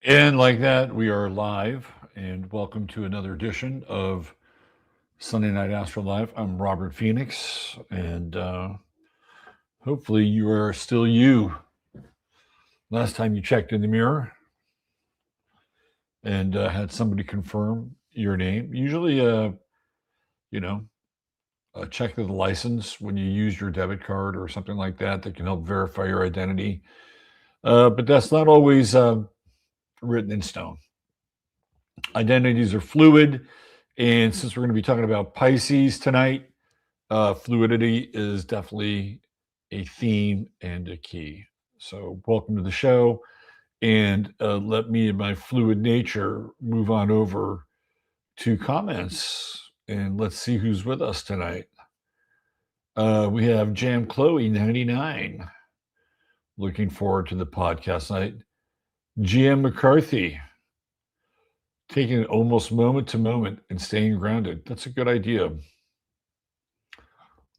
And like that, we are live, and welcome to another edition of Sunday Night AstroLive. I'm Robert Phoenix, and hopefully you are still you. Last time you checked in the mirror and had somebody confirm your name. Usually, you know, check the license when you use your debit card or something like that that can help verify your identity. But that's not always written in stone. Identities are fluid. And since we're going to be talking about Pisces tonight, fluidity is definitely a theme and a key. So, welcome to the show. And let me, in my fluid nature, move on over to comments. And let's see who's with us tonight. We have Jam Chloe 99. Looking forward to the podcast night. GM McCarthy, taking it almost moment to moment and staying grounded. That's a good idea.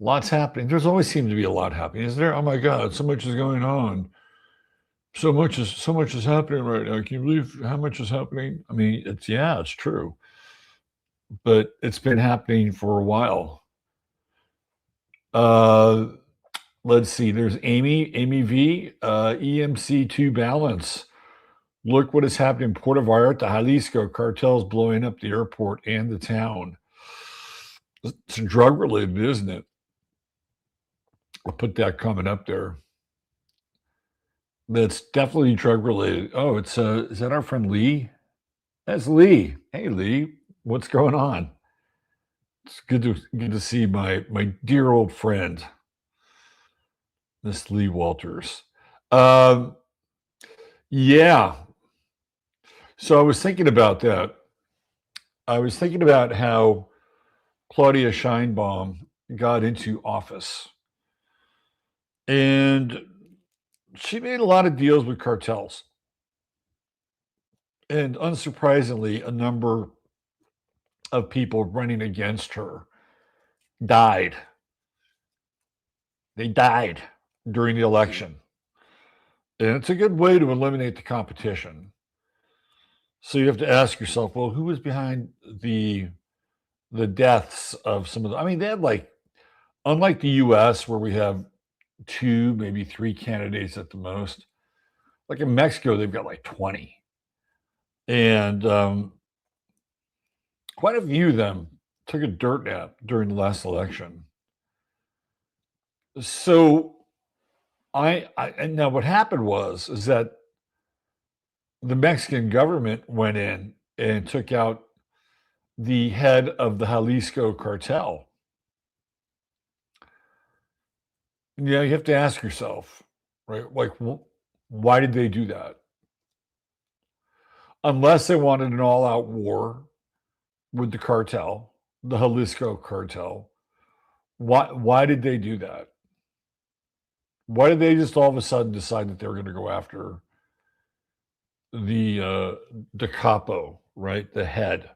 Lots happening. There's always seemed to be a lot happening, isn't there? Oh my God, so much is going on. So much is happening right now. Can you believe how much is happening? I mean, it's true. But it's been happening for a while. Uh let's see. There's Amy V, EMC2 balance. Look what is happening in Puerto Vallarta, Jalisco. Cartels blowing up the airport and the town. It's drug related, isn't it? I'll put that comment up there. That's definitely drug related. Oh, it's is that our friend Lee? That's Lee. Hey Lee, what's going on? It's good to see my dear old friend, Miss Lee Walters. Um, yeah. So I was thinking about that. I was thinking about how Claudia Scheinbaum got into office, and she made a lot of deals with cartels. And unsurprisingly, a number of people running against her died. They died during the election. And it's a good way to eliminate the competition. So you have to ask yourself, well, who was behind the deaths of some of the, I mean, they had like, unlike the US where we have two, maybe three candidates at the most, like in Mexico, they've got like 20. And quite a few of them took a dirt nap during the last election. So and now what happened is that the Mexican government went in and took out the head of the Jalisco cartel. Yeah, you have to ask yourself, right? Like, why did they do that? Unless they wanted an all-out war with the cartel, the Jalisco cartel. Why did they do that? Why did they just all of a sudden decide that they were going to go after the capo, right? The head.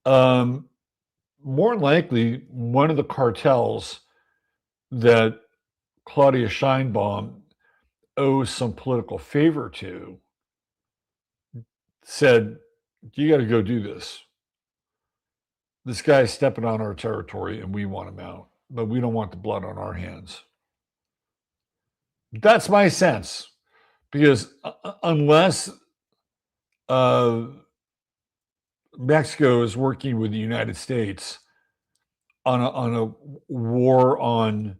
Um, More than likely, one of the cartels that Claudia Scheinbaum owes some political favor to said, you got to go do this. This guy's stepping on our territory and we want him out, but we don't want the blood on our hands. That's my sense. Because unless Mexico is working with the United States on a war on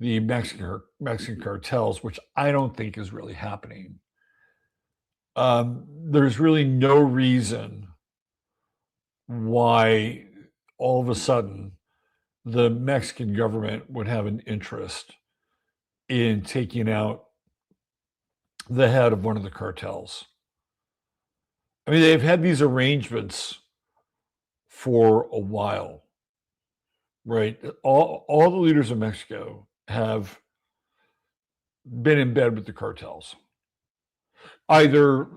the Mexican cartels, which I don't think is really happening. There's really no reason why all of a sudden the Mexican government would have an interest in taking out the head of one of the cartels. I mean, they've had these arrangements for a while, right? All the leaders of Mexico have been in bed with the cartels, either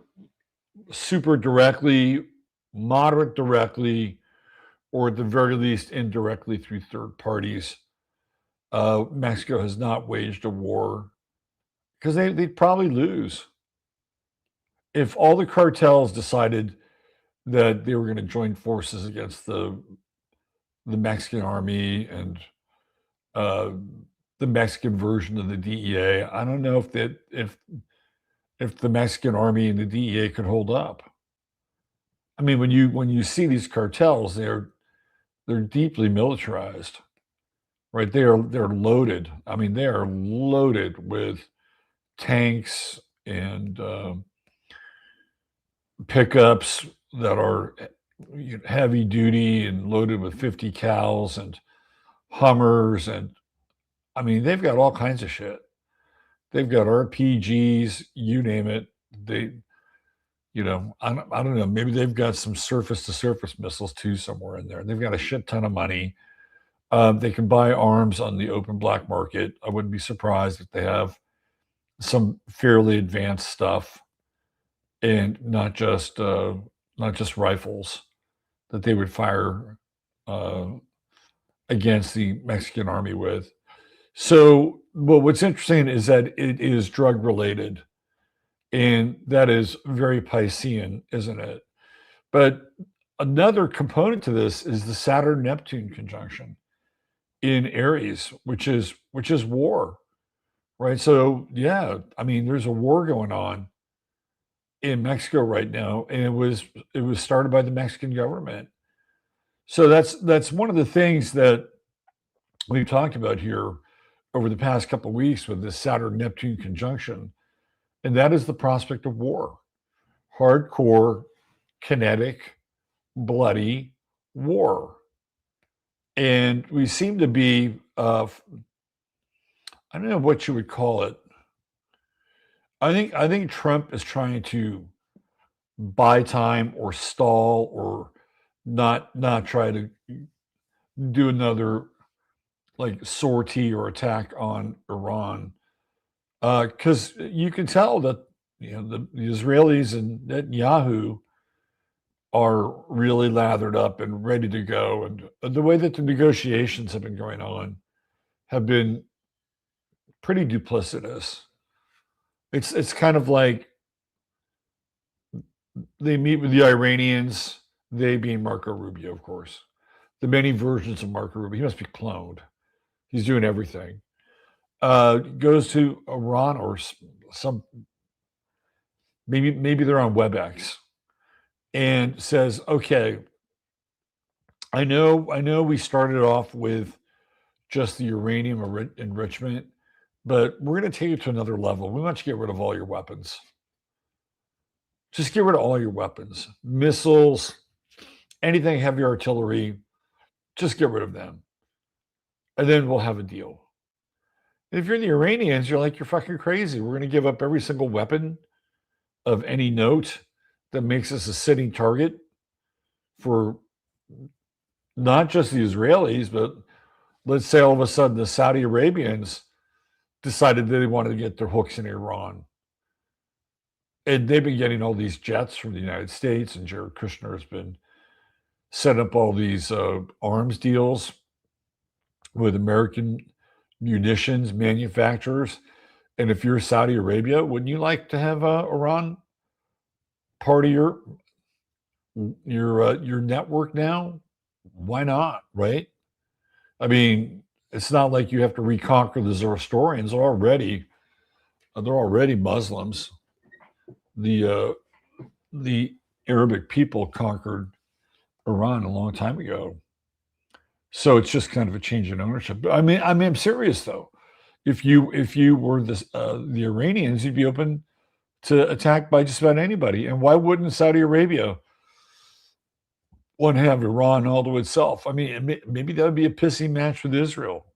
super directly, moderate directly, or at the very least indirectly through third parties. Mexico has not waged a war because they'd probably lose. if all the cartels decided that they were going to join forces against the Mexican army and uh, the Mexican version of the DEA, I don't know if the Mexican army and the DEA could hold up. I mean, when you see these cartels, they're deeply militarized, right? They're loaded. I mean, they are loaded with tanks and pickups that are heavy duty and loaded with 50 cals and Hummers, and I mean, they've got all kinds of shit. They've got RPGs, you name it. They, I don't know. Maybe they've got some surface to surface missiles too somewhere in there. They've got a shit ton of money. They can buy arms on the open black market. I wouldn't be surprised if they have some fairly advanced stuff and not just rifles that they would fire uh, against the Mexican army with. So, well, what's interesting is that it is drug related, and that is very Piscean, isn't it? But another component to this is the Saturn Neptune conjunction in Aries, which is war, right? So, yeah, I mean, there's a war going on in Mexico right now, and it was started by the Mexican government. So that's one of the things that we've talked about here over the past couple of weeks with this Saturn Neptune conjunction, and that is the prospect of war, hardcore, kinetic, bloody war. And we seem to be, I don't know what you would call it. I think Trump is trying to buy time or stall or not try to do another like sortie or attack on Iran, because you can tell that the Israelis and Netanyahu are really lathered up and ready to go, and the way that the negotiations have been going on have been pretty duplicitous. It's kind of like they meet with the Iranians, they being Marco Rubio, of course. The many versions of Marco Rubio. He must be cloned. He's doing everything. Goes to Iran or some maybe they're on WebEx and says, "Okay, I know we started off with just the uranium enrichment, but we're going to take it to another level. We want you to get rid of all your weapons. Just get rid of all your weapons, missiles, anything heavy artillery. Just get rid of them, and then we'll have a deal." And if you're the Iranians, you're like, "You're fucking crazy. We're going to give up every single weapon of any note that makes us a sitting target for not just the Israelis, but let's say all of a sudden the Saudi Arabians decided that they wanted to get their hooks in Iran. And they've been getting all these jets from the United States, and Jared Kushner has been setting up all these arms deals with American munitions manufacturers. And if you're Saudi Arabia, wouldn't you like to have Iran part of your network now? Why not, right? I mean, it's not like you have to reconquer the Zoroastrians. They're already Muslims. The Arabic people conquered Iran a long time ago, so it's just kind of a change in ownership. But I'm serious though. If you were the Iranians, you'd be open to attack by just about anybody. And why wouldn't Saudi Arabia want to have Iran all to itself? I mean, maybe that would be a pissy match with Israel.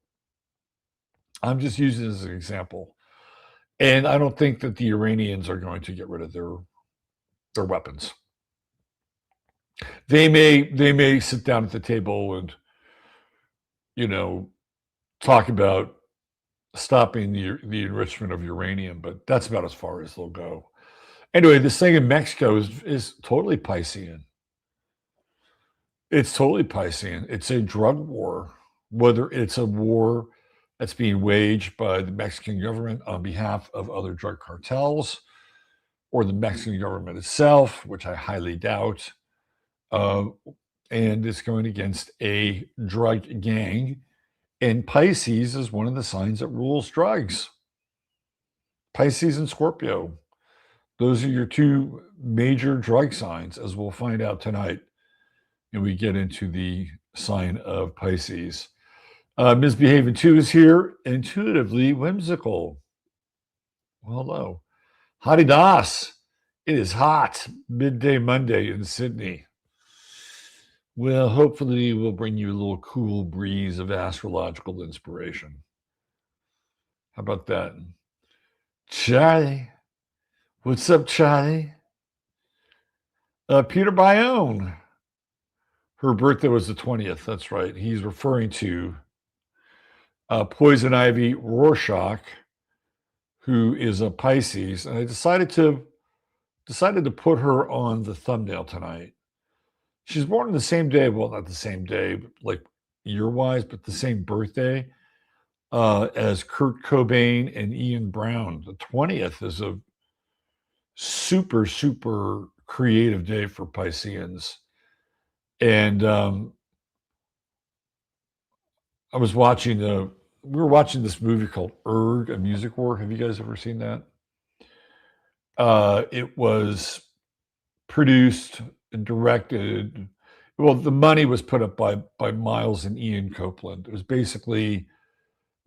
I'm just using this as an example. And I don't think that the Iranians are going to get rid of their weapons. They may sit down at the table and talk about stopping the enrichment of uranium, but that's about as far as they'll go. Anyway, this thing in Mexico is totally Piscean. It's totally Piscean. It's a drug war, whether it's a war that's being waged by the Mexican government on behalf of other drug cartels, or the Mexican government itself, which I highly doubt. And it's going against a drug gang. And Pisces is one of the signs that rules drugs. Pisces and Scorpio. Those are your two major drug signs, as we'll find out tonight. And we get into the sign of Pisces. Misbehaving 2 is here, intuitively whimsical. Well, hello. Hottie Das. It is hot, midday Monday in Sydney. Well, hopefully we'll bring you a little cool breeze of astrological inspiration. How about that? Charlie. What's up, Charlie? Peter Bayonne. Her birthday was the 20th. That's right. He's referring to Poison Ivy Rorschach, who is a Pisces. And I decided to put her on the thumbnail tonight. She's born on the same day. Well, not the same day, like year-wise, but the same birthday as Kurt Cobain and Ian Brown. The 20th is a super, super creative day for Pisceans. And we were watching this movie called Erg, A Music War. Have you guys ever seen that? It was produced and directed. Well, the money was put up by Miles and Ian Copeland. It was basically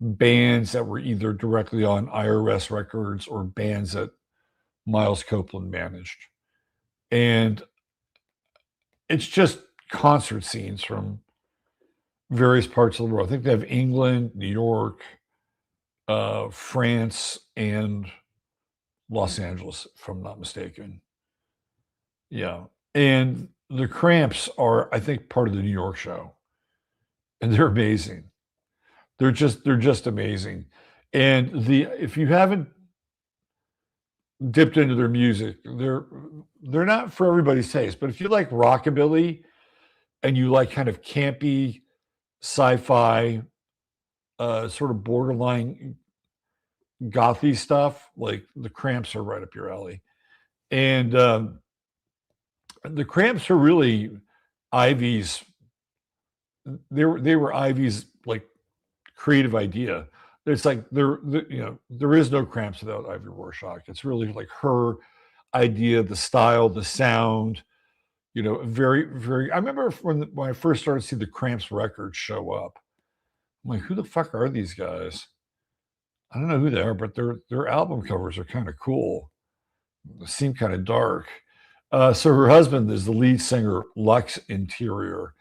bands that were either directly on IRS records or bands that Miles Copeland managed. And it's just concert scenes from various parts of the world. I think they have England, New York, France, and Los Angeles, if I'm not mistaken. Yeah. And the Cramps are, I think, part of the New York show. And they're amazing. They're just amazing. And if you haven't dipped into their music, they're not for everybody's taste. But if you like rockabilly and you like kind of campy sci-fi, sort of borderline gothy stuff, like the Cramps are right up your alley. And the Cramps are really Ivy's. They were Ivy's like creative idea. It's like there is no Cramps without Ivy Rorschach. It's really like her idea, the style, the sound. Very, very. I remember when I first started to see the Cramps records show up. I'm like, who the fuck are these guys? I don't know who they are, but their album covers are kind of cool. They seem kind of dark. So her husband is the lead singer, Lux Interior,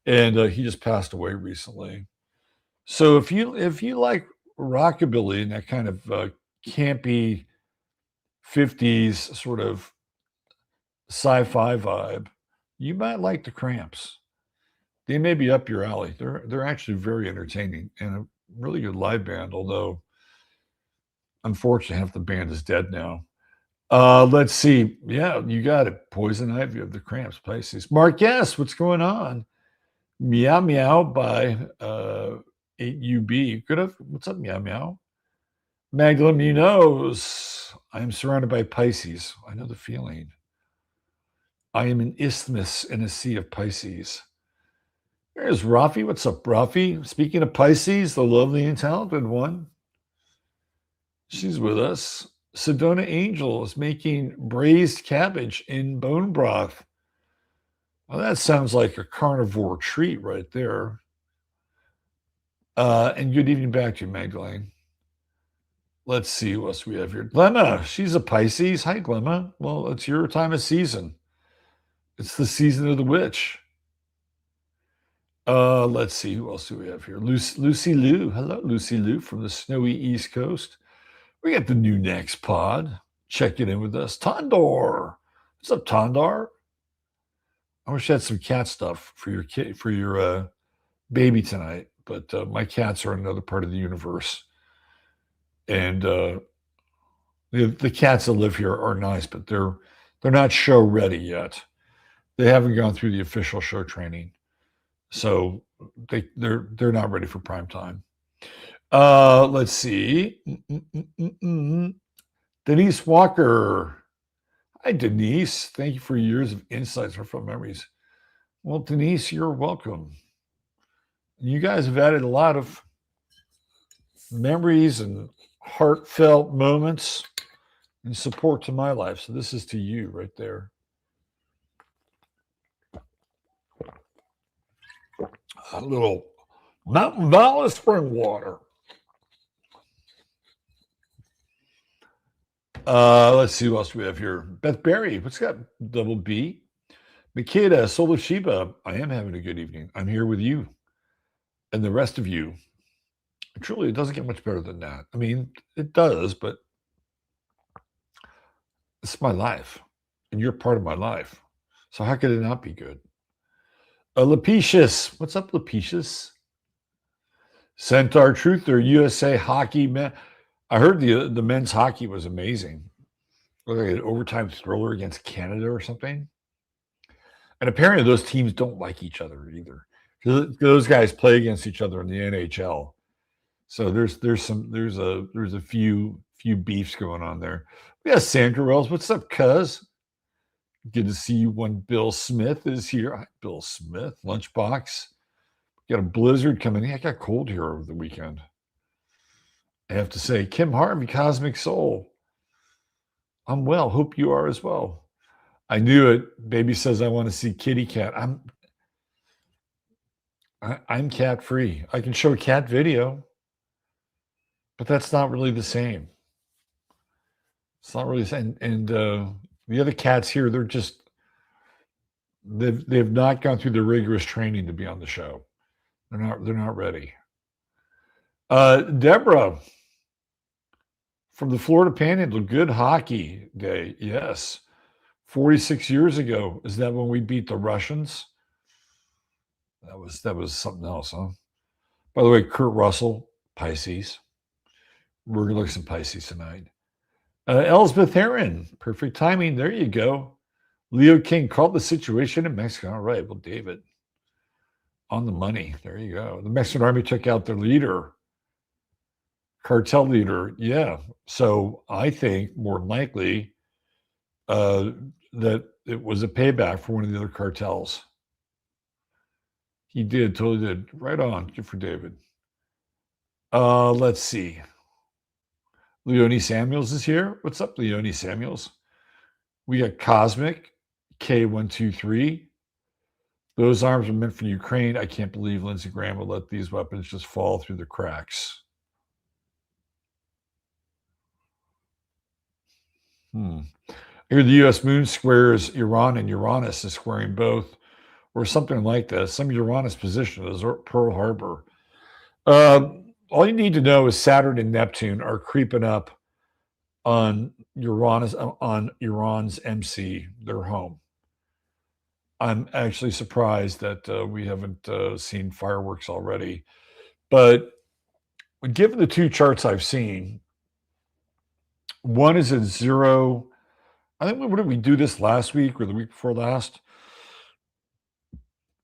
and he just passed away recently. So if you like rockabilly and that kind of campy 50s sort of sci-fi vibe, you might like the Cramps. They may be up your alley. They're actually very entertaining and a really good live band, although unfortunately half the band is dead now. Let's see. Yeah, you got it. Poison Ivy of the Cramps, Pisces. Mark S., what's going on? Meow Meow by 8UB. What's up, Meow Meow? Magdalene knows I am surrounded by Pisces. I know the feeling. I am an isthmus in a sea of Pisces. There's Rafi. What's up, Rafi? Speaking of Pisces, the lovely and talented one. She's with us. Sedona Angel is making braised cabbage in bone broth. Well, that sounds like a carnivore treat right there. And good evening back to you, Magdalene. Let's see what else we have here. Glemma, she's a Pisces. Hi, Glemma. Well, it's your time of season. It's the season of the witch. Let's see, who else do we have here? Lucy Lou. Hello, Lucy Lou from the snowy East Coast. We got the new Next Pod. Check it in with us. Tondor. What's up, Tondor? I wish I had some cat stuff for your kid, for your baby tonight, but my cats are in another part of the universe. And the cats that live here are nice, but they're not show ready yet. They haven't gone through the official show training. So they're not ready for prime time. Let's see. Denise Walker. Hi, Denise. Thank you for years of insights from memories. Well, Denise, you're welcome. You guys have added a lot of memories and heartfelt moments and support to my life. So this is to you right there. A little Mountain Valley spring water. Let's see who else we have here. Beth Berry, what's got double B? Makeda, Soul of Sheba. I am having a good evening. I'm here with you and the rest of you. Truly, it doesn't get much better than that. I mean, it does, but it's my life, and you're part of my life. So how could it not be good? Lapetius, what's up, Lapetius? Centaur Truther, USA Hockey man. I heard the men's hockey was amazing. Looked like an overtime thriller against Canada or something. And apparently those teams don't like each other either. Those guys play against each other in the NHL. So there's a few beefs going on there. We got Sandra Wells. What's up, cuz? Good to see you. One Bill Smith is here. Hi, Bill Smith, Lunchbox. Got a blizzard coming in. I got cold here over the weekend. I have to say, Kim Harvey, Cosmic Soul. I'm well. Hope you are as well. I knew it. Baby says I want to see Kitty Cat. I'm cat free. I can show cat video, but that's not really the same. It's not really the same. And the other cats here, they've not gone through the rigorous training to be on the show. They're not ready. Deborah from the Florida Panhandle, good hockey day. Yes. 46 years ago. Is that when we beat the Russians? That was something else, huh? By the way, Kurt Russell, Pisces. We're going to look at some Pisces tonight. Elspeth Heron, perfect timing. There you go. Leo King called the situation in Mexico. All right. Well, David, on the money. There you go. The Mexican army took out their leader, cartel leader. Yeah. So I think more than likely that it was a payback for one of the other cartels. He did, totally did. Right on. Good for David. Let's see. Leonie Samuels is here. What's up, Leonie Samuels? We got Cosmic, K123. Those arms are meant for Ukraine. I can't believe Lindsey Graham will let these weapons just fall through the cracks. I hear the U.S. moon squares Iran and Uranus is squaring both, or something like that. Some Uranus position is Pearl Harbor. All you need to know is Saturn and Neptune are creeping up on Uranus, on Iran's MC, their home. I'm actually surprised that we haven't seen fireworks already. But given the two charts I've seen, one is at 0. I think, what did we do this last week or the week before last?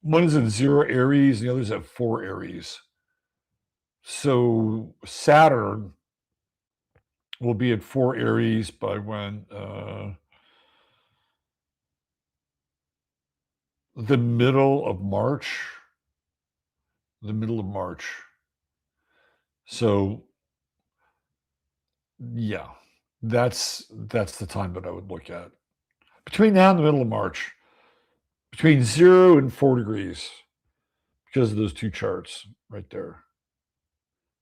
One is at 0 Aries, the other is at 4 Aries. So Saturn will be at 4 Aries by when? The middle of March. The middle of March. So yeah, that's the time that I would look at. Between now and the middle of March, between 0 and 4 degrees, because of those two charts right there.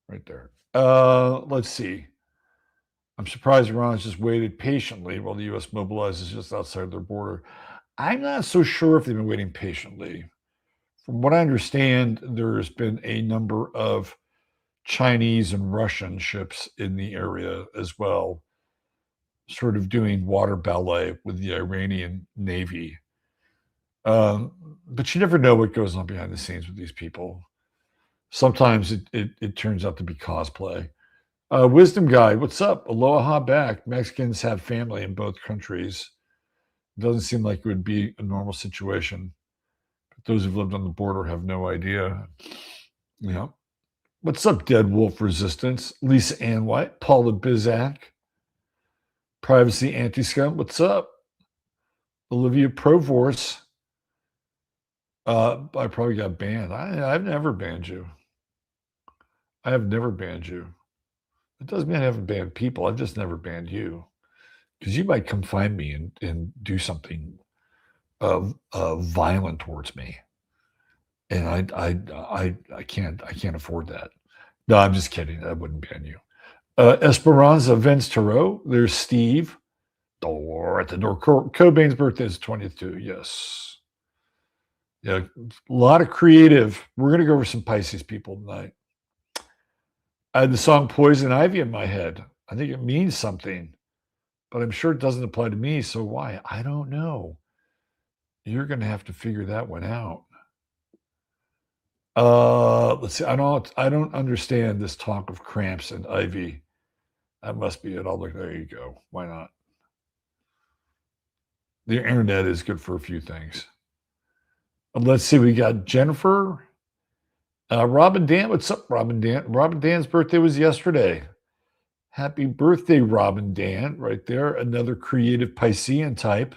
Right there. Let's see. I'm surprised Iran's just waited patiently while the U.S. mobilizes just outside their border. I'm not so sure if they've been waiting patiently. From what I understand, there's been a number of Chinese and Russian ships in the area as well, sort of doing water ballet with the Iranian Navy. But you never know what goes on behind the scenes with these people. Sometimes it turns out to be cosplay. Wisdom Guy, what's up? Aloha back. Mexicans have family in both countries. It doesn't seem like it would be a normal situation. But those who've lived on the border have no idea. Yeah. What's up, Dead Wolf Resistance? Lisa Ann White, Paula Bizak, Privacy Anti-Scum, what's up? Olivia Provorce. I probably got banned. I've never banned you. I have never banned you. It doesn't mean I haven't banned people. I've just never banned you because you might come find me and do something violent towards me, and I can't afford that. No, I'm just kidding. I wouldn't ban you. Esperanza Vince Tarot. There's Steve. Door at the door. Cobain's birthday is 20th too. Yes. Yeah, a lot of creative. We're gonna go over some Pisces people tonight. I had the song Poison Ivy in my head. I think it means something, but I'm sure it doesn't apply to me. So why? I don't know. You're gonna have to figure that one out. Let's see. I don't understand this talk of cramps and ivy. That must be it. I'll look. There you go. Why not? The internet is good for a few things. Let's see. We got Jennifer. Robin Dan. What's up, Robin Dan? Robin Dan's birthday was yesterday. Happy birthday, Robin Dan. Right there. Another creative Piscean type.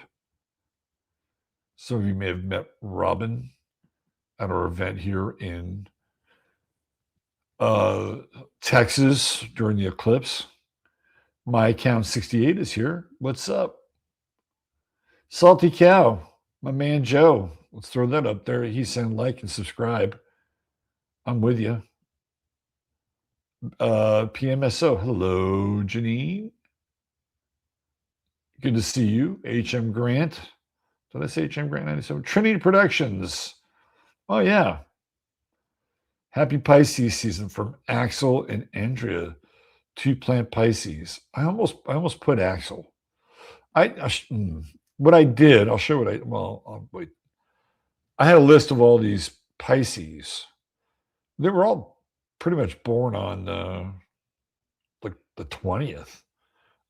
Some of you may have met Robin at our event here in Texas during the eclipse. My account 68 is here. What's up? Salty Cow, my man Joe. Let's throw that up there. He's saying like and subscribe. I'm with you. PMSO. Hello, Janine. Good to see you. HM Grant. Did I say HM Grant 97? Trinity Productions. Oh, yeah. Happy Pisces season from Axel and Andrea. Two plant Pisces. I almost put Axel. What I did, I'll show what I'll wait. I had a list of all these Pisces. They were all pretty much born on like the 20th.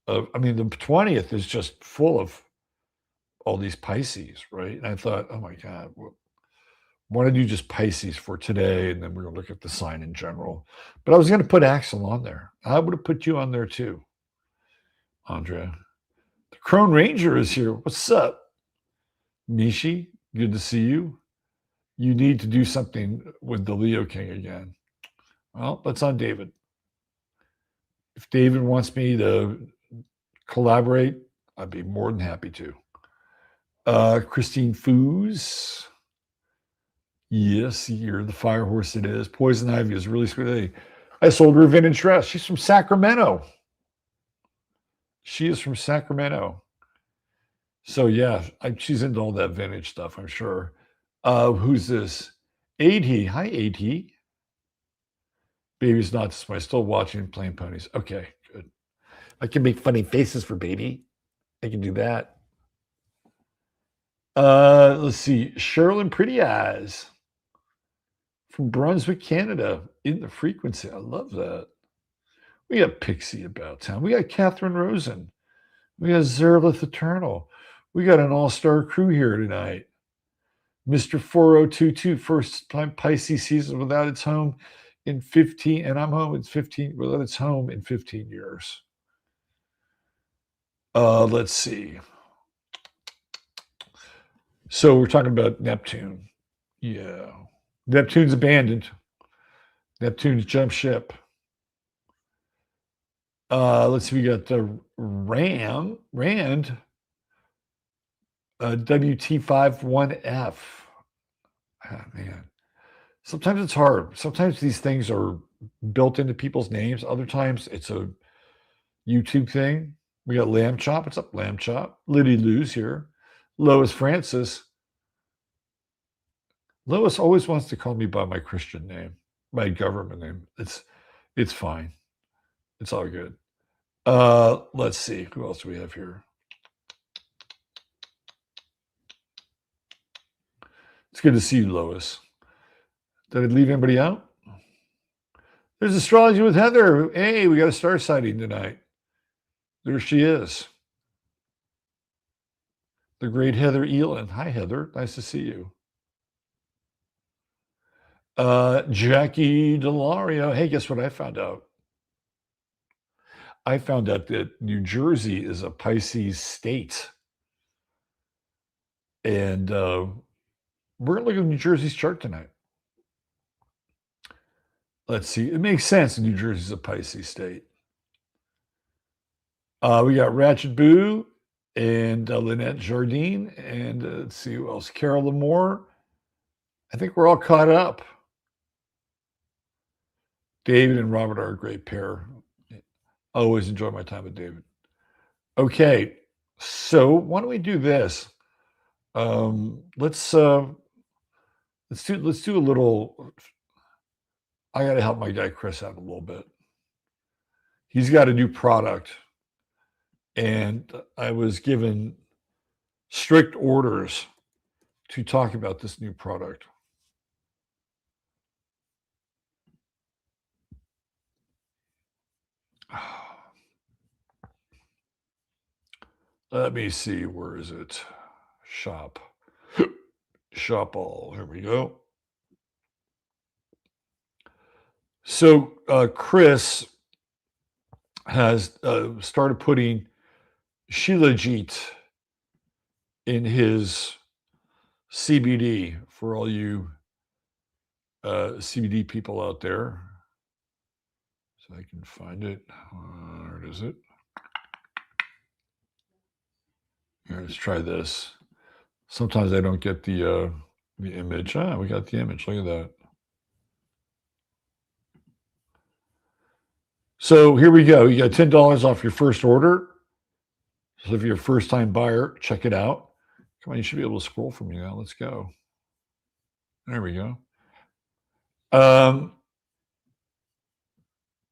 The 20th is just full of all these Pisces, right? And I thought, oh my God, why don't you just Pisces for today? And then we're going to look at the sign in general. But I was going to put Axel on there. I would have put you on there too, Andrea. The Crone Ranger is here. What's up? Mishi, good to see you. You need to do something with the Leo King again. Well, that's on David. If David wants me to collaborate, I'd be more than happy to. Christine Foos. Yes, you're the fire horse it is. Poison Ivy is really sweet. I sold her a vintage dress. She's from Sacramento. She is from Sacramento. So yeah, she's into all that vintage stuff, I'm sure. Who's this? AD. Hi, AD. Baby's not this way. Still watching Playing Ponies. Okay, good. I can make funny faces for baby. I can do that. Let's see. Sherilyn Pretty Eyes from Brunswick, Canada, in the frequency. I love that. We got Pixie about town. We got Catherine Rosen. We got Zerlith Eternal. We got an all-star crew here tonight. Mr. 4022, first time Pisces season without its home in 15, and I'm home. It's 15 without its home in 15 years. Let's see. So we're talking about Neptune. Yeah. Neptune's abandoned. Neptune's jumped ship. Let's see. We got the Rand, WT51F. Oh, man. Sometimes it's hard. Sometimes these things are built into people's names. Other times it's a YouTube thing. We got Lamb Chop. What's up, Lamb Chop? Liddy Lou's here. Lois Francis. Lois always wants to call me by my Christian name, my government name. It's fine. It's all good. Let's see. Who else do we have here? It's good to see you, Lois. Did I leave anybody out? There's Astrology with Heather. Hey, we got a star sighting tonight. There she is. The great Heather Elin. Hi, Heather. Nice to see you. Jackie Delario. Hey, guess what I found out? I found out that New Jersey is a Pisces state. And we're going to look at New Jersey's chart tonight. Let's see. It makes sense. New Jersey's a Pisces state. We got Ratchet Boo and Lynette Jardine. And let's see who else. Carol Lamore. I think we're all caught up. David and Robert are a great pair. I always enjoy my time with David. Okay. So why don't we do this? Let's do a little. I got to help my guy Chris out a little bit. He's got a new product, and I was given strict orders to talk about this new product. Let me see. Where is it? Shop. Shop all. Here we go. So Chris has started putting Shilajit in his CBD for all you CBD people out there. So I can find it. Where is it? Here, let's try this. Sometimes I don't get the image. We got the image. Look at that. So here we go. You got $10 off your first order. So if you're a first-time buyer, check it out. Come on, you should be able to scroll for me now. Let's go. There we go.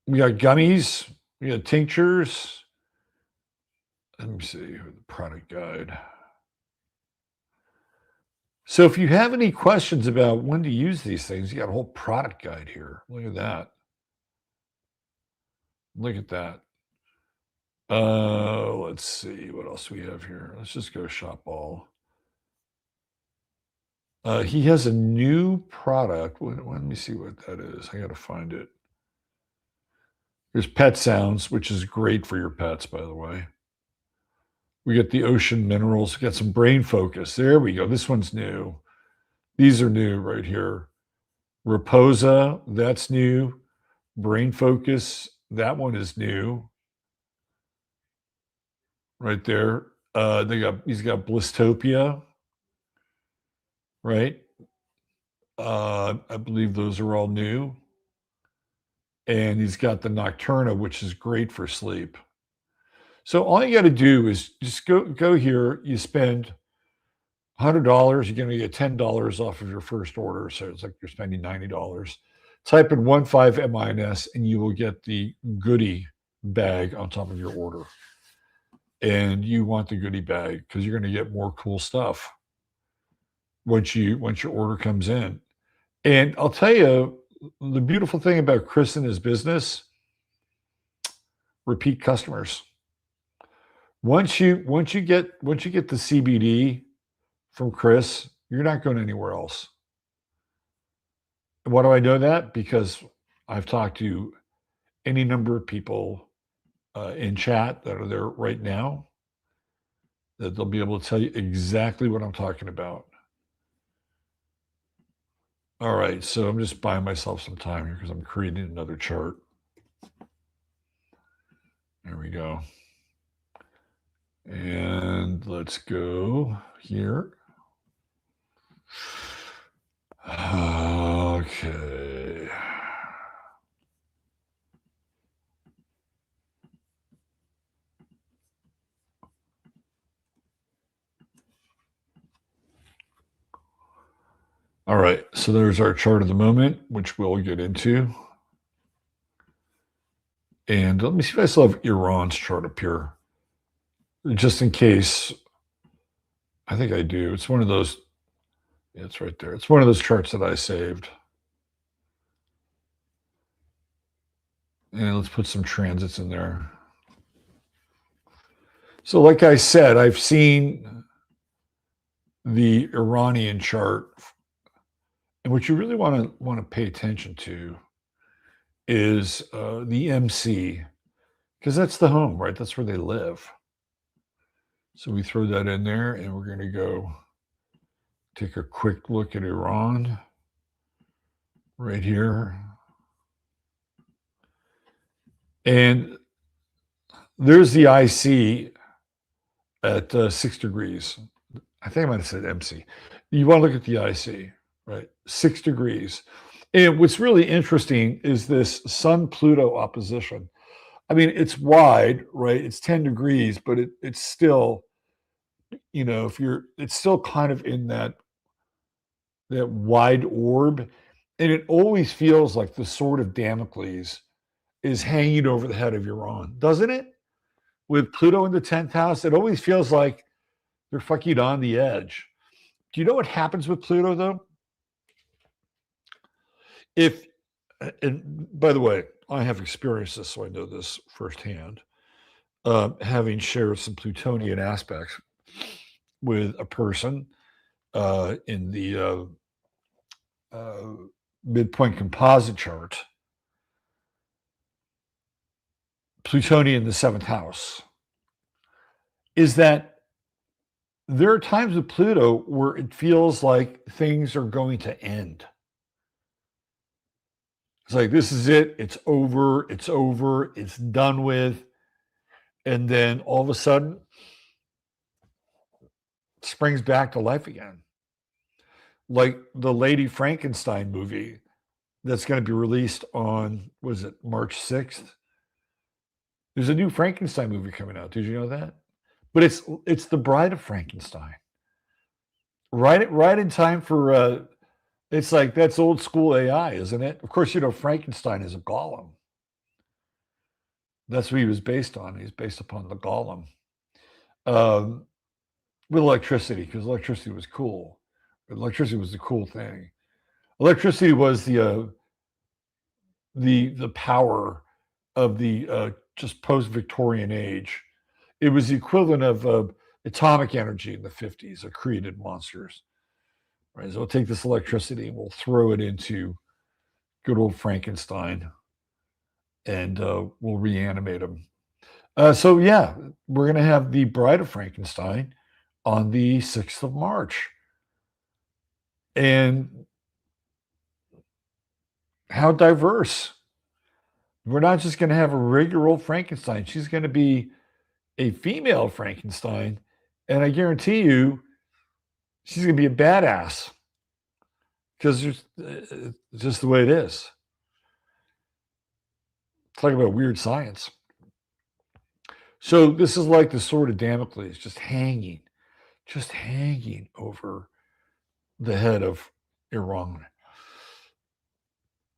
We got gummies. We got tinctures. Let me see the product guide. So if you have any questions about when to use these things, you got a whole product guide here. Look at that. Look at that. Let's see what else we have here. Let's just go shop all. He has a new product. Let me see what that is. I got to find it. There's Pet Sounds, which is great for your pets, by the way. We get the ocean minerals. We got some brain focus. There we go. This one's new. These are new right here. Reposa, that's new. Brain focus, that one is new. Right there. He's got Blistopia. Right. I believe those are all new. And he's got the Nocturna, which is great for sleep. So all you got to do is just go here. You spend $100, you're going to get $10 off of your first order. So it's like you're spending $90. Type in 15MINS and you will get the goodie bag on top of your order. And you want the goodie bag because you're going to get more cool stuff once your order comes in. And I'll tell you, the beautiful thing about Chris and his business, repeat customers. Once you get the CBD from Chris, you're not going anywhere else. And why do I know that? Because I've talked to any number of people in chat that are there right now that they'll be able to tell you exactly what I'm talking about. All right, so I'm just buying myself some time here because I'm creating another chart. There we go. And let's go here. Okay. All right, so there's our chart of the moment, which we'll get into. And let me see if I still have Iran's chart up here, just in case. I think I do. It's one of those. Yeah, it's right there. It's one of those charts that I saved. And let's put some transits in there. So like I said, I've seen the Iranian chart. And what you really want to pay attention to is the MC, because that's the home, right? That's where they live. So we throw that in there, and we're going to go take a quick look at Iran right here. And there's the IC at 6 degrees. I think I might have said MC. You want to look at the IC, right? 6 degrees. And what's really interesting is this Sun-Pluto opposition. I mean, it's wide, right? It's 10 degrees, but it's still, it's still kind of in that wide orb. And it always feels like the sword of Damocles is hanging over the head of Iran, doesn't it? With Pluto in the 10th house, it always feels like they're fucking on the edge. Do you know what happens with Pluto, though? And by the way, I have experienced this, so I know this firsthand, having shared some Plutonian aspects with a person in the midpoint composite chart. Plutonian in the 7th house, is that there are times with Pluto where it feels like things are going to end. It's like, this is it. It's over. It's done with. And then all of a sudden, it springs back to life again. Like the Lady Frankenstein movie that's going to be released on, was it March 6th? There's a new Frankenstein movie coming out. Did you know that? But it's the Bride of Frankenstein. Right in time for it's like, that's old school AI, isn't it? Of course, Frankenstein is a golem. That's what he was based on. He's based upon the golem. With electricity, because electricity was cool. Electricity was the cool thing. Electricity was the power of the just post-Victorian age. It was the equivalent of atomic energy in the 50s that created monsters. Right? So we'll take this electricity and we'll throw it into good old Frankenstein, and we'll reanimate him. So yeah, we're going to have the Bride of Frankenstein on the 6th of March. And how diverse. We're not just going to have a regular old Frankenstein. She's going to be a female Frankenstein. And I guarantee you, she's going to be a badass. Because it's just the way it is. Talk about weird science. So this is like the sword of Damocles, just hanging over the head of Iran.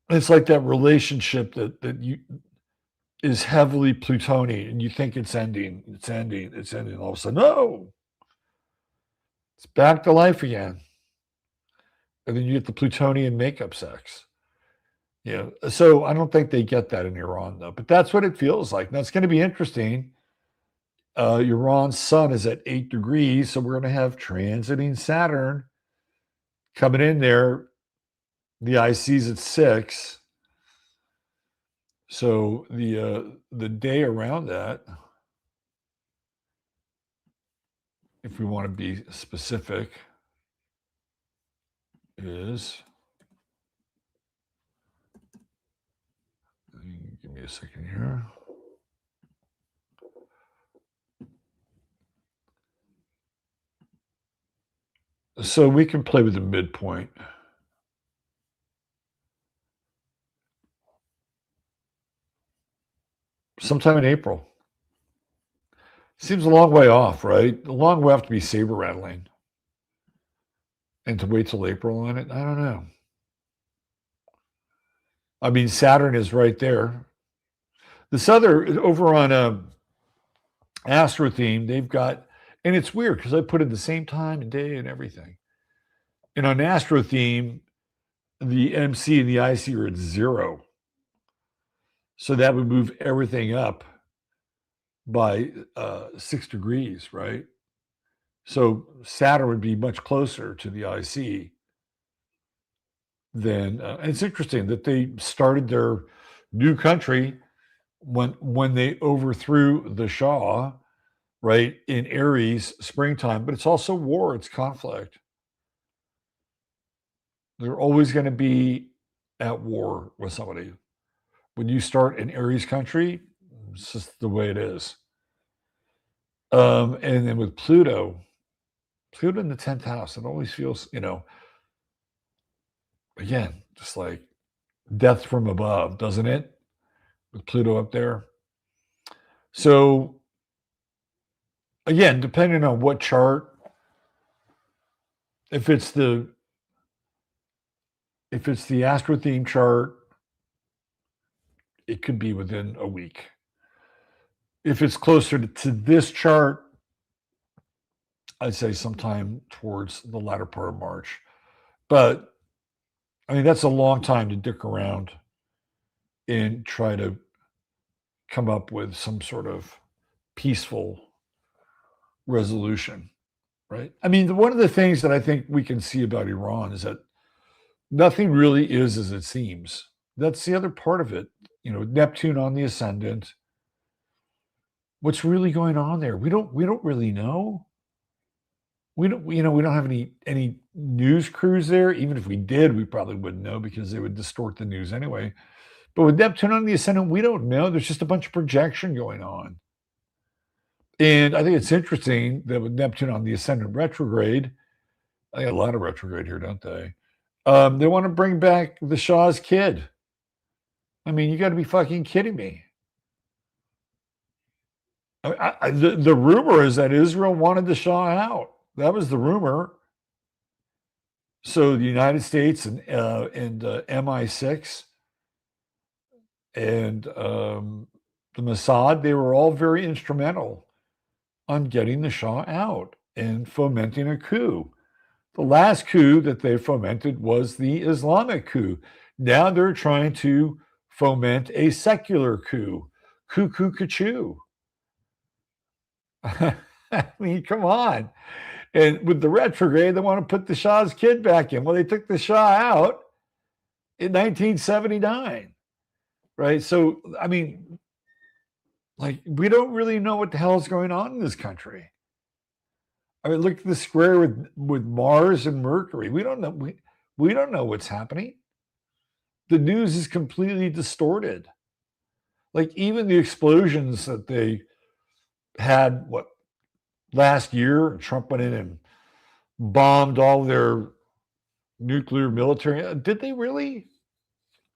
It's like that relationship that is heavily Plutonian, and you think it's ending. All of a sudden, no, it's back to life again. And then you get the Plutonian makeup sex. So I don't think they get that in Iran, though. But that's what it feels like. Now, it's going to be interesting. Iran's sun is at 8 degrees, so we're going to have transiting Saturn coming in there. The IC's at 6. So the day around that, if we want to be specific, is, give me a second here. So we can play with the midpoint. Sometime in April. Seems a long way off, right? A long way off to be saber rattling. And to wait till April on it, I don't know. I mean, Saturn is right there. This other, over on Astro Theme, they've got, and it's weird because I put in the same time and day and everything. And on Astro Theme, the MC and the IC are at 0. So that would move everything up by 6 degrees, right? So Saturn would be much closer to the IC than, and it's interesting that they started their new country when they overthrew the Shah, right, in Aries springtime, but it's also war, it's conflict. They're always going to be at war with somebody. When you start in Aries country, it's just the way it is. And then with Pluto in the 10th house, it always feels, again, just like death from above, doesn't it? With Pluto up there. So again, depending on what chart, if it's the astro theme chart, it could be within a week. If it's closer to this chart, I'd say sometime towards the latter part of March. But I mean, that's a long time to dick around and try to come up with some sort of peaceful resolution, right? I mean, one of the things that I think we can see about Iran is that nothing really is as it seems. That's the other part of it. Neptune on the ascendant. What's really going on there? We don't really know. We don't have any news crews there. Even if we did, we probably wouldn't know because they would distort the news anyway. But with Neptune on the ascendant, we don't know. There's just a bunch of projection going on. And I think it's interesting that with Neptune on the ascendant retrograde, I got a lot of retrograde here, don't they? They want to bring back the Shah's kid. I mean, you got to be fucking kidding me. The rumor is that Israel wanted the Shah out. That was the rumor. So the United States and MI6 and the Mossad, they were all very instrumental on getting the Shah out and fomenting a coup. The last coup that they fomented was the Islamic coup. Now they're trying to foment a secular coup. Cuckoo. I mean, come on. And with the retrograde, they want to put the Shah's kid back in. Well, they took the Shah out in 1979, right? So, I mean, like, we don't really know what the hell is going on in this country. I mean, look at the square with Mars and Mercury. We don't know. We don't know what's happening. The news is completely distorted. Like, even the explosions that they had, last year, Trump went in and bombed all their nuclear military. Did they really?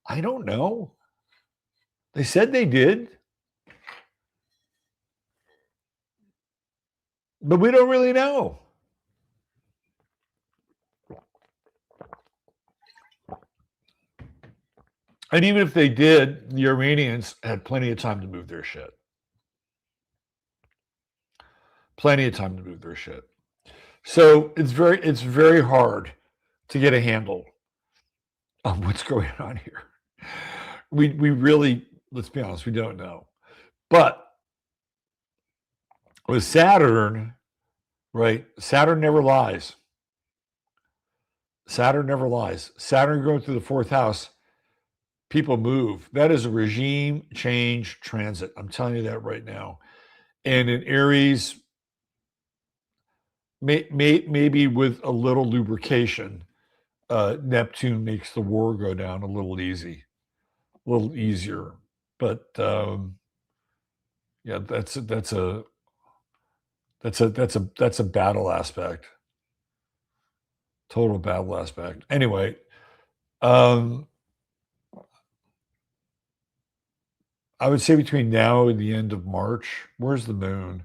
I don't know. They said they did. But we don't really know. And even if they did, the Iranians had plenty of time to move their shit. Plenty of time to move their shit. So it's very hard to get a handle on what's going on here. We really, let's be honest, we don't know. But with Saturn, right? Saturn never lies. Saturn never lies. Saturn going through the 4th house, people move. That is a regime change transit. I'm telling you that right now. And in Aries, maybe with a little lubrication, Neptune makes the war go down a little easier. But yeah, that's a battle aspect. Total battle aspect. Anyway, I would say between now and the end of March, where's the moon?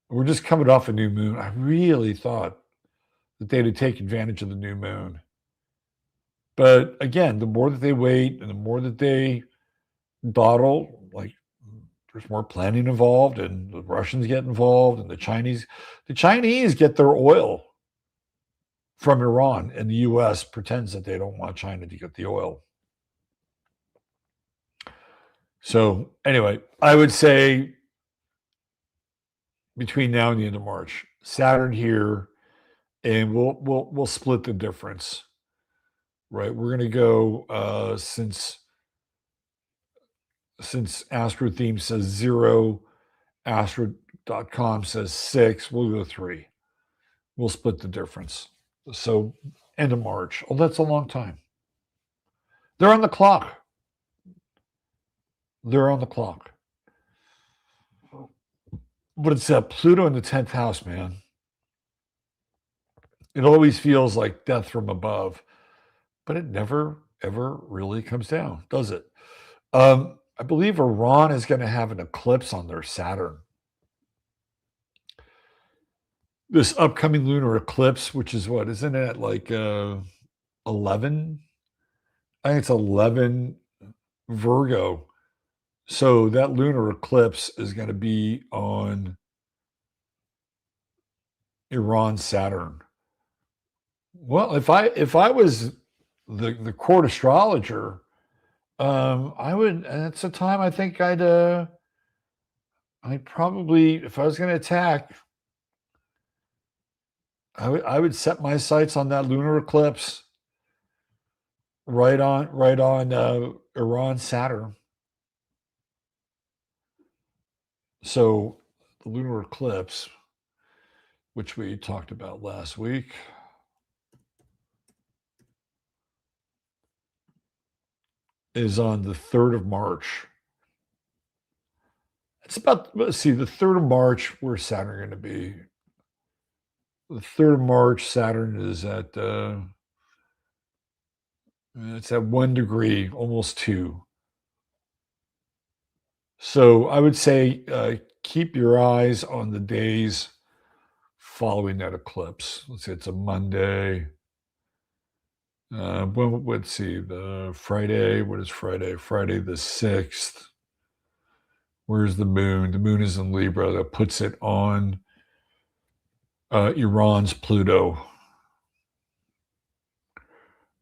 We're just coming off a new moon. I really thought that they'd take advantage of the new moon. But again, the more that they wait and the more that they dawdle, like, there's more planning involved, and the Russians get involved, and the Chinese get their oil from Iran, and the U.S. pretends that they don't want China to get the oil. So anyway, I would say between now and the end of March, Saturn here, and we'll split the difference, right? We're going to go since Astro Theme says 0, Astro.com says 6, we'll go 3. We'll split the difference. So End of March. Oh, that's a long time. They're on the clock. They're on the clock. But it's Pluto in the 10th house, man. It always feels like death from above, but it never, ever really comes down, does it? I believe Iran is going to have an eclipse on their Saturn. This upcoming lunar eclipse, which is what, isn't it like 11? I think it's 11 Virgo. So that lunar eclipse is going to be on Iran Saturn. Well, if I was the court astrologer, I would. It's a time I think I'd probably, if I was going to attack, I would set my sights on that lunar eclipse, right on Iran Saturn. So the lunar eclipse, which we talked about last week, is on the 3rd of March. It's about, let's see, the 3rd of March, where's Saturn going to be? The 3rd of March, Saturn is at, it's at 1 degree, almost 2. So I would say keep your eyes on the days following that eclipse. Let's say it's a Monday. Let's see, the Friday. What is Friday? Friday the 6th. Where's the moon? The moon is in Libra. That puts it on Iran's Pluto.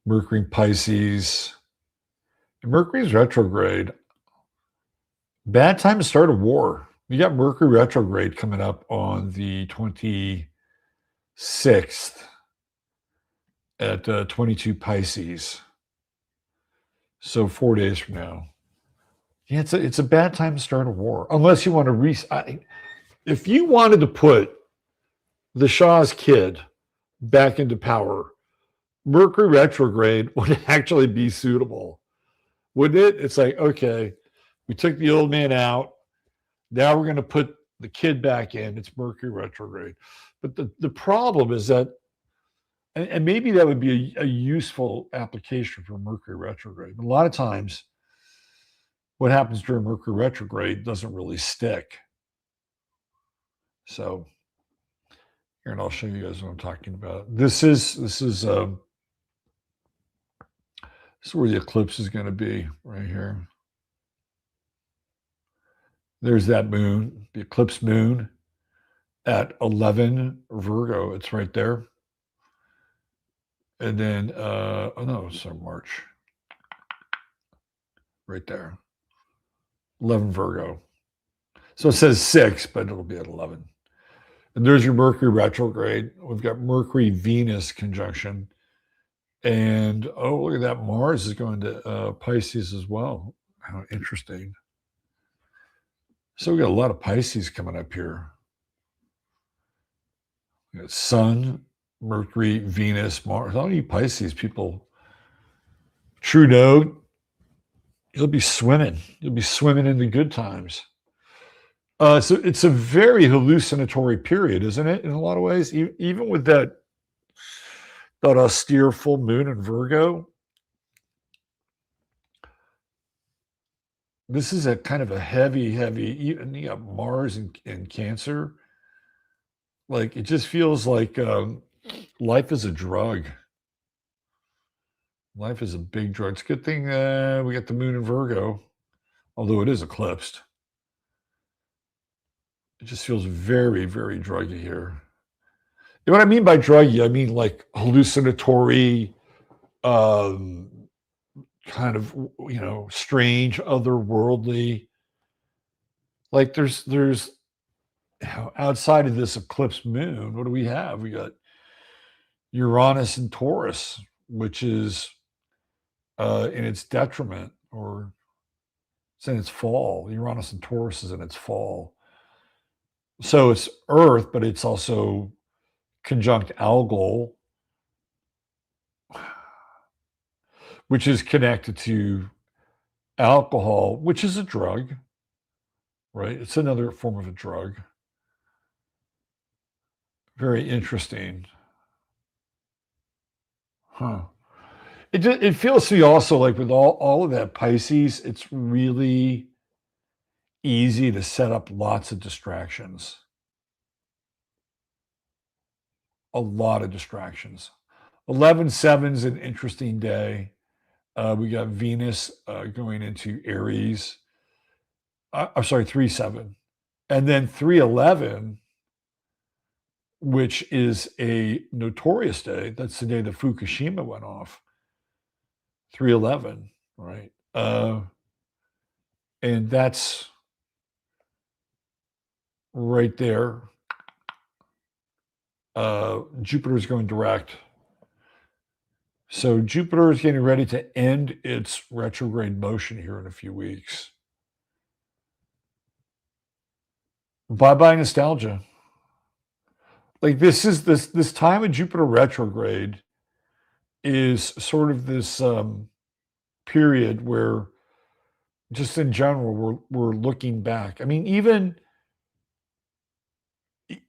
Mercury in Pisces. Mercury's retrograde. Bad time to start a war. You got Mercury retrograde coming up on the 26th at 22 Pisces. So 4 days from now. Yeah, it's a bad time to start a war, unless you want to if you wanted to put the Shah's kid back into power, Mercury retrograde would actually be suitable, wouldn't it? It's like, okay, we took the old man out. Now we're going to put the kid back in. It's Mercury retrograde. But the problem is that, and maybe that would be a useful application for Mercury retrograde. A lot of times, what happens during Mercury retrograde doesn't really stick. So here, and I'll show you guys what I'm talking about. This is where the eclipse is going to be, right here. There's that moon, the eclipse moon at 11 Virgo. It's right there. And then, oh no, it's March. Right there. 11 Virgo. So it says 6, but it'll be at 11. And there's your Mercury retrograde. We've got Mercury-Venus conjunction. And, oh, look at that. Mars is going to Pisces as well. How interesting. So we got a lot of Pisces coming up here. We got Sun, Mercury, Venus, Mars. All you Pisces people, true note, you'll be swimming. You'll be swimming in the good times. So it's a very hallucinatory period, isn't it? In a lot of ways, even with that austere full moon in Virgo. This is a kind of a heavy, even you got Mars and Cancer. Like, it just feels like life is a drug. Life is a big drug. It's a good thing we got the moon in Virgo, although it is eclipsed. It just feels very, very druggy here. And what I mean by druggy, I mean like hallucinatory, kind of, strange, otherworldly. Like there's outside of this eclipse moon, what do we have? We got Uranus and Taurus, which is in its detriment, or it's in its fall. Uranus and Taurus is in its fall. So it's Earth, but it's also conjunct Algol. which is connected to alcohol, which is a drug, right? It's another form of a drug. Very interesting. Huh. It feels to me also like with all of that Pisces, it's really easy to set up lots of distractions. A lot of distractions. 11/7 is an interesting day. We got Venus going into Aries. I'm sorry, 3/7. And then 3/11, which is a notorious day. That's the day that Fukushima went off. 3/11, right? And that's right there. Jupiter's going direct. So Jupiter is getting ready to end its retrograde motion here in a few weeks. Bye-bye nostalgia. Like this time of Jupiter retrograde is sort of this period where just in general we're looking back. I mean, even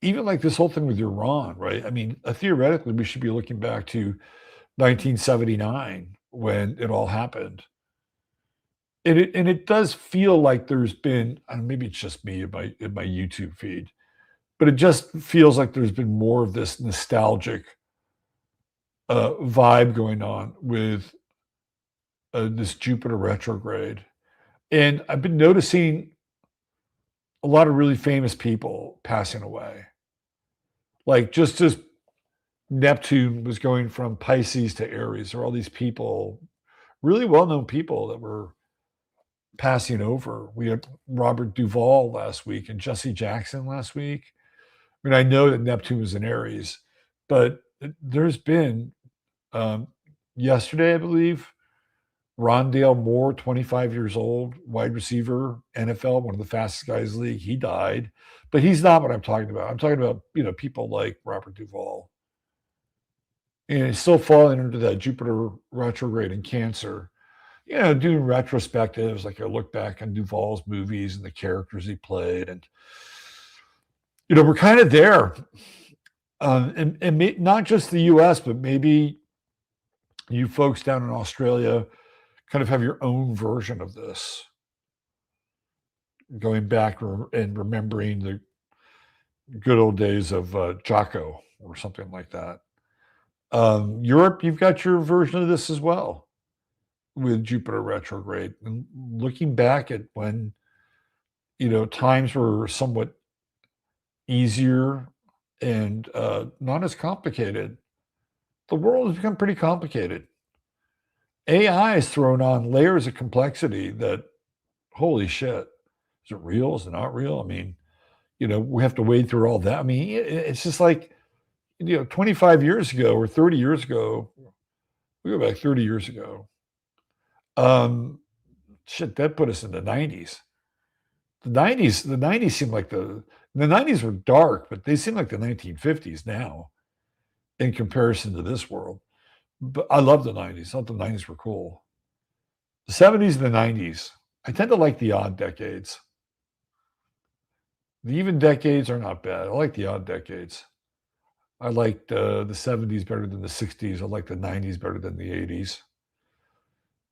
like this whole thing with Iran, right? I mean, theoretically, we should be looking back to 1979 when it all happened. And it does feel like there's been, and maybe it's just me in my YouTube feed, but it just feels like there's been more of this nostalgic vibe going on with this Jupiter retrograde. And I've been noticing a lot of really famous people passing away. Like just as Neptune was going from Pisces to Aries, there are all these people, really well-known people that were passing over. We had Robert Duvall last week and Jesse Jackson last week. I mean, I know that Neptune was in Aries, but there's been yesterday, I believe, Rondale Moore, 25 years old, wide receiver, NFL, one of the fastest guys in the league. He died, but he's not what I'm talking about. I'm talking about, people like Robert Duvall. And it's still falling into that Jupiter retrograde in Cancer. Doing retrospectives, like I look back on Duvall's movies and the characters he played. And, we're kind of there. And not just the US, but maybe you folks down in Australia kind of have your own version of this. Going back and remembering the good old days of Jocko or something like that. Europe, you've got your version of this as well with Jupiter retrograde. And looking back at when, times were somewhat easier and not as complicated. The world has become pretty complicated. AI has thrown on layers of complexity that, holy shit, is it real? Is it not real? I mean, we have to wade through all that. I mean, it's just like, 25 years ago or 30 years ago, we go back 30 years ago. Shit, that put us in the 90s. The 90s seemed like the 90s were dark, but they seem like the 1950s now in comparison to this world. But I love the 90s. I thought the 90s were cool. The 70s and the 90s, I tend to like the odd decades. The even decades are not bad. I like the odd decades. I liked the 70s better than the 60s. I like the 90s better than the 80s.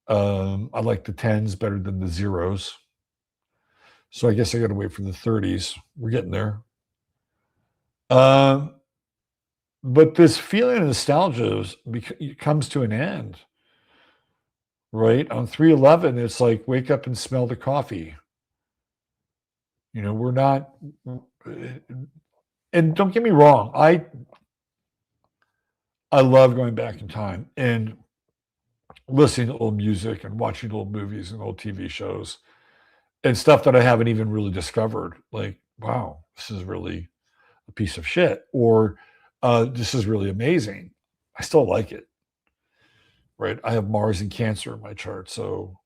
I like the 10s better than the zeros. So I guess I got to wait for the 30s. We're getting there. But this feeling of nostalgia comes to an end, right? On 3/11, it's like wake up and smell the coffee. We're not, and don't get me wrong, I love going back in time and listening to old music and watching old movies and old TV shows and stuff that I haven't even really discovered. Like, wow, this is really a piece of shit, or this is really amazing. I still like it, right? I have Mars and Cancer in my chart, so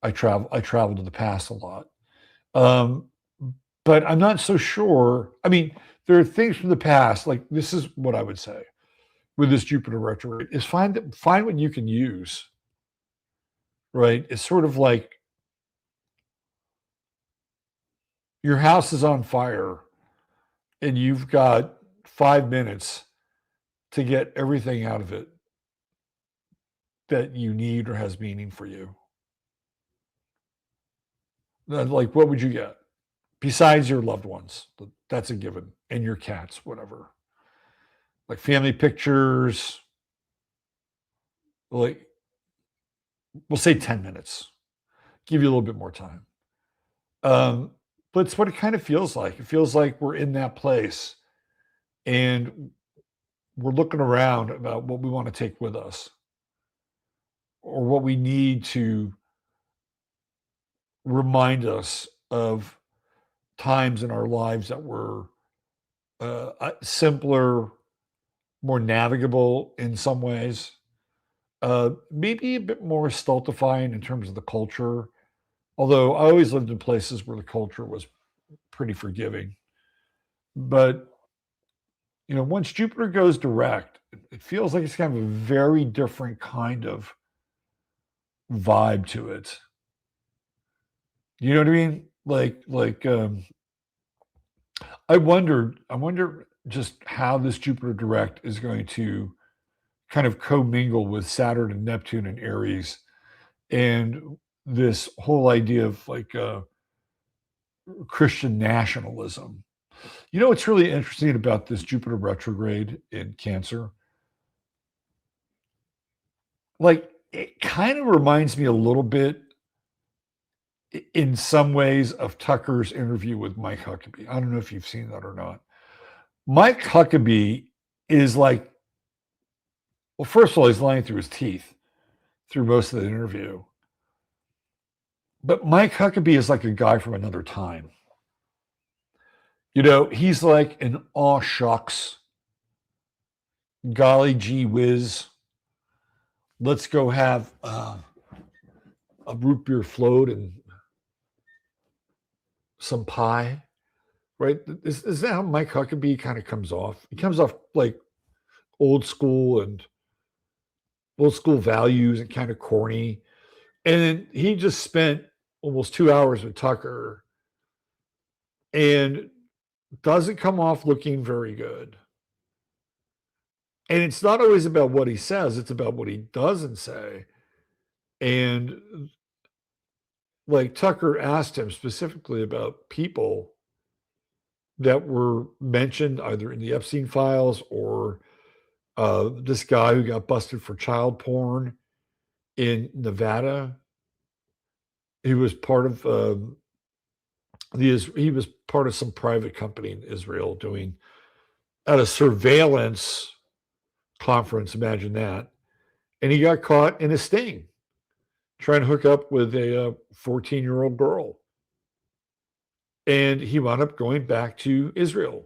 I travel to the past a lot. But I'm not so sure. I mean, there are things from the past, like this is what I would say with this Jupiter retrograde, is find what you can use. right? It's sort of like your house is on fire and you've got 5 minutes to get everything out of it that you need or has meaning for you. Like, what would you get besides your loved ones? That's a given, and your cats, whatever. Like family pictures, like we'll say 10 minutes. Give you a little bit more time. But it's what it kind of feels like. It feels like we're in that place and we're looking around about what we want to take with us or what we need to remind us of times in our lives that were simpler, more navigable in some ways, maybe a bit more stultifying in terms of the culture. Although I always lived in places where the culture was pretty forgiving. But once Jupiter goes direct, it feels like it's kind of a very different kind of vibe to it. You know what I mean? I wonder just how this Jupiter direct is going to kind of commingle with Saturn and Neptune and Aries and this whole idea of like Christian nationalism. You know what's really interesting about this Jupiter retrograde in Cancer? Like, it kind of reminds me a little bit in some ways of Tucker's interview with Mike Huckabee. I don't know if you've seen that or not. Mike Huckabee is like, well, first of all, he's lying through his teeth through most of the interview. But Mike Huckabee is like a guy from another time. He's like an aw shucks, golly gee whiz. Let's go have a root beer float and some pie, right? Is that how Mike Huckabee kind of comes off? He comes off like old school values and kind of corny. And then he just spent almost 2 hours with Tucker and doesn't come off looking very good. And it's not always about what he says, it's about what he doesn't say. And like Tucker asked him specifically about people that were mentioned either in the Epstein files or this guy who got busted for child porn in Nevada. He was part of he was part of some private company in Israel doing at a surveillance conference. Imagine that, and he got caught in a sting trying to hook up with a 14-year-old girl, and he wound up going back to Israel.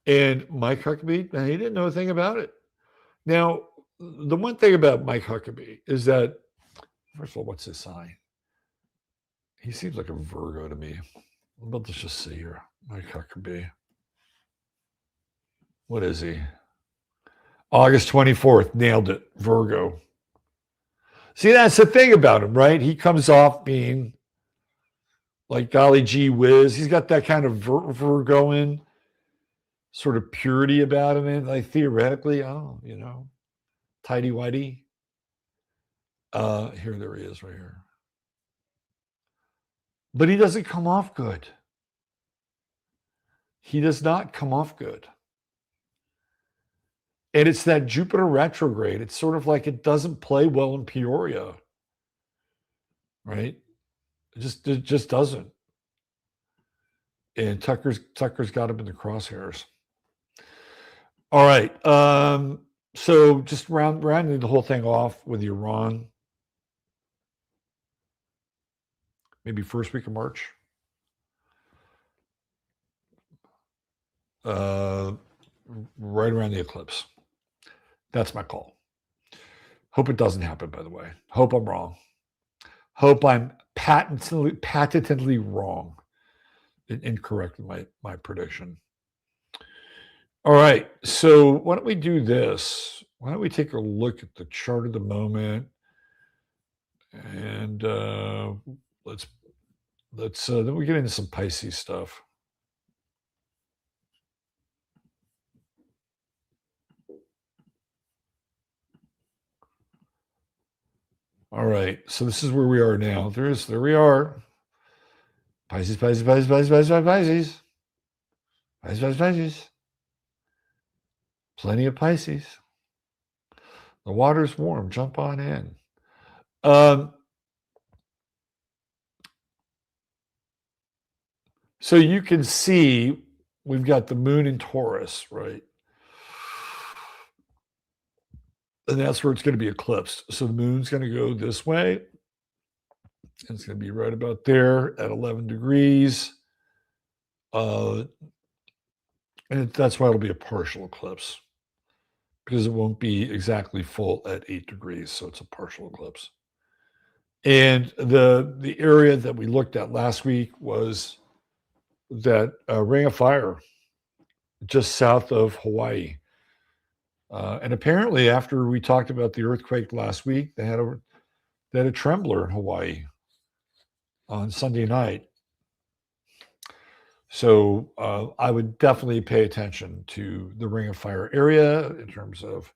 And Mike Huckabee, he didn't know a thing about it. Now, the one thing about Mike Huckabee is that, first of all, what's his sign? He seems like a Virgo to me. But let's just see here. Mike Huckabee. What is he? August 24th. Nailed it. Virgo. See, that's the thing about him, right? He comes off being like golly gee whiz. He's got that kind of Virgoan sort of purity about him. And like theoretically, tidy whitey. There he is right here. But he doesn't come off good. He does not come off good. And it's that Jupiter retrograde. It's sort of like it doesn't play well in Peoria, right? It just doesn't. And Tucker's got him in the crosshairs. All right. So just rounding the whole thing off with Iran. Maybe first week of March. Right around the eclipse. That's my call. Hope it doesn't happen, by the way. Hope I'm wrong. Hope I'm patently wrong and incorrect in my prediction. All right. So why don't we do this? why don't we take a look at the chart of the moment, and let's then we get into some Pisces stuff. All right, so this is where we are now. There we are. Pisces, Pisces, Pisces, Pisces, Pisces, Pisces, Pisces, Pisces, Pisces. Plenty of Pisces. The water's warm. Jump on in. So you can see we've got the moon in Taurus, right? And that's where it's going to be eclipsed. So the moon's going to go this way. It's going to be right about there at 11 degrees. And that's why it'll be a partial eclipse, because it won't be exactly full at 8 degrees. So it's a partial eclipse. And the area that we looked at last week was that ring of fire just south of Hawaii. And apparently, after we talked about the earthquake last week, they had a trembler in Hawaii on Sunday night. So I would definitely pay attention to the ring of fire area in terms of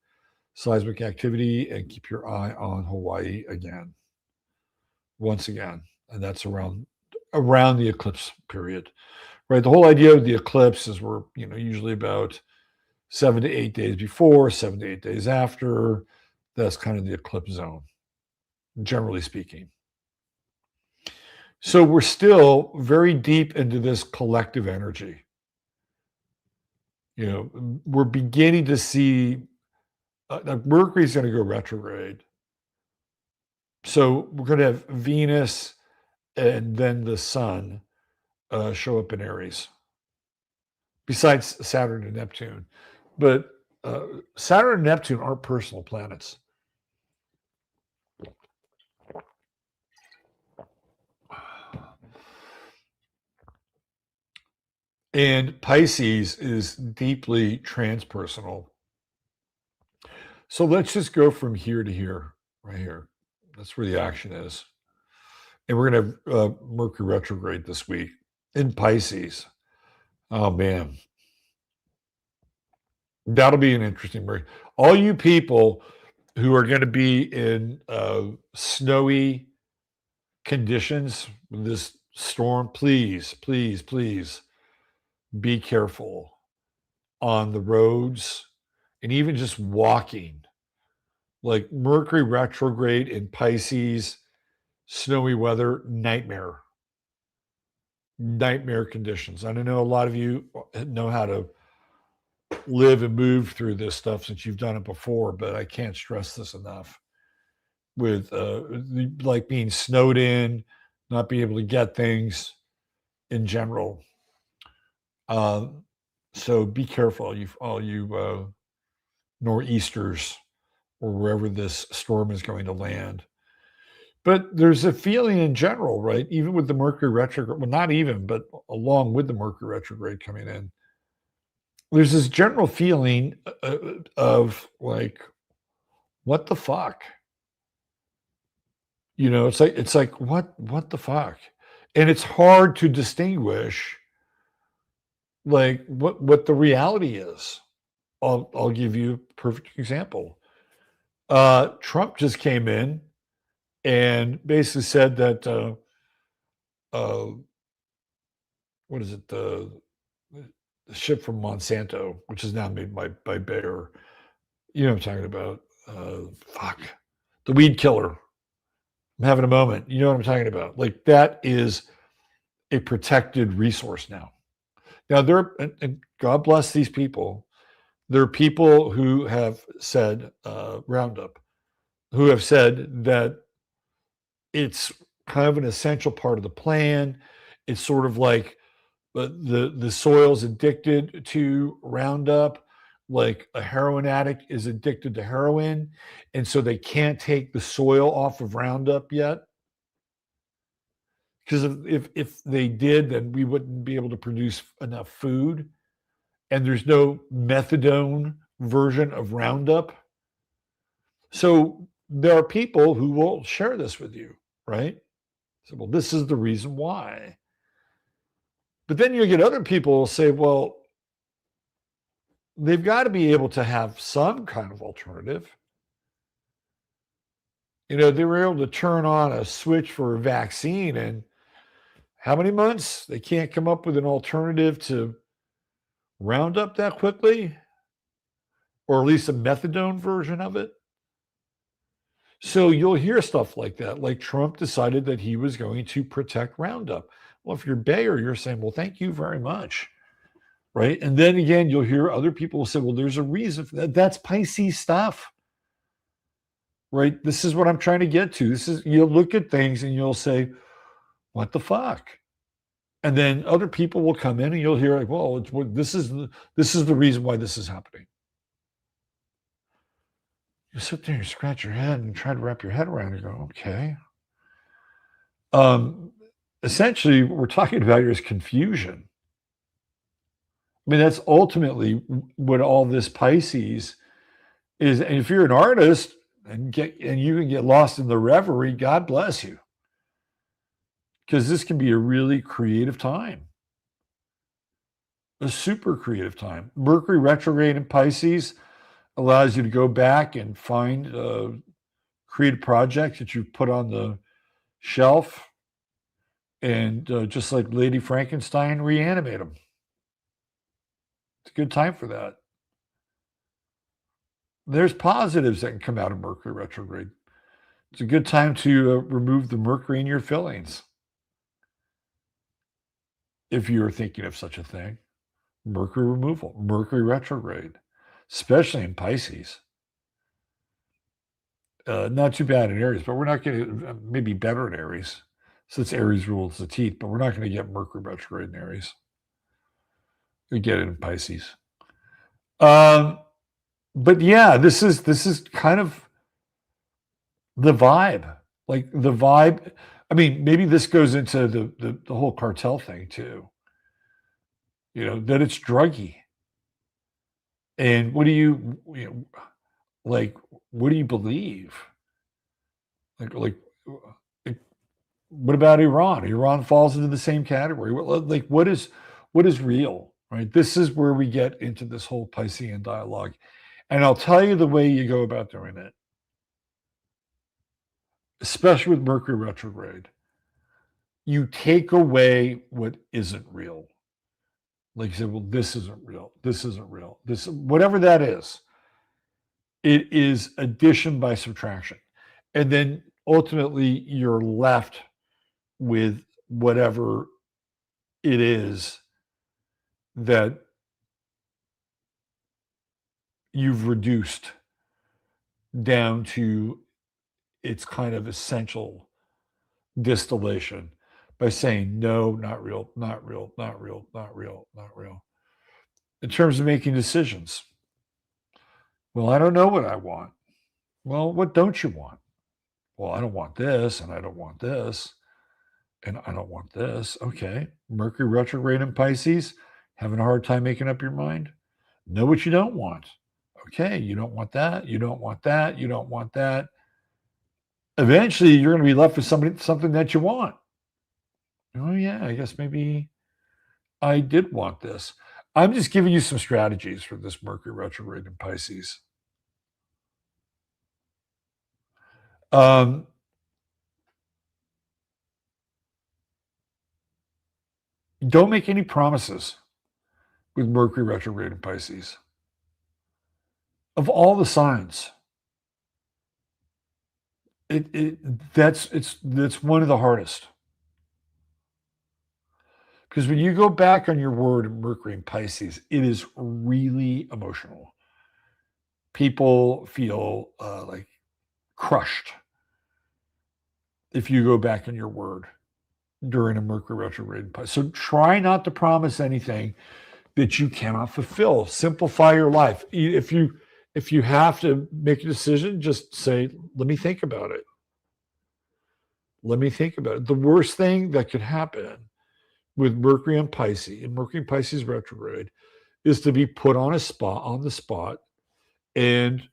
seismic activity, and keep your eye on Hawaii once again. And that's around the eclipse period, right? The whole idea of the eclipse is we're usually about 7 to 8 days before, 7 to 8 days after. That's kind of the eclipse zone, generally speaking. So we're still very deep into this collective energy. We're beginning to see Mercury's going to go retrograde. So we're going to have Venus and then the sun show up in Aries, besides Saturn and Neptune. But Saturn and Neptune aren't personal planets. And Pisces is deeply transpersonal. So let's just go from here to here, right here. That's where the action is. And we're going to have Mercury retrograde this week in Pisces. Oh, man. That'll be an interesting break. All you people who are going to be in snowy conditions with this storm, please, please, please be careful on the roads and even just walking. Like Mercury retrograde in Pisces, snowy weather, nightmare conditions. I don't know, a lot of you know how to live and move through this stuff since you've done it before, but I can't stress this enough. With like being snowed in, not being able to get things in general. So be careful, all you nor'easters, or wherever this storm is going to land. But there's a feeling in general, right? Even with the Mercury retrograde, well, not even, but along with the Mercury retrograde coming in, there's this general feeling of like, what the fuck? It's like what the fuck? And it's hard to distinguish like what the reality is. I'll give you a perfect example. Trump just came in and basically said that what is it, the ship from Monsanto, which is now made by Bayer. You know what I'm talking about? Fuck, the weed killer. I'm having a moment. You know what I'm talking about? Like, that is a protected resource now. Now and God bless these people. There are people who have said Roundup, who have said that it's kind of an essential part of the plan. It's sort of like the soil's addicted to Roundup, like a heroin addict is addicted to heroin, and so they can't take the soil off of Roundup yet. Because if they did, then we wouldn't be able to produce enough food, and there's no methadone version of Roundup. So there are people who will share this with you, right? So, well, this is the reason why. But then you get other people who will say, well, they've got to be able to have some kind of alternative. They were able to turn on a switch for a vaccine, and how many months they can't come up with an alternative to Roundup that quickly, or at least a methadone version of it. So you'll hear stuff like that, like Trump decided that he was going to protect Roundup. Well, if you're Bayer, you're saying, well, thank you very much. Right. And then again, you'll hear other people say, well, there's a reason for that. That's Pisces stuff. Right. This is what I'm trying to get to. You'll look at things and you'll say, what the fuck? And then other people will come in and you'll hear like, well, this is the reason why this is happening. You sit there, you scratch your head and try to wrap your head around it and go, okay. Essentially, what we're talking about here is confusion. I mean, that's ultimately what all this Pisces is. And if you're an artist and you can get lost in the reverie, God bless you. Because this can be a really creative time. A super creative time. Mercury retrograde in Pisces allows you to go back and find creative projects that you put on the shelf and just like Lady Frankenstein, reanimate them. It's a good time for that. There's positives that can come out of Mercury retrograde. It's a good time to remove the Mercury in your fillings. If you're thinking of such a thing, Mercury removal, Mercury retrograde, especially in Pisces. Not too bad in Aries, but we're not going to, maybe better in Aries, since Aries rules the teeth, but we're not going to get Mercury retrograde in Aries. We get it in Pisces. But yeah, this is kind of the vibe. Like the vibe. I mean, maybe this goes into the whole cartel thing too. That it's druggy. And what do you believe? Like what about Iran? Iran falls into the same category. What is real, right? This is where we get into this whole Piscean dialogue. And I'll tell you the way you go about doing it, especially with Mercury retrograde. You take away what isn't real. Like you said, well, this isn't real. This isn't real. This, whatever that is, it is addition by subtraction. And then ultimately you're left with whatever it is that you've reduced down to its kind of essential distillation by saying, no, not real, not real, not real, not real, not real. In terms of making decisions, well, I don't know what I want. Well, what don't you want? Well, I don't want this, and I don't want this, and I don't want this. Okay. Mercury retrograde in Pisces, having a hard time making up your mind? Know what you don't want. Okay. You don't want that. You don't want that. You don't want that. Eventually, you're going to be left with something that you want. Oh, yeah. I guess maybe I did want this. I'm just giving you some strategies for this Mercury retrograde in Pisces. Don't make any promises with Mercury retrograde in Pisces. Of all the signs, that's one of the hardest. Because when you go back on your word of Mercury in Pisces, it is really emotional. People feel like crushed if you go back on your word during a Mercury retrograde in Pisces. So try not to promise anything that you cannot fulfill. Simplify your life. If you have to make a decision, just say, let me think about it. Let me think about it. The worst thing that could happen with Mercury and Pisces, and Mercury and Pisces retrograde, is to be put on the spot, and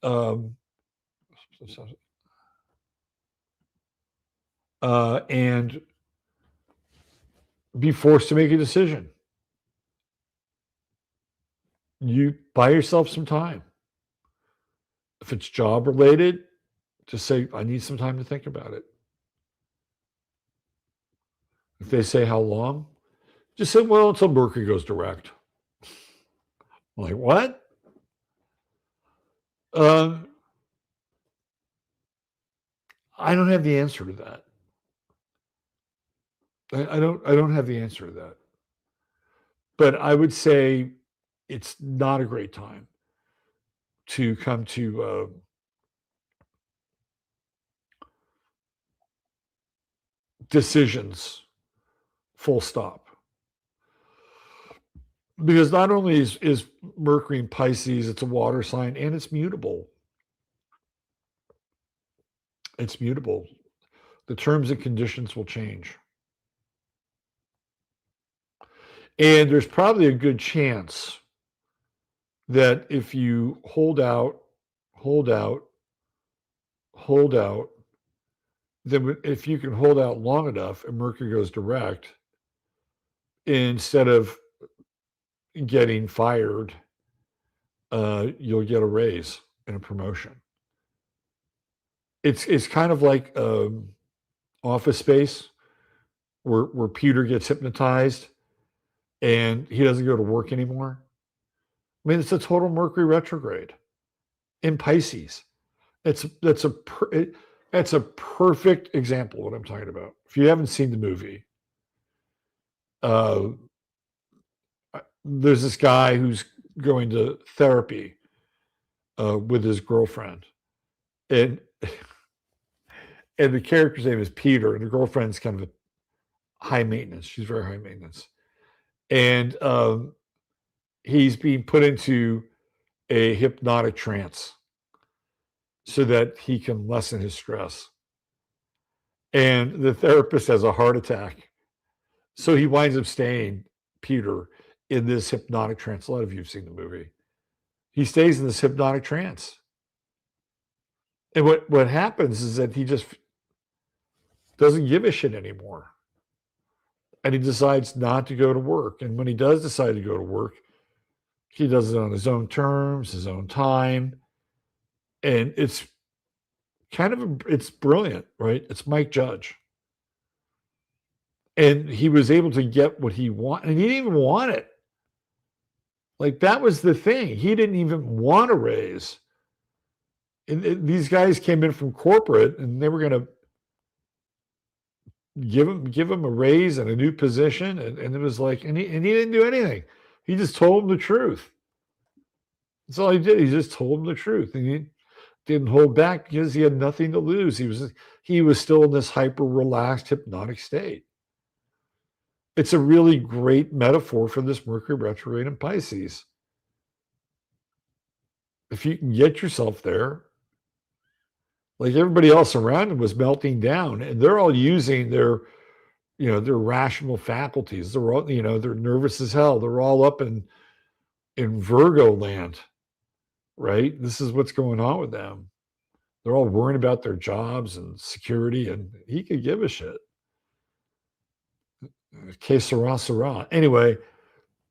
and be forced to make a decision. You buy yourself some time. If it's job related, just say, I need some time to think about it. If they say how long, just say, well, until Mercury goes direct. I'm like, what? Um, I don't have the answer to that. I don't have the answer to that. But I would say it's not a great time to come to decisions, full stop. Because not only is Mercury in Pisces, it's a water sign and it's mutable. It's mutable. The terms and conditions will change. And there's probably a good chance that if you hold out, hold out, hold out, then if you can hold out long enough and Mercury goes direct, instead of getting fired, you'll get a raise and a promotion. It's kind of like Office Space, where Peter gets hypnotized and he doesn't go to work anymore. I mean, it's a total Mercury retrograde in Pisces. That's a perfect example of what I'm talking about. If you haven't seen the movie, uh, there's this guy who's going to therapy with his girlfriend, and and the character's name is Peter, and the girlfriend's kind of high maintenance. She's very high maintenance, and he's being put into a hypnotic trance so that he can lessen his stress. And the therapist has a heart attack, so he winds up staying, Peter, in this hypnotic trance. A lot of you have seen the movie. He stays in this hypnotic trance, and what happens is that he just doesn't give a shit anymore. And he decides not to go to work. And when he does decide to go to work, he does it on his own terms, his own time. And it's it's brilliant, right? It's Mike Judge. And he was able to get what he wanted, and he didn't even want it. Like, that was the thing. He didn't even want a raise. And these guys came in from corporate and they were going to give him a raise and a new position, and it was like, and he didn't do anything. He just told him the truth. That's all he did. He just told him the truth, and he didn't hold back because he had nothing to lose. He was still in this hyper relaxed hypnotic state. It's a really great metaphor for this Mercury retrograde in Pisces. If you can get yourself there, like everybody else around him was melting down, and they're all using their rational faculties. They're all, they're nervous as hell. They're all up in Virgo land, right? This is what's going on with them. They're all worrying about their jobs and security, and he could give a shit. Que sera, sera. Anyway,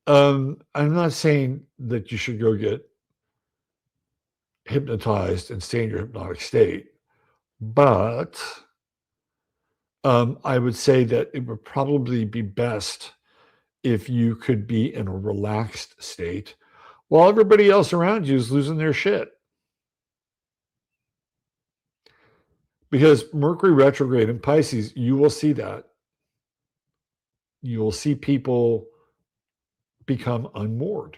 I'm not saying that you should go get hypnotized and stay in your hypnotic state, but I would say that it would probably be best if you could be in a relaxed state while everybody else around you is losing their shit. Because Mercury retrograde in Pisces, you will see that. You will see people become unmoored.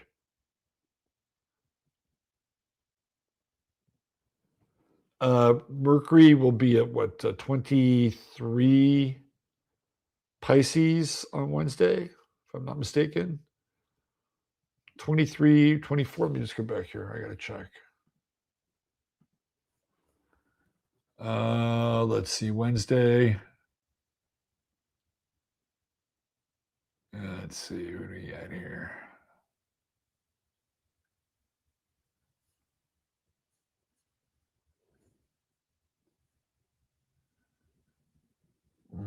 Mercury will be at what, 23 Pisces on Wednesday, if I'm not mistaken. 23, 24. Let me just go back here. I got to check. Let's see, Wednesday. Let's see, what do we got here?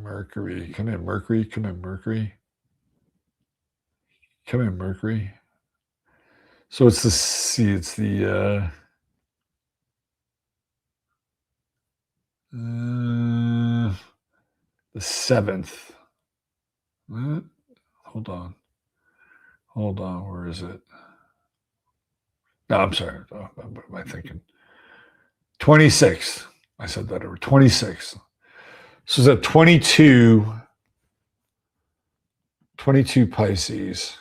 Mercury. Come in, Mercury. Come in, Mercury. Come in, Mercury. So it's the the 7th. Hold on. Hold on. Where is it? No, I'm sorry. What am I thinking? 26. I said that over 26. So is that 22 Pisces?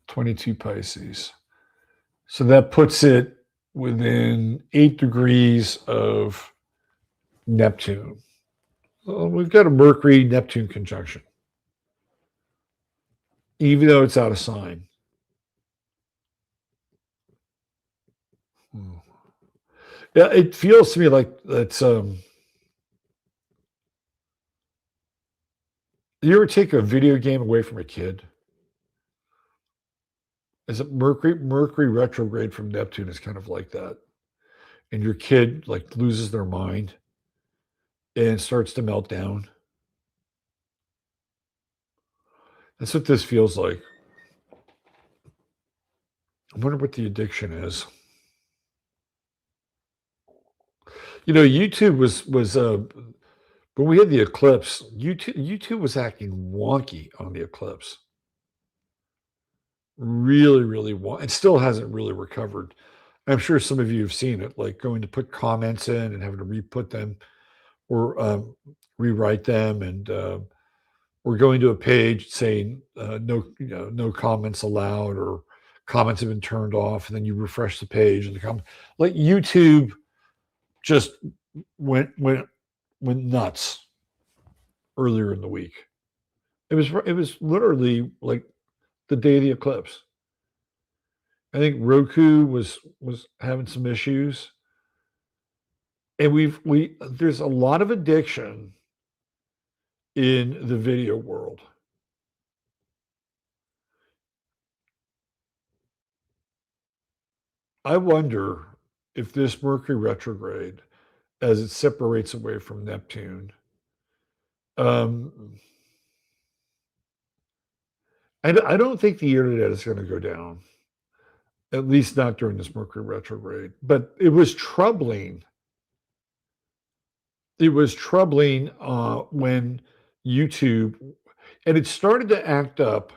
22 Pisces. So that puts it within 8 degrees of Neptune. Well, we've got a Mercury-Neptune conjunction, even though it's out of sign. Yeah, it feels to me like that's. You ever take a video game away from a kid? Is it Mercury retrograde from Neptune is kind of like that, and your kid like loses their mind and starts to melt down. That's what this feels like. I wonder what the addiction is. YouTube was when we had the eclipse. YouTube was acting wonky on the eclipse. Really, really wonky. It still hasn't really recovered. I'm sure some of you have seen it, like going to put comments in and having to re-put them or rewrite them, and we're going to a page saying no comments allowed, or comments have been turned off, and then you refresh the page and the comment. Like YouTube just went nuts earlier in the week. It was literally like the day of the eclipse. I think Roku was having some issues, and there's a lot of addiction in the video world. I wonder if this Mercury retrograde, as it separates away from Neptune, I don't think the internet is going to go down, at least not during this Mercury retrograde. But it was troubling. It was troubling when YouTube, and it started to act up,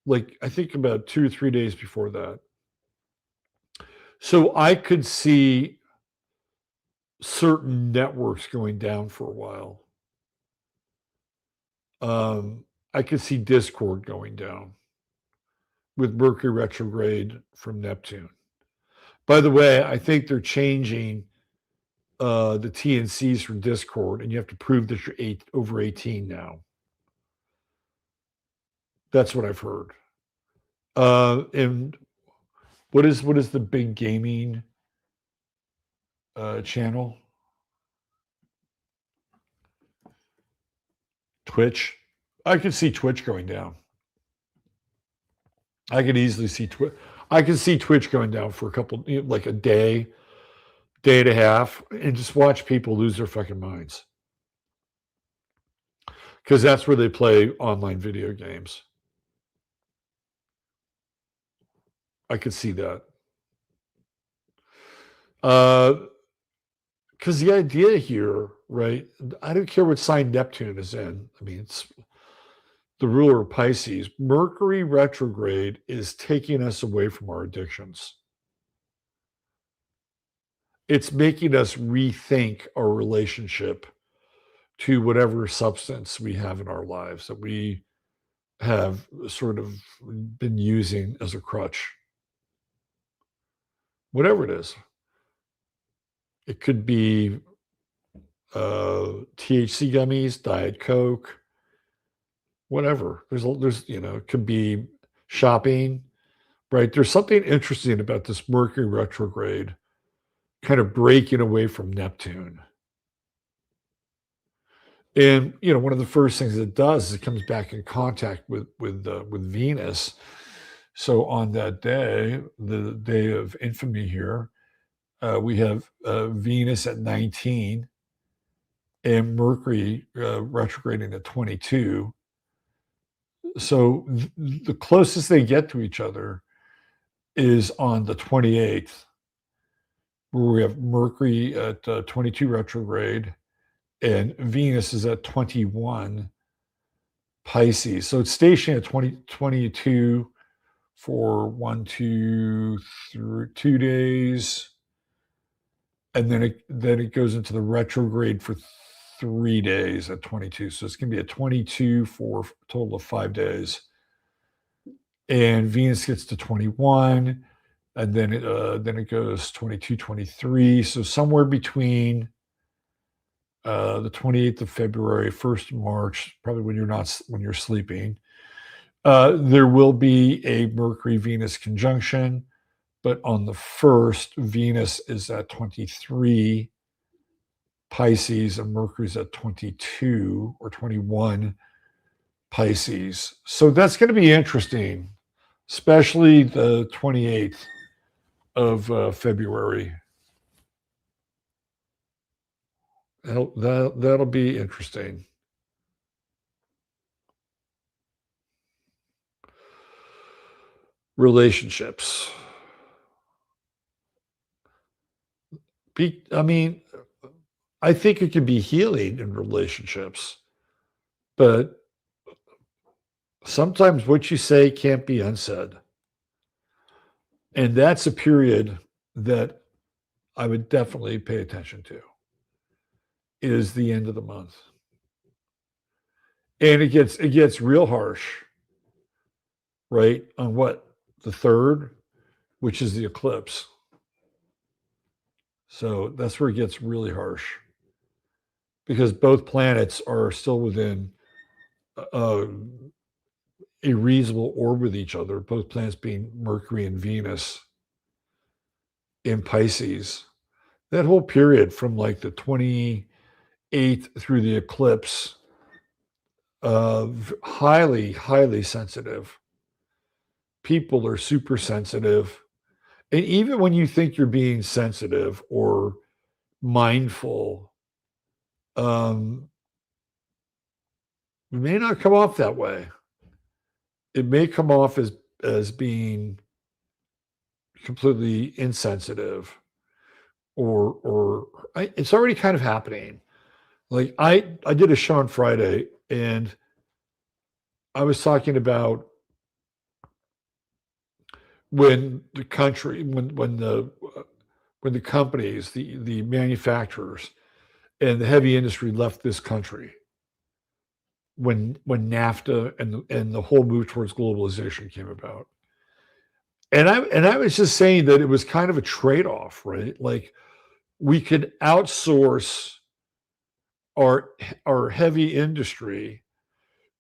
like I think about 2 or 3 days before that. So I could see certain networks going down for a while. I could see Discord going down with Mercury retrograde from Neptune. By the way, I think they're changing the T&Cs for Discord, and you have to prove that you're over 18 now. That's what I've heard. And what is the big gaming channel? Twitch. I could see Twitch going down. I could easily see Twitch. I could see Twitch going down for a couple, like a day and a half, and just watch people lose their fucking minds. Because that's where they play online video games. I could see that. Because the idea here, right? I don't care what sign Neptune is in. I mean, it's the ruler of Pisces. Mercury retrograde is taking us away from our addictions. It's making us rethink our relationship to whatever substance we have in our lives that we have sort of been using as a crutch. Whatever it is. It could be THC gummies, Diet Coke, whatever. There's it could be shopping, right? There's something interesting about this Mercury retrograde kind of breaking away from Neptune. And one of the first things it does is it comes back in contact with Venus. So on that day, the day of infamy here, we have Venus at 19, and Mercury retrograding at 22. So the closest they get to each other is on the 28th, where we have Mercury at 22 retrograde and Venus is at 21 Pisces. So it's stationed at 22 for 2 days. And then it goes into the retrograde for 3 days at 22. So it's going to be at 22 for a total of 5 days. And Venus gets to 21, and then it goes 22, 23. So somewhere between the 28th of February, 1st of March, probably when you're sleeping, there will be a Mercury-Venus conjunction. But on the 1st, Venus is at 23 Pisces and Mercury's at 22 or 21 Pisces. So that's going to be interesting, especially the 28th of February. That'll be interesting. Relationships. I think it can be healing in relationships, but sometimes what you say can't be unsaid. And that's a period that I would definitely pay attention to, is the end of the month. And it gets real harsh, right? On what? The 3rd, which is the eclipse. So that's where it gets really harsh, because both planets are still within a reasonable orb with each other, both planets being Mercury and Venus in Pisces. That whole period from like the 28th through the eclipse, highly, highly sensitive. People are super sensitive. And even when you think you're being sensitive or mindful, it may not come off that way. It may come off as being completely insensitive, or it's already kind of happening. Like I did a show on Friday, and I was talking about when the country, when the companies, the manufacturers, and the heavy industry left this country, when NAFTA and the whole move towards globalization came about. And I was just saying that it was kind of a trade-off, right? Like we could outsource our heavy industry,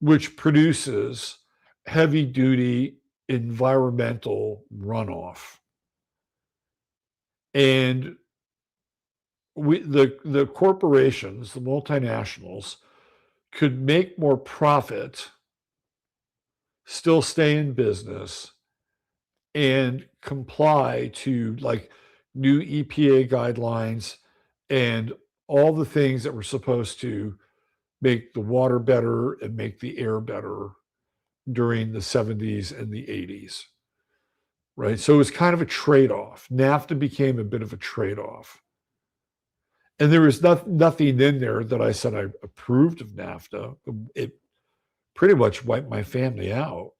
which produces heavy duty environmental runoff. And the corporations, the multinationals, could make more profit, still stay in business, and comply to like new EPA guidelines and all the things that were supposed to make the water better and make the air better during the 70s and the 80s, right? So it was kind of a trade-off. NAFTA became a bit of a trade-off. And there was nothing in there that I said I approved of NAFTA. It pretty much wiped my family out.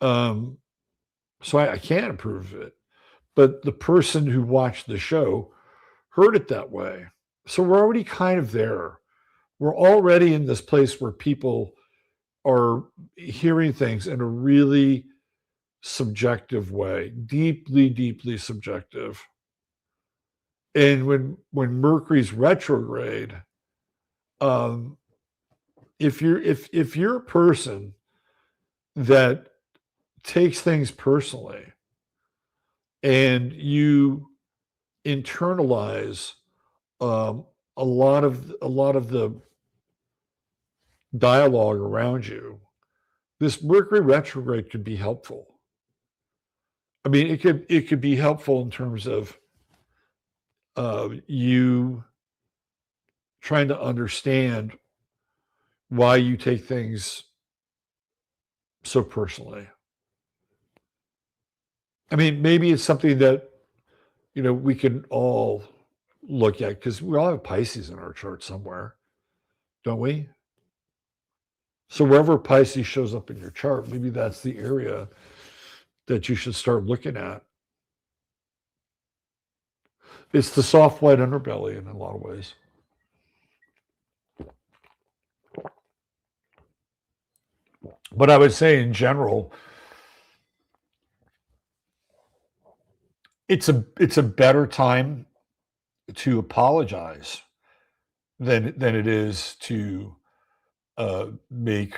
So I can't approve of it. But the person who watched the show heard it that way. So we're already kind of there. We're already in this place where people are hearing things in a really subjective way, deeply, deeply subjective. And when Mercury's retrograde, if you're a person that takes things personally and you internalize a lot of the dialogue around you, this Mercury retrograde could be helpful. I mean, it could be helpful in terms of you trying to understand why you take things so personally. I mean, maybe it's something that, we can all look at, because we all have Pisces in our chart somewhere, don't we? So wherever Pisces shows up in your chart, maybe that's the area that you should start looking at. It's the soft white underbelly in a lot of ways. But I would say in general, it's a better time to apologize than it is to make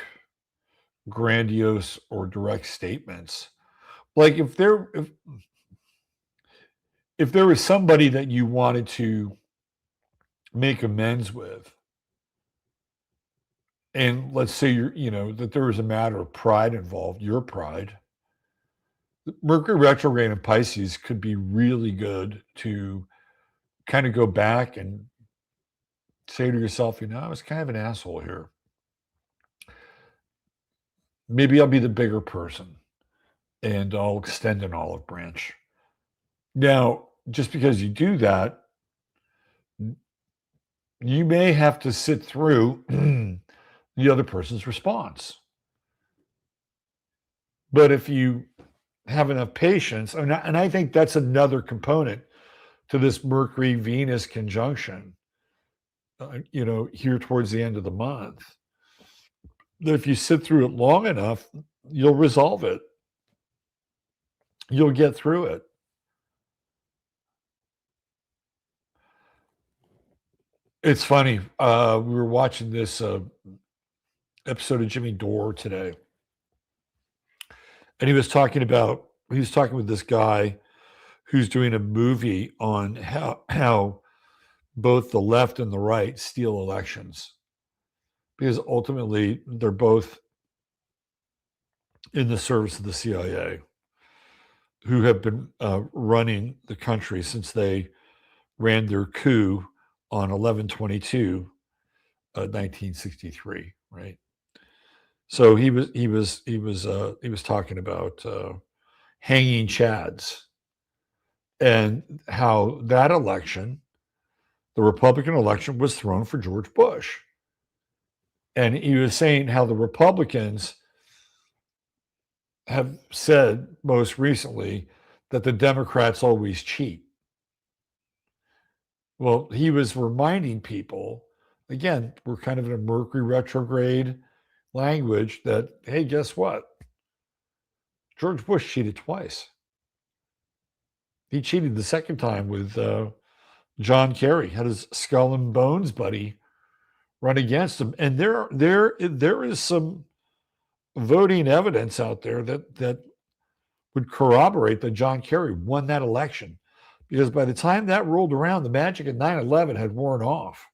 grandiose or direct statements. Like if there was somebody that you wanted to make amends with, and let's say that there was a matter of pride involved, your pride, Mercury retrograde in Pisces could be really good to kind of go back and say to yourself, I was kind of an asshole here. Maybe I'll be the bigger person and I'll extend an olive branch. Now, just because you do that, you may have to sit through the other person's response. But if you have enough patience, and I think that's another component to this Mercury-Venus conjunction, here towards the end of the month, that if you sit through it long enough, you'll resolve it. You'll get through it. It's funny. We were watching this episode of Jimmy Dore today, and he was talking with this guy who's doing a movie on how both the left and the right steal elections, because ultimately they're both in the service of the CIA, who have been running the country since they ran their coup on 11/22, 1963, right? So he was talking about hanging chads, and how that election, the Republican election, was thrown for George Bush. And he was saying how the Republicans have said most recently that the Democrats always cheat. Well, he was reminding people, again, we're kind of in a Mercury retrograde language, that, hey, guess what? George Bush cheated twice. He cheated the second time with John Kerry, had his skull and bones buddy run against him. And there is some voting evidence out there that would corroborate that John Kerry won that election, because by the time that rolled around, the magic of 9/11 had worn off,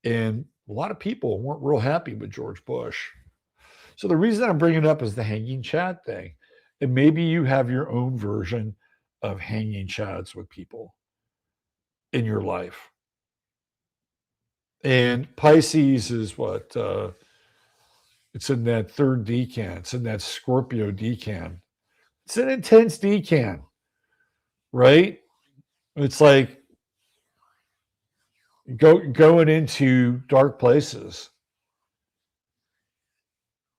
and a lot of people weren't real happy with George Bush. So the reason I'm bringing it up is the hanging chad thing, and maybe you have your own version of hanging chads with people in your life. And Pisces is what? It's in that third decan. It's in that Scorpio decan. It's an intense decan, right? It's like going into dark places.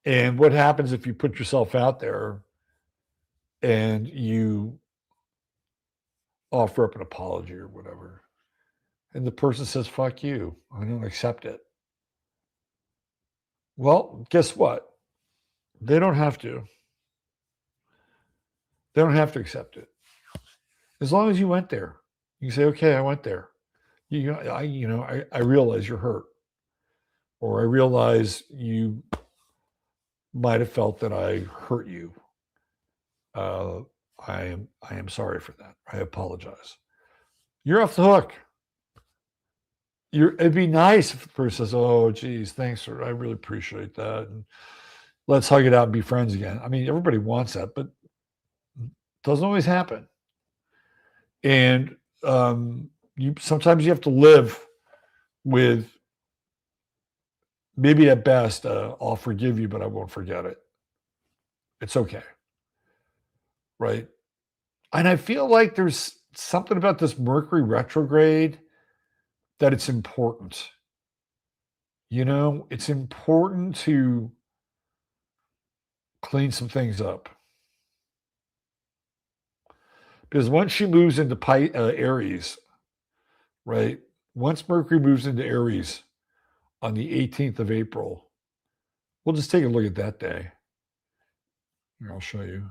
And what happens if you put yourself out there and you offer up an apology or whatever, and the person says, fuck you, I don't accept it? Well, guess what? They don't have to. They don't have to accept it. As long as you went there, you can say, okay, I went there. I realize you're hurt, or I realize you might have felt that I hurt you. I am sorry for that. I apologize. You're off the hook. It'd be nice if the person says, oh, geez, thanks, sir. I really appreciate that. And let's hug it out and be friends again. I mean, everybody wants that, but it doesn't always happen. And sometimes you have to live with maybe at best, I'll forgive you, but I won't forget it. It's okay, right? And I feel like there's something about this Mercury retrograde that it's important. It's important to clean some things up because once she moves into Aries, right? Once Mercury moves into Aries on the 18th of April, we'll just take a look at that day. Here, I'll show you.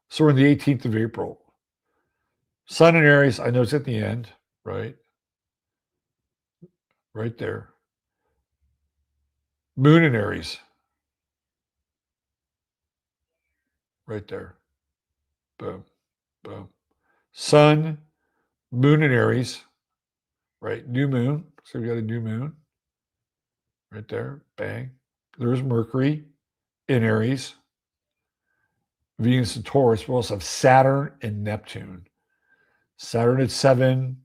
So we're on the 18th of April. Sun in Aries, I know it's at the end, right? Right there. Moon in Aries, right there. Boom, boom. Sun, Moon in Aries, right? New moon. So we got a new moon right there. Bang. There's Mercury in Aries, Venus and Taurus. We also have Saturn and Neptune. Saturn at 7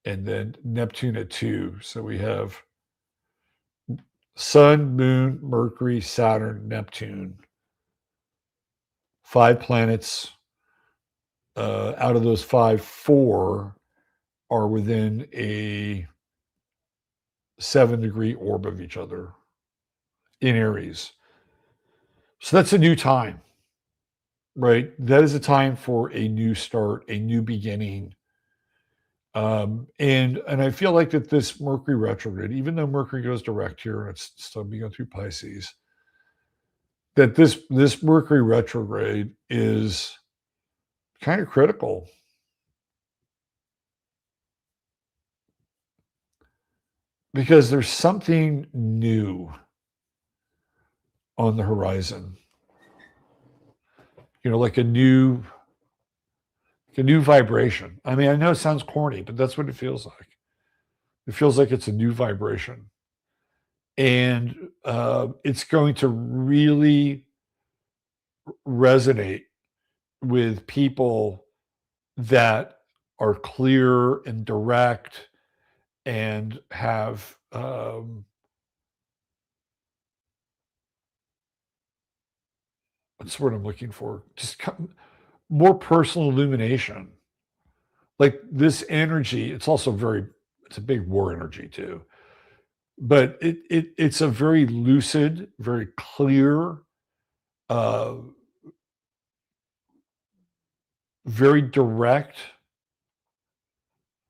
and then Neptune at 2. So we have Sun, Moon, Mercury, Saturn, Neptune. 5 planets. Out of those 5, 4 are within a 7-degree orb of each other in Aries. So that's a new time, right? That is a time for a new start, a new beginning. And I feel like that this Mercury retrograde, even though Mercury goes direct here and it's still going through Pisces, that this Mercury retrograde is kind of critical. Because there's something new on the horizon. Like a new vibration. I mean, I know it sounds corny, but that's what it feels like. It feels like it's a new vibration. And it's going to really resonate with people that are clear and direct and have what's the word I'm looking for? Just more personal illumination. Like this energy, it's also it's a big war energy too. But it's a very lucid, very clear, uh, very direct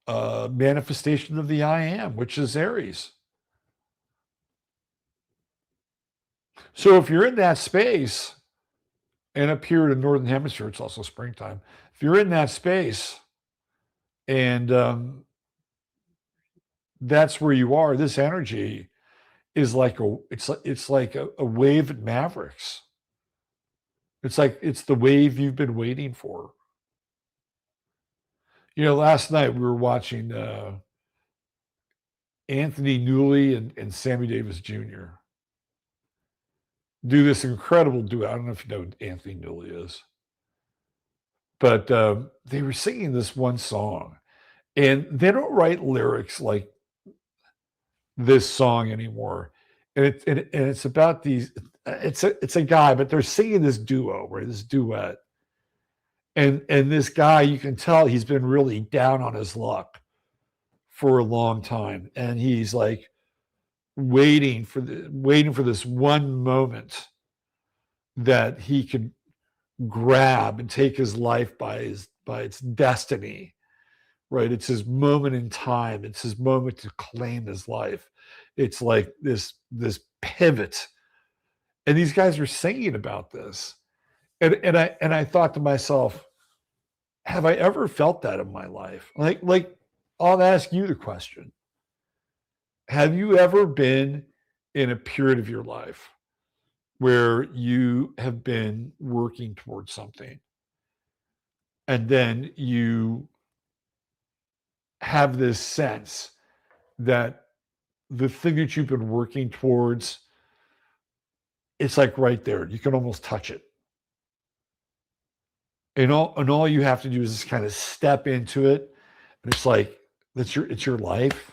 manifestation of the I am, which is Aries. So if you're in that space, and up here in the Northern Hemisphere, it's also springtime. If you're in that space and that's where you are, this energy is like it's like a wave at Mavericks. It's like it's the wave you've been waiting for. Last night we were watching Anthony Newley and Sammy Davis Jr. do this incredible duet. I don't know if you know who Anthony Newley is, but they were singing this one song, and they don't write lyrics like this song anymore. And it's about these. It's a guy, but they're singing this duo, right? This duet, and this guy, you can tell he's been really down on his luck for a long time, and he's like waiting for this one moment that he could grab and take his life by its destiny, right? It's his moment in time. It's his moment to claim his life. It's like this pivot, and these guys are singing about this, and I thought to myself, have I ever felt that in my life? Like I'll ask you the question: have you ever been in a period of your life where you have been working towards something and then you have this sense that the thing that you've been working towards, it's like right there. You can almost touch it. And all you have to do is just kind of step into it. And it's like it's your life.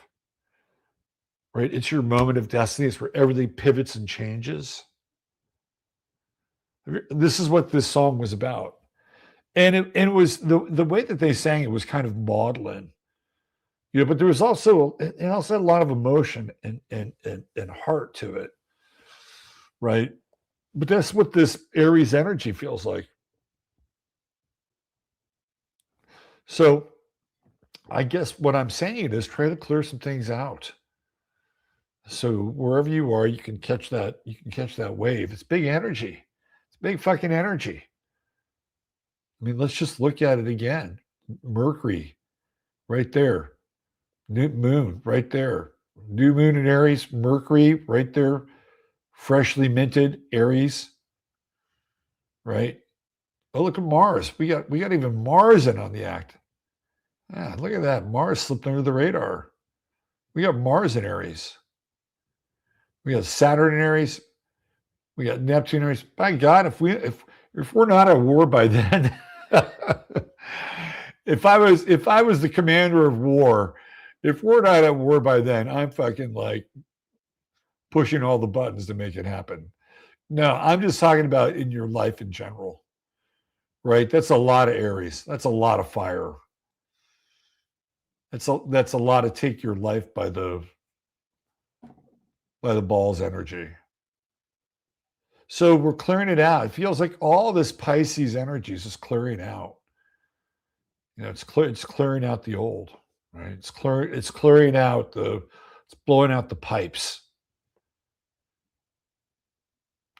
right? It's your moment of destiny. It's where everything pivots and changes. This is what this song was about. And it was the way that they sang it was kind of maudlin, but there was also it also had a lot of emotion and heart to it, right? But that's what this Aries energy feels like. So I guess what I'm saying is try to clear some things out. So wherever you are, you can catch that wave. It's big energy. It's big fucking energy. I mean, let's just look at it again. Mercury, right there. New moon, right there. New moon in Aries, Mercury, right there. Freshly minted Aries, right? Oh, look at Mars. We got even Mars in on the act. Yeah, look at that. Mars slipped under the radar. We got Mars in Aries. We got Saturn in Aries. We got Neptune in Aries. By God, if we're not at war by then, if I was the commander of war, if we're not at war by then, I'm fucking like pushing all the buttons to make it happen. No, I'm just talking about in your life in general, right? That's a lot of Aries. That's a lot of fire. That's a lot to take your life by the balls energy. So we're clearing it out. It feels like all this Pisces energy is just clearing out. It's clearing out the old, right? It's blowing out the pipes.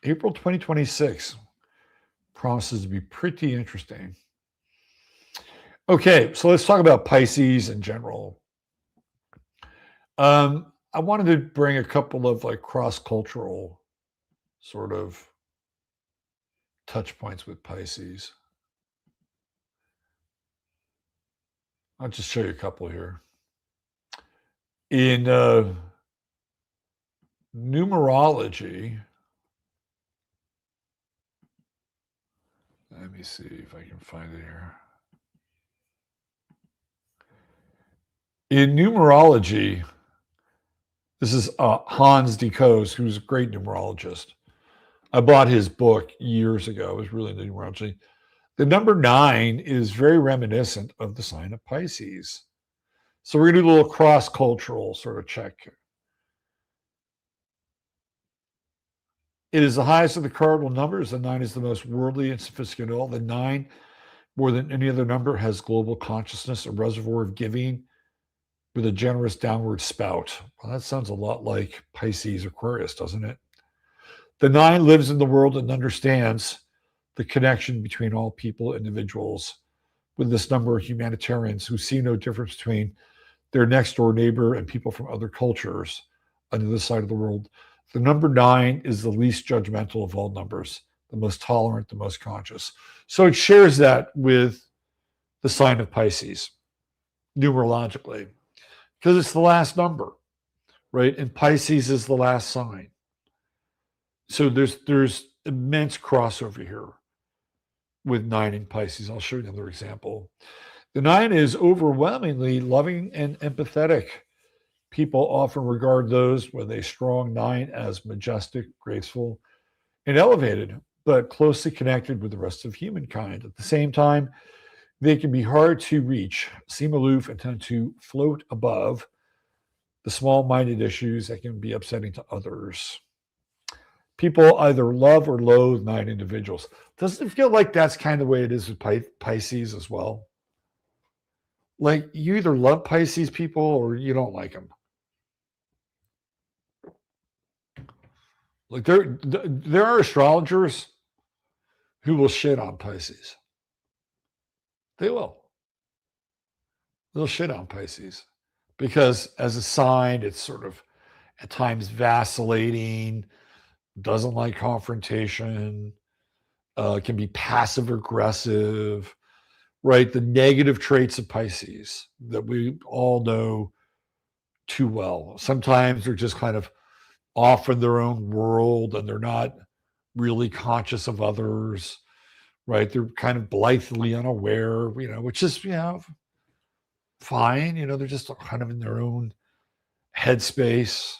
April 2026 promises to be pretty interesting. Okay, so let's talk about Pisces in general. I wanted to bring a couple of like cross-cultural sort of touch points with Pisces. I'll just show you a couple here. In numerology, let me see if I can find it here. In numerology, this is Hans de Coes, who's a great numerologist. I bought his book years ago. It was really into numerology. The number 9 is very reminiscent of the sign of Pisces. So we're going to do a little cross-cultural sort of check. It is the highest of the cardinal numbers. The 9 is the most worldly and sophisticated of all. The 9, more than any other number, has global consciousness, a reservoir of giving with a generous downward spout. Well, that sounds a lot like Pisces Aquarius, doesn't it? The 9 lives in the world and understands the connection between all people, individuals, with this number of humanitarians who see no difference between their next door neighbor and people from other cultures on the other side of the world. The number 9 is the least judgmental of all numbers, the most tolerant, the most conscious. So it shares that with the sign of Pisces, numerologically, because it's the last number, right? And Pisces is the last sign. So there's immense crossover here with 9 in Pisces. I'll show you another example. The 9 is overwhelmingly loving and empathetic. People often regard those with a strong 9 as majestic, graceful, and elevated, but closely connected with the rest of humankind. At the same time, they can be hard to reach, seem aloof, and tend to float above the small-minded issues that can be upsetting to others. People either love or loathe 9 individuals. Doesn't it feel like that's kind of the way it is with Pisces as well? Like you either love Pisces people or you don't like them. Like there are astrologers who will shit on Pisces. They will. They'll shit on Pisces because as a sign, it's sort of at times vacillating, doesn't like confrontation, can be passive aggressive, right? The negative traits of Pisces that we all know too well. Sometimes they're just kind of off in their own world and they're not really conscious of others, right? They're kind of blithely unaware, which is, fine. They're just kind of in their own headspace.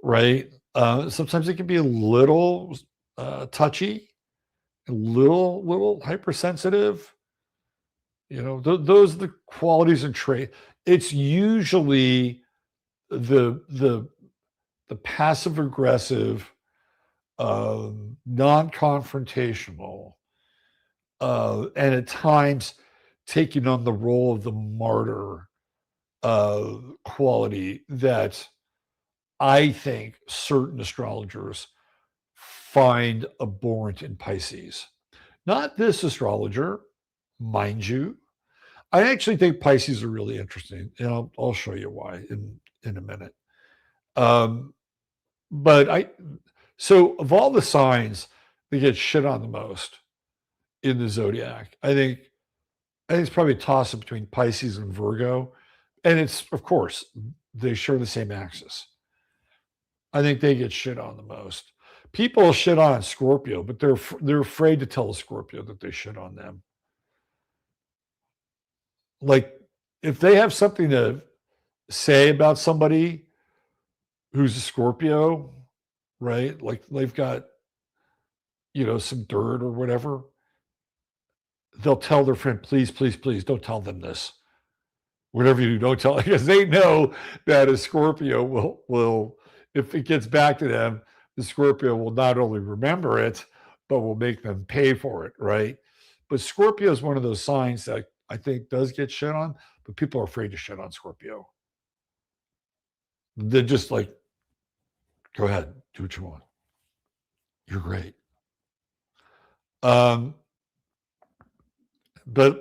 right? Sometimes it can be a little touchy, a little hypersensitive. Those are the qualities and traits. It's usually the passive aggressive, non-confrontational, and at times taking on the role of the martyr quality that I think certain astrologers find abhorrent in Pisces. Not this astrologer, mind you. I actually think Pisces are really interesting, and I'll show you why in a minute. But so of all the signs that get shit on the most in the zodiac, I think it's probably a toss up between Pisces and Virgo, and it's of course they share the same axis. I think they get shit on the most. People shit on Scorpio, but they're afraid to tell a Scorpio that they shit on them. Like if they have something to say about somebody who's a Scorpio, right? Like they've got some dirt or whatever, they'll tell their friend, please, please, please don't tell them this. Whatever you do, don't tell, because they know that a Scorpio will, if it gets back to them, the Scorpio will not only remember it, but will make them pay for it, right? But Scorpio is one of those signs that I think does get shit on, but people are afraid to shit on Scorpio. They're just like, go ahead, do what you want. You're great. But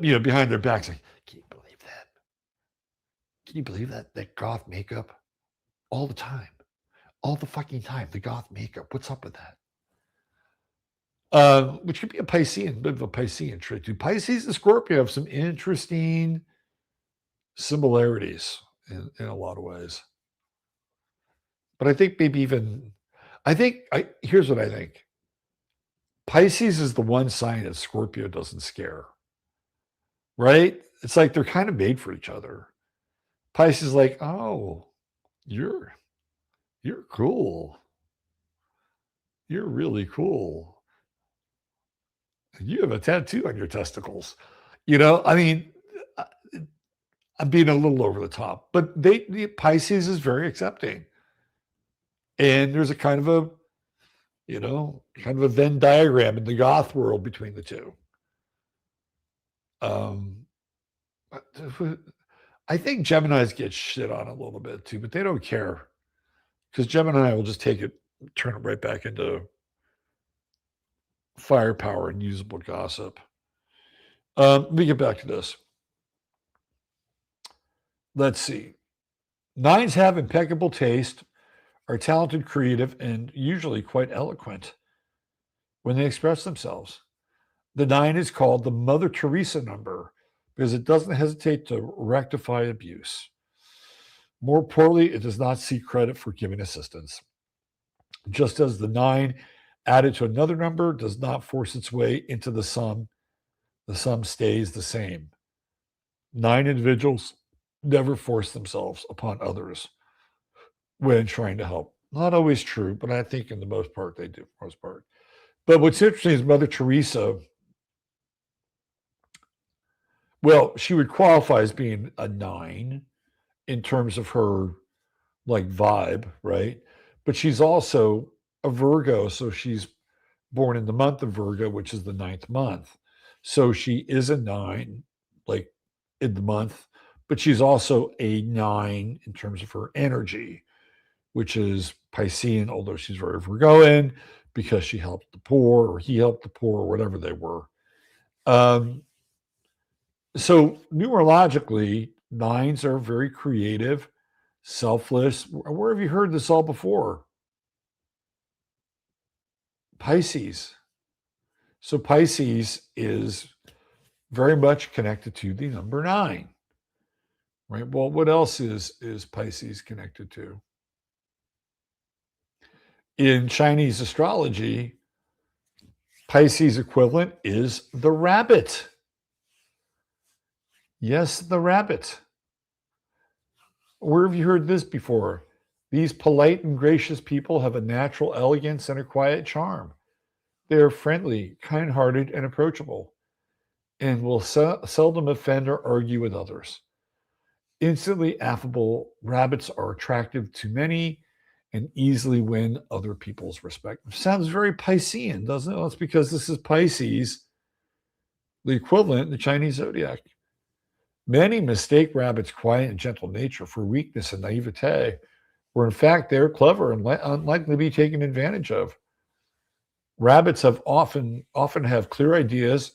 behind their backs, like, can you believe that? Can you believe that? That goth makeup all the time. All the fucking time, the goth makeup. What's up with that? Which could be a Piscean, bit of a Piscean trait too. Pisces and Scorpio have some interesting similarities in a lot of ways. But I think maybe here's what I think. Pisces is the one sign that Scorpio doesn't scare. Right? It's like they're kind of made for each other. Pisces is like, oh, you're cool. You're really cool. You have a tattoo on your testicles. I mean, I'm being a little over the top, but Pisces is very accepting. And there's a kind of a Venn diagram in the goth world between the two. I think Geminis get shit on a little bit too, but they don't care because Gemini will just take it, turn it right back into firepower and usable gossip. Let me get back to this. Let's see. Nines have impeccable taste, are talented, creative, and usually quite eloquent when they express themselves. The 9 is called the Mother Teresa number because it doesn't hesitate to rectify abuse. More importantly, it does not seek credit for giving assistance. Just as the 9 added to another number does not force its way into the sum stays the same. 9 individuals never force themselves upon others when trying to help. Not always true, but I think in the most part they do, for the most part. But what's interesting is Mother Teresa, well, she would qualify as being a 9 in terms of her vibe, right? But she's also a Virgo, so she's born in the month of Virgo, which is the 9th month. So she is a 9, in the month, but she's also a 9 in terms of her energy, which is Piscean, although she's very Virgoan because she helped the poor or he helped the poor or whatever they were. So numerologically, 9s are very creative, selfless. Where have you heard this all before? Pisces. So Pisces is very much connected to the number 9. Right? Well, what else is Pisces connected to? In Chinese astrology, Pisces equivalent is the rabbit. Yes, the rabbit. Where have you heard this before? These polite and gracious people have a natural elegance and a quiet charm. They are friendly, kind-hearted, and approachable, and will seldom offend or argue with others. Instantly affable, rabbits are attractive to many and easily win other people's respect. Sounds very Piscean, doesn't it? Well, it's because this is Pisces, the equivalent in the Chinese zodiac. Many mistake rabbits' quiet and gentle nature for weakness and naivete, where in fact they're clever and unlikely to be taken advantage of. Rabbits have often have clear ideas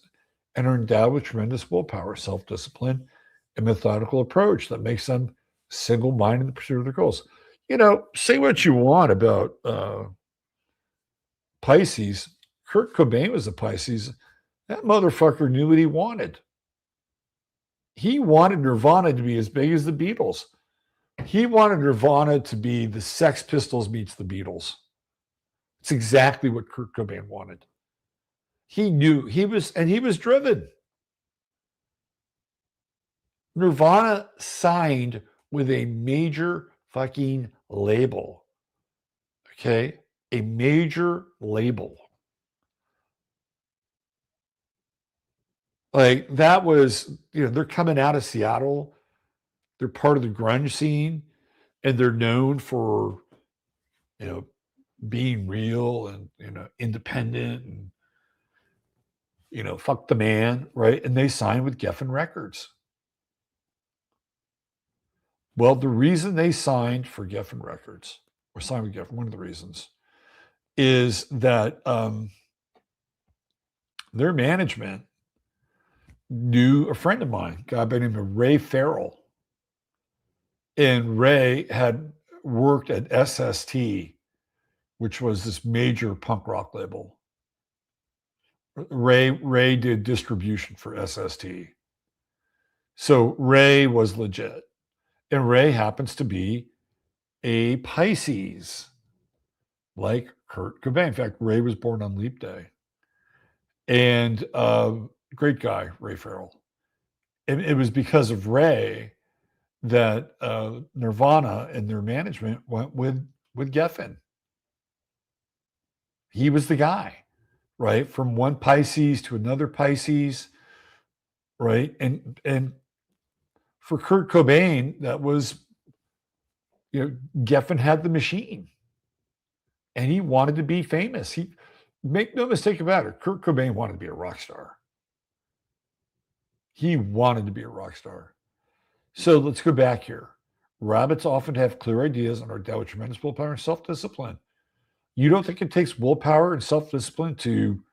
and are endowed with tremendous willpower, self-discipline, and methodical approach that makes them single-minded in the pursuit of their goals. Say what you want about Pisces. Kurt Cobain was a Pisces. That motherfucker knew what he wanted. He wanted Nirvana to be as big as the Beatles. He wanted Nirvana to be the Sex Pistols meets the Beatles. It's exactly what Kurt Cobain wanted. He knew he was driven. Nirvana signed with a major fucking label. Okay? A major label. Like that was, they're coming out of Seattle. They're part of the grunge scene and they're known for, being real and, independent and, fuck the man, right? And they signed with Geffen Records. Well, the reason they signed for Geffen Records, or signed with Geffen, one of the reasons, is that their management knew a friend of mine, a guy by the name of Ray Farrell. And Ray had worked at SST, which was this major punk rock label. Ray did distribution for SST. So Ray was legit. And Ray happens to be a Pisces, like Kurt Cobain. In fact, Ray was born on Leap Day. And great guy, Ray Farrell. And it was because of Ray that Nirvana and their management went with Geffen. He was the guy, right? From one Pisces to another Pisces, right? And for Kurt Cobain, that was, Geffen had the machine. And he wanted to be famous. Make no mistake about it, Kurt Cobain wanted to be a rock star. He wanted to be a rock star. So let's go back here. Rabbits often have clear ideas and are endowed with tremendous willpower and self-discipline. You don't think it takes willpower and self-discipline to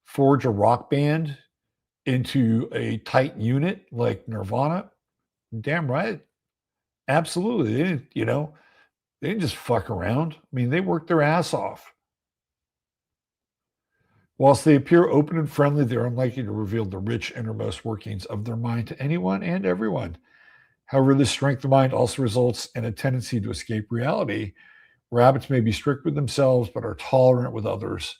forge a rock band into a tight unit like Nirvana? Damn right. Absolutely. They didn't just fuck around. I mean, they worked their ass off. Whilst they appear open and friendly, they're unlikely to reveal the rich innermost workings of their mind to anyone and everyone. However, this strength of mind also results in a tendency to escape reality. Rabbits may be strict with themselves, but are tolerant with others,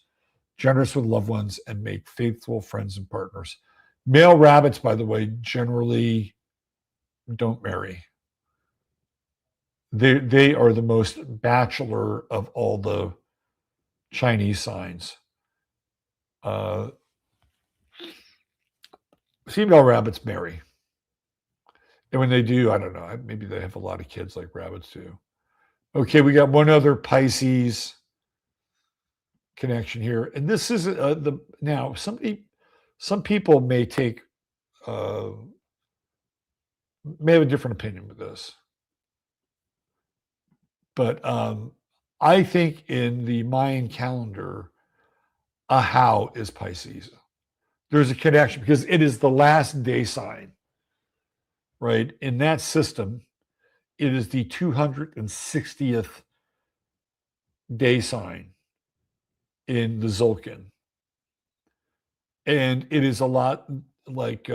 generous with loved ones, and make faithful friends and partners. Male rabbits, by the way, generally don't marry. They are the most bachelor of all the Chinese signs. Female rabbits marry. And when they do, I don't know, maybe they have a lot of kids like rabbits do. Okay, we got one other Pisces connection here. And this is now some people may take may have a different opinion with this. But I think in the Mayan calendar, Ahau is Pisces. There's a connection because it is the last day sign, right? In that system, it is the 260th day sign in the Zolkin. And it is a lot like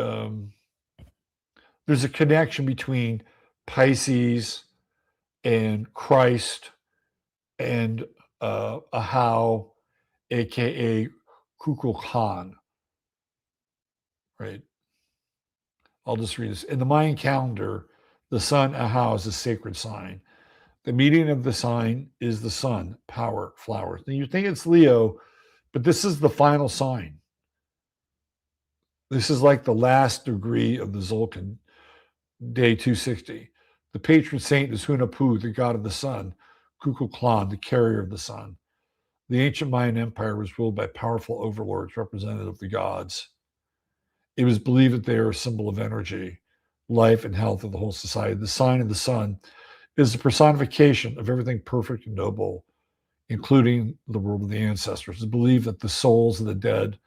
there's a connection between Pisces and Christ and Ahau, aka Kukulkan, right? I'll just read this. In the Mayan calendar, the sun Ahau is a sacred sign. The meaning of the sign is the sun, power, flowers. Now you think it's Leo, but this is the final sign. This is like the last degree of the Zolkin, day 260. The patron saint is Hunapu, the god of the sun, Kukulkan, the carrier of the sun. The ancient Mayan empire was ruled by powerful overlords, representative of the gods. It was believed that they are a symbol of energy, life, and health of the whole society. The sign of the sun is the personification of everything perfect and noble, including the world of the ancestors. It's believed that the souls of the dead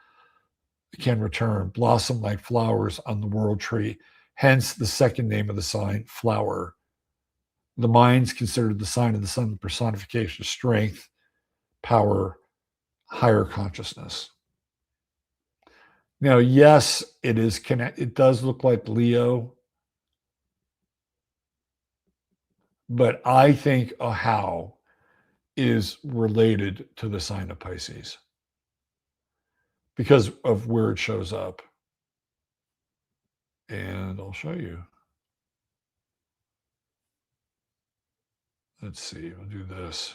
can return, blossom like flowers on the world tree, hence the second name of the sign, flower. The Mayans considered the sign of the sun the personification of strength, power, higher consciousness. Now, yes, it is connect. It does look like Leo, but I think a how is related to the sign of Pisces because of where it shows up. And I'll show you. Let's see, I'll do this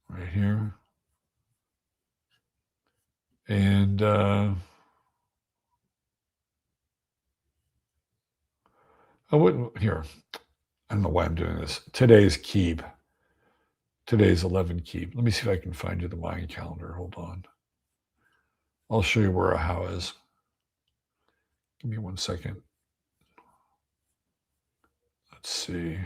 right here. And I wouldn't here. I don't know why I'm doing this. Today's Keeb. Today's 11 Keeb. Let me see if I can find you the Mayan calendar. Hold on. I'll show you where a how is. Give me 1 second. Let's see.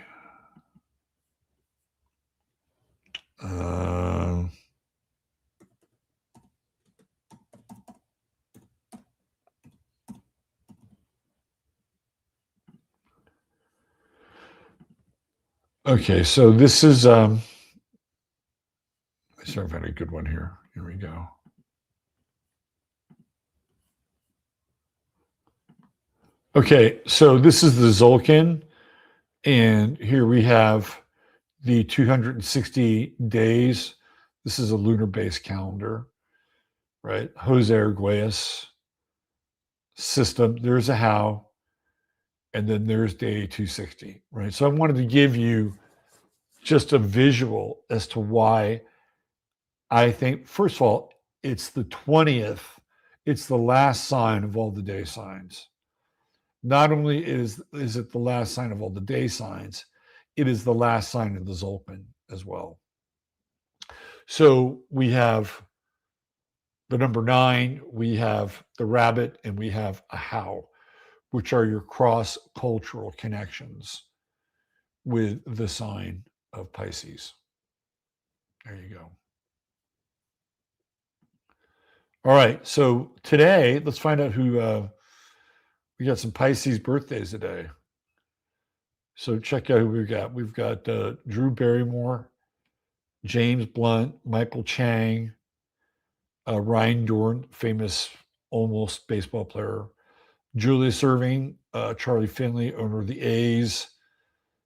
Okay, so this is let's see if I find a good one here. Here we go. Okay, so this is the Zolkin, and here we have the 260 days. This is a lunar-based calendar, right? Jose Arguelles system. There's a how, and then there's day 260, right? So I wanted to give you just a visual as to why I think, first of all, it's the 20th. It's the last sign of all the day signs. Not only is it the last sign of all the day signs, it is the last sign of the Zolkin as well. So we have the number 9, we have the rabbit, and we have a how, which are your cross-cultural connections with the sign of Pisces. There you go. All right, so today, let's find out who, we got some Pisces birthdays today. So check out who we've got. We've got Drew Barrymore, James Blunt, Michael Chang, Ryan Dorn, famous almost baseball player, Julius Erving, Charlie Finley, owner of the A's,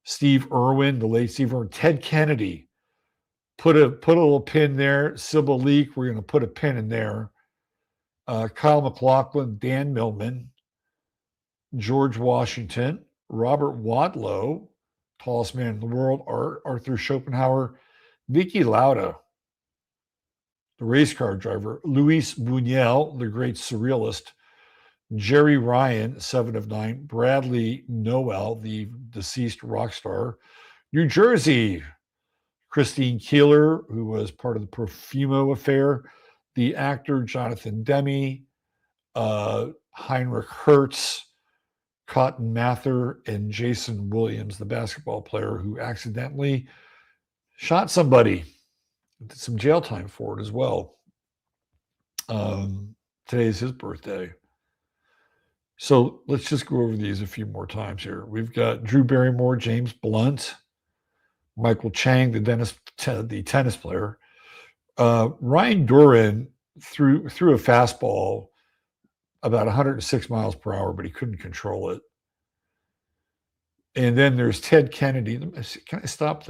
Steve Irwin, the late Steve Irwin, Ted Kennedy. Put a little pin there. Sybil Leek, we're going to put a pin in there. Kyle McLaughlin, Dan Millman, George Washington, Robert Wadlow, tallest man in the world, Arthur Schopenhauer, Niki Lauda, the race car driver, Luis Buñuel, the great surrealist, Jerry Ryan, 7 of 9, Bradley Noel, the deceased rock star, New Jersey, Christine Keeler, who was part of the Profumo affair, the actor Jonathan Demme, Heinrich Hertz, Cotton Mather, and Jason Williams, the basketball player who accidentally shot somebody. Did some jail time for it as well. Today's his birthday. So let's just go over these a few more times here. We've got Drew Barrymore, James Blunt, Michael Chang, the tennis player. Ryan Duran threw a fastball about 106 miles per hour, but he couldn't control it. And then there's Ted Kennedy. Can I stop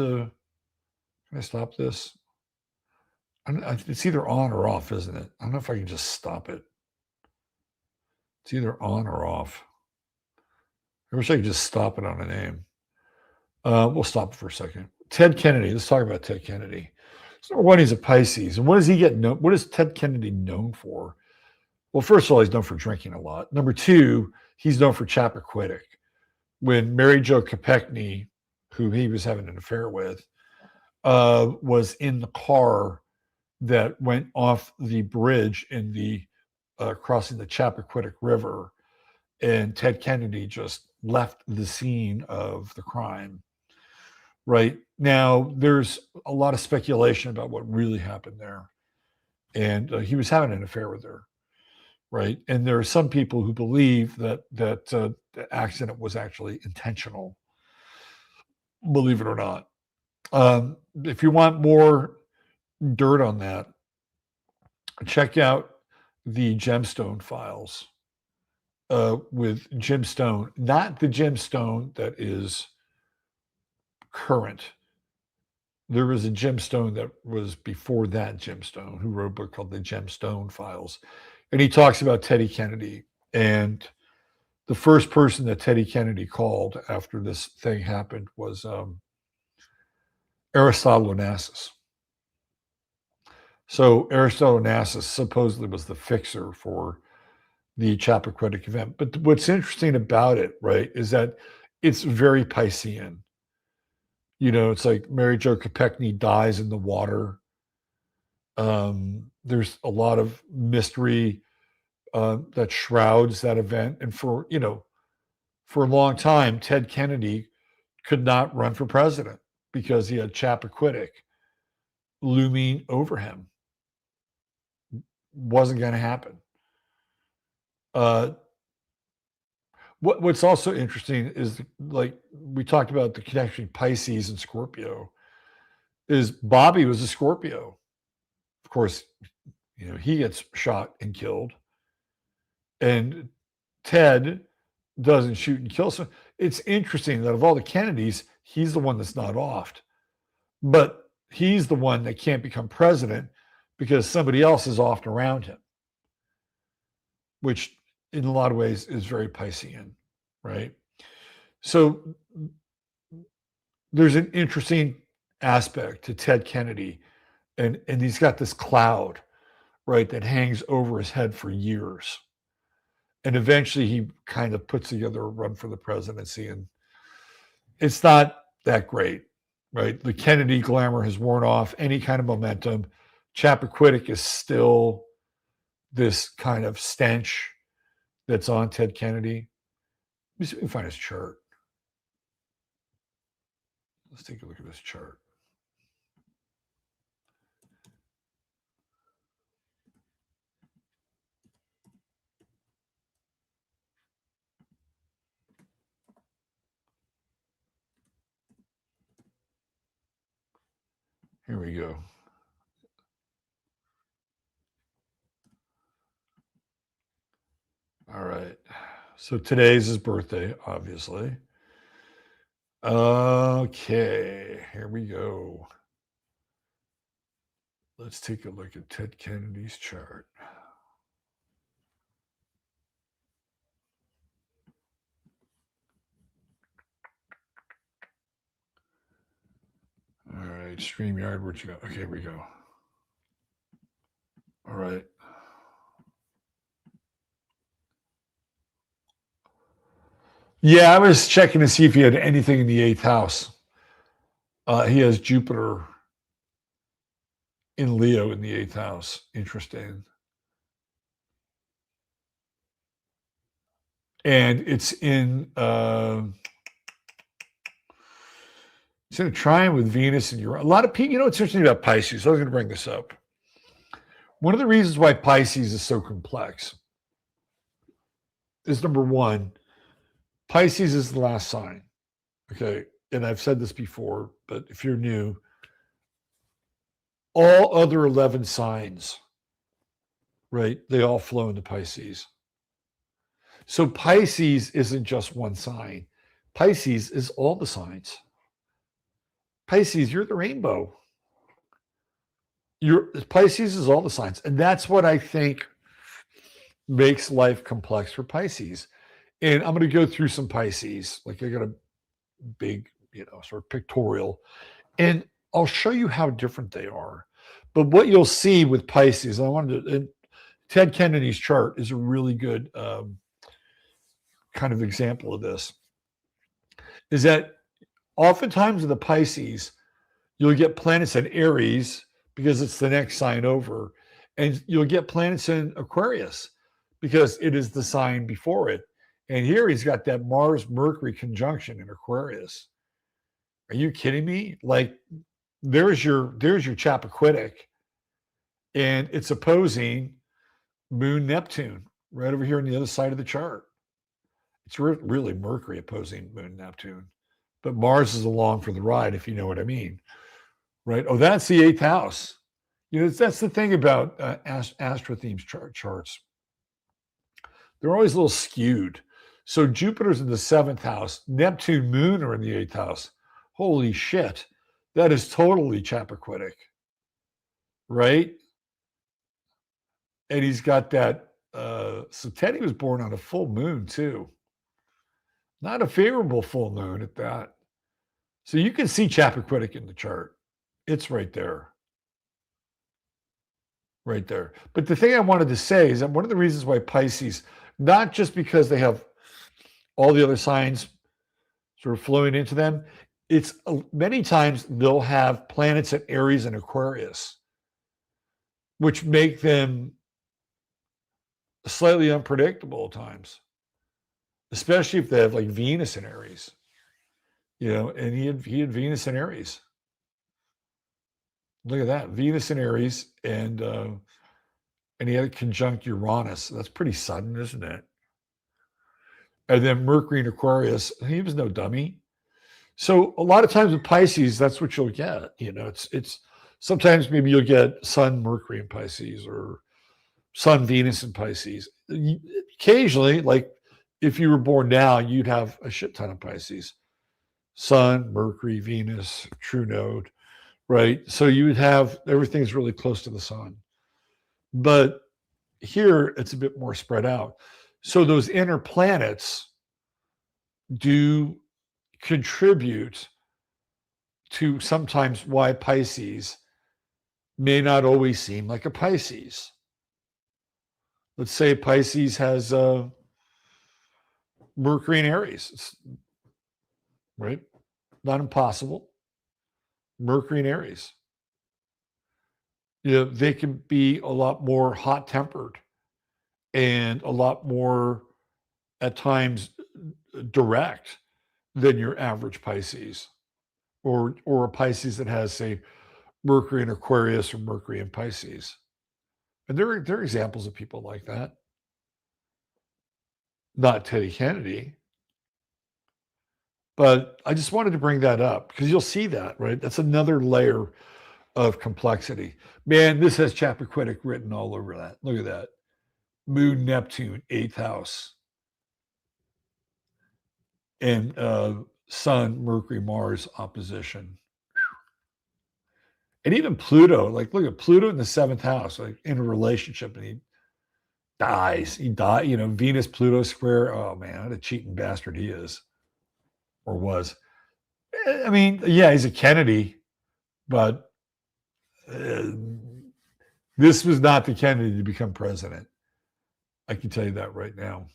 this? It's either on or off, isn't it? I don't know if I can just stop it. It's either on or off. I wish I could just stop it on a name. We'll stop for a second. Ted Kennedy. Let's talk about Ted Kennedy. So number one, he's a Pisces. And what does he get known? What is Ted Kennedy known for? Well, first of all, he's known for drinking a lot. Number two, he's known for Chappaquiddick. When Mary Jo Kopechne, who he was having an affair with, was in the car that went off the bridge in the crossing the Chappaquiddick River, and Ted Kennedy just left the scene of the crime. Right now, there's a lot of speculation about what really happened there, and he was having an affair with her. Right, and there are some people who believe that the accident was actually intentional. Believe it or not. If you want more dirt on that, check out the gemstone files with Jim Stone, not the Jim Stone that is current. There was a Jim Stone that was before that Jim Stone, who wrote a book called the Gemstone Files. And he talks about Teddy Kennedy. And the first person that Teddy Kennedy called after this thing happened was Aristotle Onassis. So Aristotle Onassis supposedly was the fixer for the Chappaquiddick event. But what's interesting about it, right, is that it's very Piscean. You know, it's like Mary Jo Kopechne dies in the water. There's a lot of mystery that shrouds that event. And for a long time, Ted Kennedy could not run for president because he had Chappaquiddick looming over him. Wasn't going to happen. What's also interesting is, like we talked about the connection between Pisces and Scorpio, is Bobby was a Scorpio. Of course, he gets shot and killed. And Ted doesn't shoot and kill. So it's interesting that of all the Kennedys, he's the one that's not offed. But he's the one that can't become president because somebody else is offed around him, which in a lot of ways is very Piscean, right? So there's an interesting aspect to Ted Kennedy, and he's got this cloud, right, that hangs over his head for years. And eventually he kind of puts together a run for the presidency, and it's not that great, right? The Kennedy glamour has worn off, any kind of momentum. Chappaquiddick is still this kind of stench that's on Ted Kennedy. Let me see if we can find his chart. Let's take a look at this chart. Here we go. All right. So today's his birthday, obviously. Okay, here we go. Let's take a look at Ted Kennedy's chart. All right, StreamYard, where'd you go? Okay, here we go. All right. Yeah, I was checking to see if he had anything in the 8th house. He has Jupiter in Leo in the 8th house. Interesting. And it's in a trine with Venus and Uranus. A lot of people, what's interesting about Pisces? I was going to bring this up. One of the reasons why Pisces is so complex is, number one, Pisces is the last sign. Okay. And I've said this before, but if you're new, all other 11 signs, right, they all flow into Pisces. So Pisces isn't just one sign. Pisces is all the signs. Pisces, you're the rainbow. Pisces is all the signs. And that's what I think makes life complex for Pisces. And I'm going to go through some Pisces. Like, I got a big sort of pictorial. And I'll show you how different they are. But what you'll see with Pisces, and Ted Kennedy's chart is a really good kind of example of this, is that oftentimes in the Pisces, you'll get planets in Aries because it's the next sign over, and you'll get planets in Aquarius because it is the sign before it. And here he's got that Mars-Mercury conjunction in Aquarius. Are you kidding me? Like, there's your Chappaquiddick, and it's opposing Moon Neptune right over here on the other side of the chart. It's really Mercury opposing Moon Neptune, but Mars is along for the ride, if you know what I mean, right? Oh, that's the eighth house. That's the thing about Astro themes charts. They're always a little skewed. So Jupiter's in the seventh house. Neptune, Moon are in the eighth house. Holy shit. That is totally Chappaquiddick, right? And he's got that. So Teddy was born on a full moon, too. Not a favorable full moon at that. So you can see Chappaquiddick in the chart. It's right there. Right there. But the thing I wanted to say is that one of the reasons why Pisces, not just because they have all the other signs sort of flowing into them, it's many times they'll have planets at Aries and Aquarius, which make them slightly unpredictable at times, especially if they have like Venus in Aries, and he had Venus in Aries. Look at that, Venus in Aries, and he had a conjunct Uranus. That's pretty sudden, isn't it? And then Mercury in Aquarius, he was no dummy. So a lot of times with Pisces, that's what you'll get. It's sometimes maybe you'll get Sun Mercury in Pisces or Sun Venus in Pisces. Occasionally, like if you were born now, you'd have a shit ton of Pisces. Sun, Mercury, Venus, true node, right? So you would have everything's really close to the sun. But here it's a bit more spread out. So those inner planets do contribute to sometimes why Pisces may not always seem like a Pisces. Let's say Pisces has Mercury in Aries, right? Not impossible. Mercury in Aries. They can be a lot more hot-tempered and a lot more, at times, direct than your average Pisces, or a Pisces that has, say, Mercury in Aquarius or Mercury in Pisces. And there are examples of people like that. Not Teddy Kennedy, but I just wanted to bring that up because you'll see that, right? That's another layer of complexity. Man, this has Chappaquiddick written all over that. Look at that. Moon, Neptune, eighth house. And Sun, Mercury, Mars opposition. And even Pluto, like look at Pluto in the seventh house, like in a relationship, and he dies. He died, Venus, Pluto square. Oh man, what a cheating bastard he is. Or was. I mean, yeah, he's a Kennedy, but this was not the Kennedy to become president. I can tell you that right now.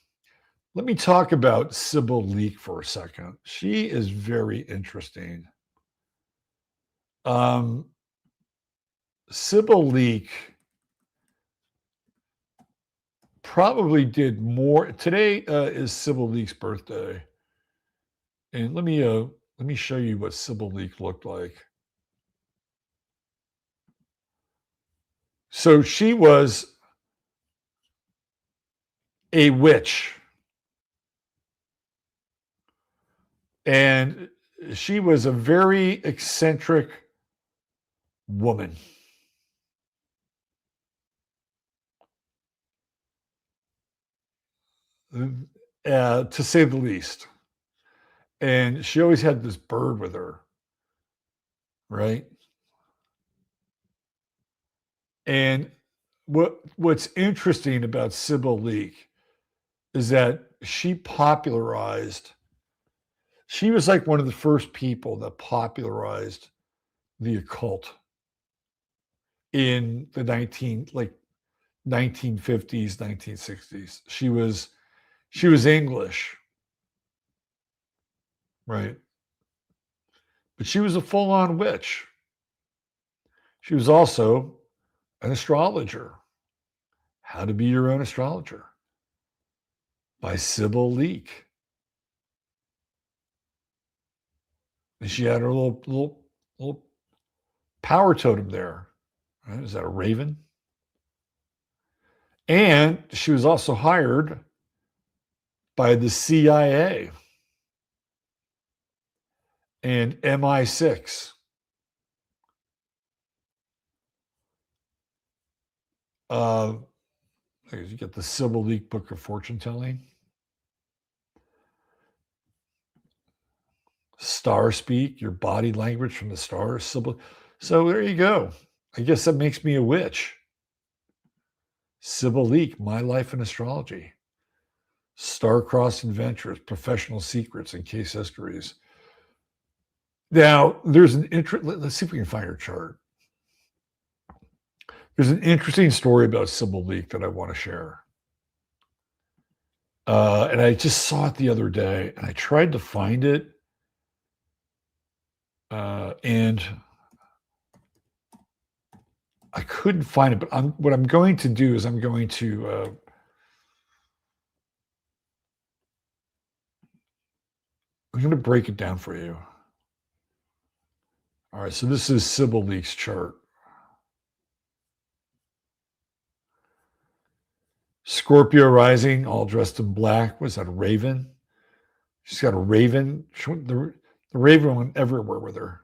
Let me talk about Sybil Leek for a second. She is very interesting. Sybil Leek probably did more. Today is Sybil Leek's birthday. And let me show you what Sybil Leek looked like. So she was a witch. And she was a very eccentric woman. To say the least. And she always had this bird with her, right? And what's interesting about Sybil Leek is that she popularized She was like one of the first people that popularized the occult in the 1950s, 1960s. She was English, right? But she was a full-on witch. She was also an astrologer. How to Be Your Own Astrologer by Sybil Leek. And she had her little power totem there. Right? Is that a raven? And she was also hired by the CIA and MI6. You get the Sybil Leek Book of Fortune Telling. Star Speak, your body language from the stars. Sybil. So there you go. I guess that makes me a witch. Sybil Leek, My Life in Astrology. Star-crossed adventures, professional secrets, and case histories. Now, there's an let's see if we can find her chart. There's an interesting story about Sybil Leek that I want to share. And I just saw it the other day, and I tried to find it. And I couldn't find it, but what I'm going to do is I'm going to break it down for you. All right, so this is Sybil Leek's chart. Scorpio rising, all dressed in black. Was that a raven? She's got a raven. The raven went everywhere with her.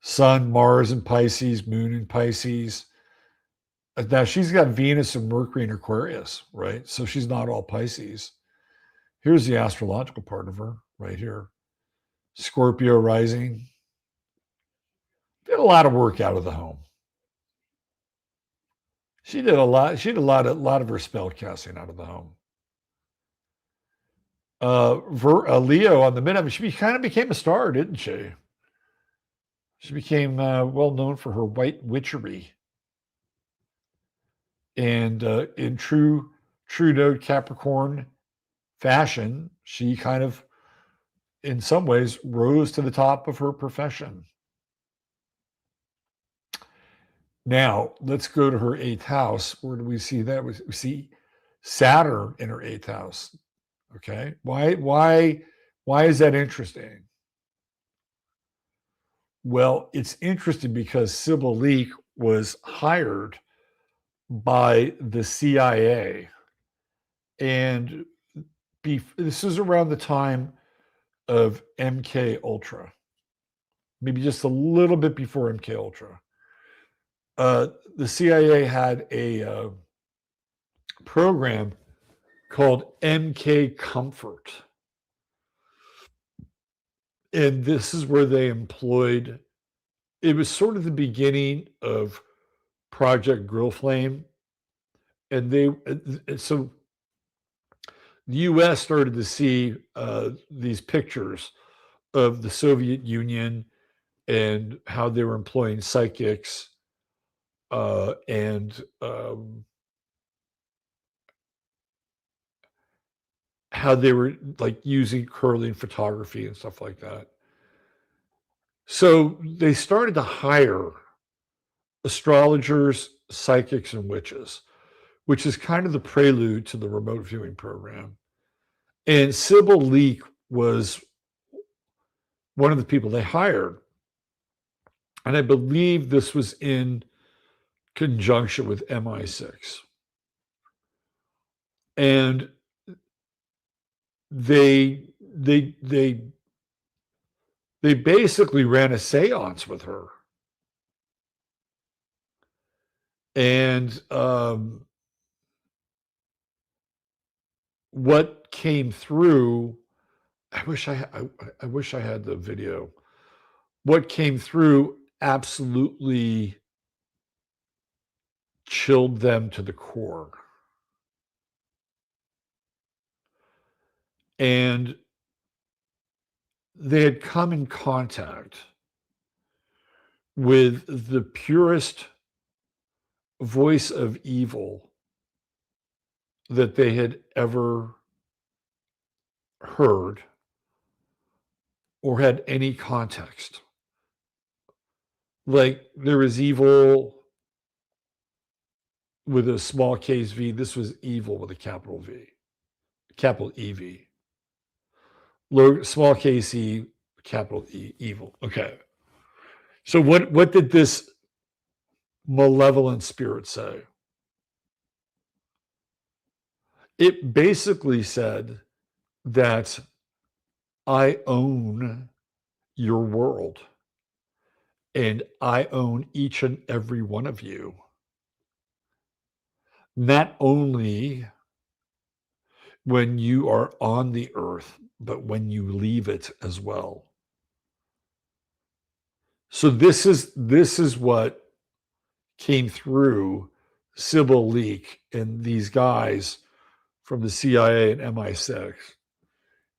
Sun, Mars in Pisces, Moon in Pisces. Now she's got Venus and Mercury in Aquarius, right? So she's not all Pisces. Here's the astrological part of her right here. Scorpio rising. Did a lot of work out of the home. She did a lot. She did a lot of her spell casting out of the home. Leo on the midheaven. She kind of became a star, didn't she? She became well known for her white witchery. And in true node Capricorn fashion, she kind of, in some ways, rose to the top of her profession. Now, let's go to her 8th house. Where do we see that? We see Saturn in her 8th house. Okay. Why is that interesting? Well, it's interesting because Sybil Leek was hired by the CIA. And this is around the time of MK Ultra, maybe just a little bit before MK Ultra. The CIA had a program called MK Comfort. And this is where they employed, it was sort of the beginning of Project Grill Flame. And so the US started to see these pictures of the Soviet Union and how they were employing psychics and how they were like using curling photography and stuff like that. So they started to hire astrologers, psychics, and witches, which is kind of the prelude to the remote viewing program. And Sybil Leek was one of the people they hired. And I believe this was in conjunction with MI6. And they basically ran a seance with her. And what came through, I wish I had the video. What came through absolutely chilled them to the core. And they had come in contact with the purest voice of evil that they had ever heard or had any context. Like there is evil with a small case V. This was evil with a capital V, capital EV. Small case E, capital E, evil. Okay. So what did this malevolent spirit say? It basically said that I own your world and I own each and every one of you. Not only when you are on the earth, but when you leave it as well. So this is what came through Sybil Leek and these guys from the CIA and MI6.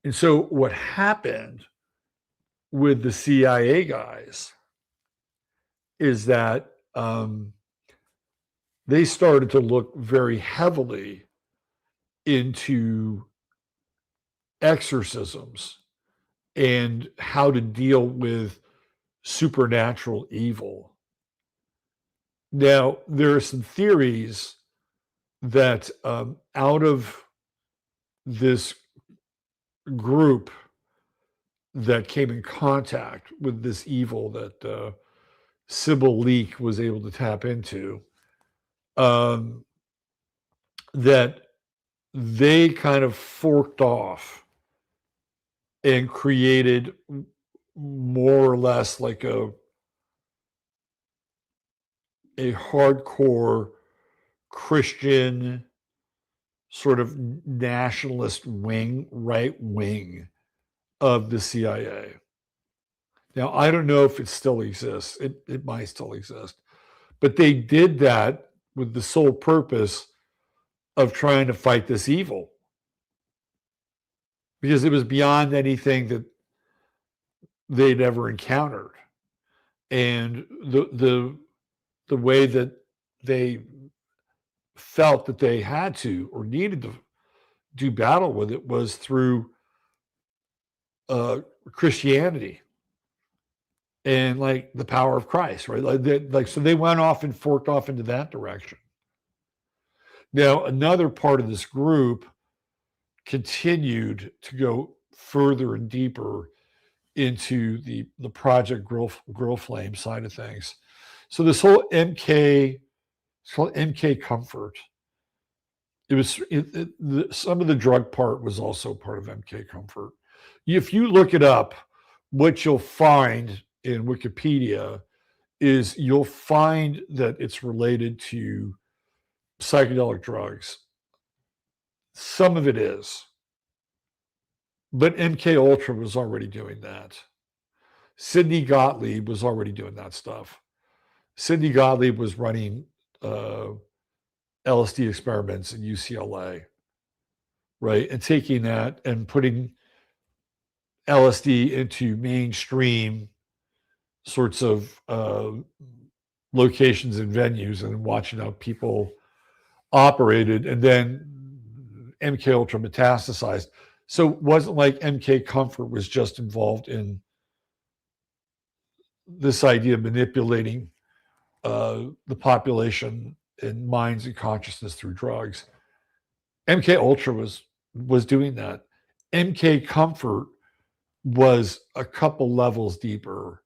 And so what happened with the CIA guys is that they started to look very heavily into exorcisms and how to deal with supernatural evil. Now, there are some theories that out of this group that came in contact with this evil that Sybil Leek was able to tap into, that they kind of forked off and created more or less like a hardcore Christian sort of nationalist wing, right wing of the CIA. Now, I don't know if it still exists. It might still exist. But they did that with the sole purpose of trying to fight this evil. Because it was beyond anything that they'd ever encountered. And the way that they felt that they had to or needed to do battle with it was through Christianity and like the power of Christ, right? So they went off and forked off into that direction. Now, another part of this group continued to go further and deeper into the Project Grill Flame side of things. So this whole MK, it's called MK Comfort. It was some of the drug part was also part of MK Comfort. If you look it up, what you'll find in Wikipedia is you'll find that it's related to psychedelic drugs. Some of it is, but MK Ultra was already doing that. Sidney Gottlieb was already doing that stuff. Sidney Gottlieb was running LSD experiments in UCLA, right? And taking that and putting LSD into mainstream sorts of locations and venues and watching how people operated. And then MK Ultra metastasized. So it wasn't like MK Comfort was just involved in this idea of manipulating the population and minds and consciousness through drugs. MK Ultra was doing that. MK Comfort was a couple levels deeper,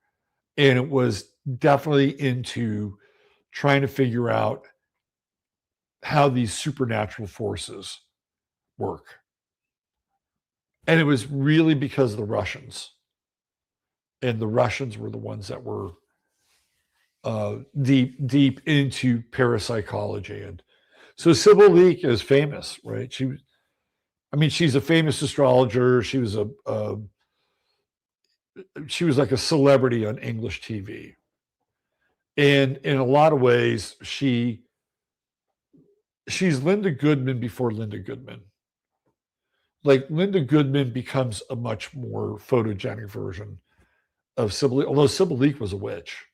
and it was definitely into trying to figure out how these supernatural forces work. And it was really because of the Russians. And the Russians were the ones that were deep into parapsychology. And so Sybil Leek is famous, right? She's a famous astrologer. She was like a celebrity on English TV. And in a lot of ways, she's Linda Goodman before Linda Goodman. like Linda Goodman becomes a much more photogenic version of Sybil Leek, although Sybil Leek was a witch.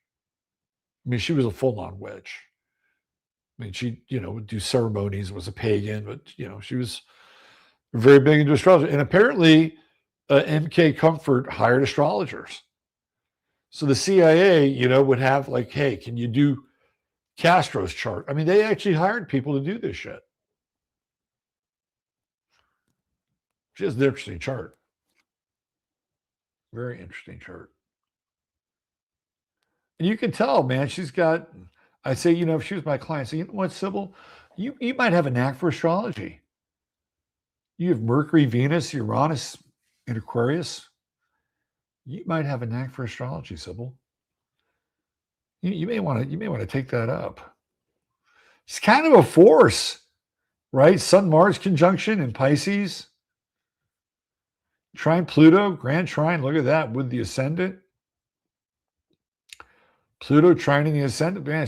I mean, she was a full-on witch. I mean, she, would do ceremonies, was a pagan, but, she was very big into astrology. And apparently, MK Comfort hired astrologers. So the CIA, would have like, hey, can you do Castro's chart? I mean, they actually hired people to do this shit. She has an interesting chart. Very interesting chart. And you can tell, man, she's got, I say, if she was my client, say, you know what, Sybil, you might have a knack for astrology. You have Mercury, Venus, Uranus in Aquarius. You might have a knack for astrology, Sybil. You may want to take that up. It's kind of a force, right? Sun-Mars conjunction in Pisces. Trine Pluto, grand trine. Look at that with the ascendant. Pluto trining the ascendant. Man,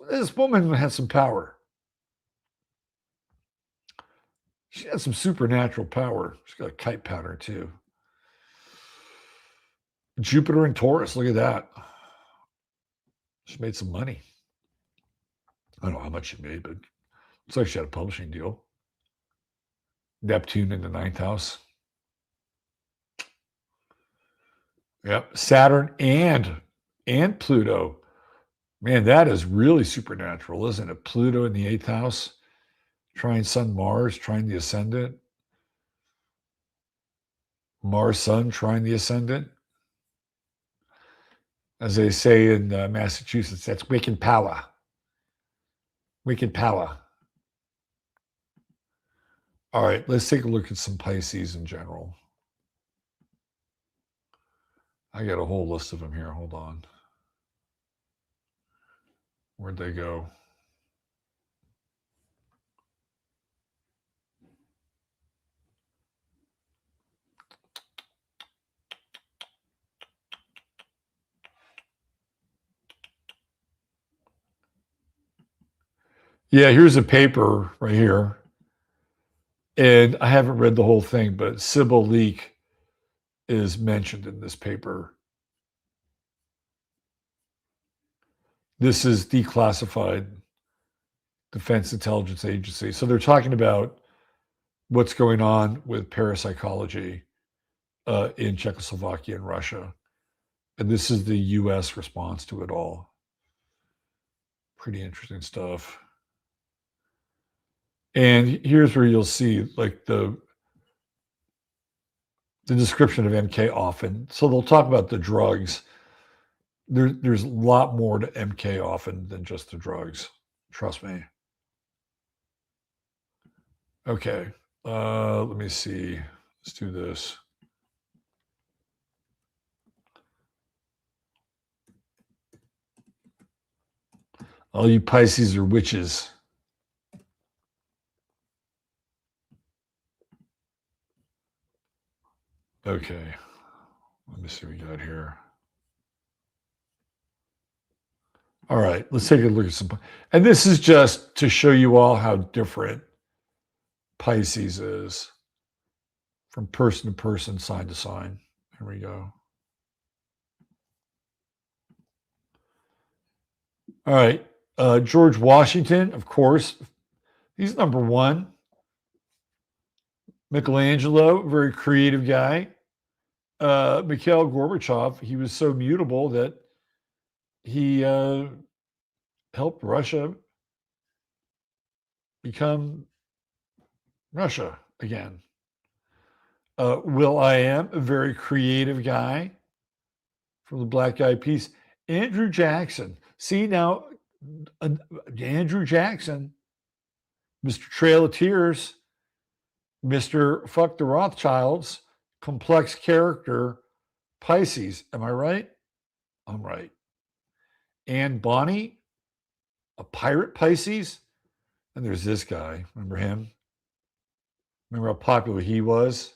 this woman has some power. She has some supernatural power. She's got a kite pattern too. Jupiter in Taurus. Look at that. She made some money. I don't know how much she made, but looks like she had a publishing deal. Neptune in the 9th house. Yep. Saturn and Pluto. Man, that is really supernatural, isn't it? Pluto in the 8th house, trying Sun Mars, trying the ascendant. Mars Sun trying the ascendant. As they say in Massachusetts, that's wicked power. Wicked power. All right, let's take a look at some Pisces in general. I got a whole list of them here. Hold on. Where'd they go? Yeah, here's a paper right here. And I haven't read the whole thing, but Sybil Leek is mentioned in this paper. This is declassified Defense Intelligence Agency. So they're talking about what's going on with parapsychology in Czechoslovakia and Russia. And this is the U.S. response to it all. Pretty interesting stuff. And here's where you'll see like the description of MK often. So they'll talk about the drugs. There's a lot more to MK often than just the drugs. Trust me. Okay. Let me see. Let's do this. All you Pisces are witches. Okay. Let me see what we got here. All right, let's take a look at some. And this is just to show you all how different Pisces is from person to person, sign to sign. Here we go. All right. George Washington, of course, he's number one. Michelangelo, very creative guy. Mikhail Gorbachev, he was so mutable that he helped Russia become Russia again. will.i.am, a very creative guy from the Black Eyed Peas. Andrew Jackson. See now, Andrew Jackson, Mr. Trail of Tears, Mr. Fuck the Rothschilds, complex character, Pisces. Am I right? I'm right. Anne Bonny, a pirate Pisces. And there's this guy. Remember him? Remember how popular he was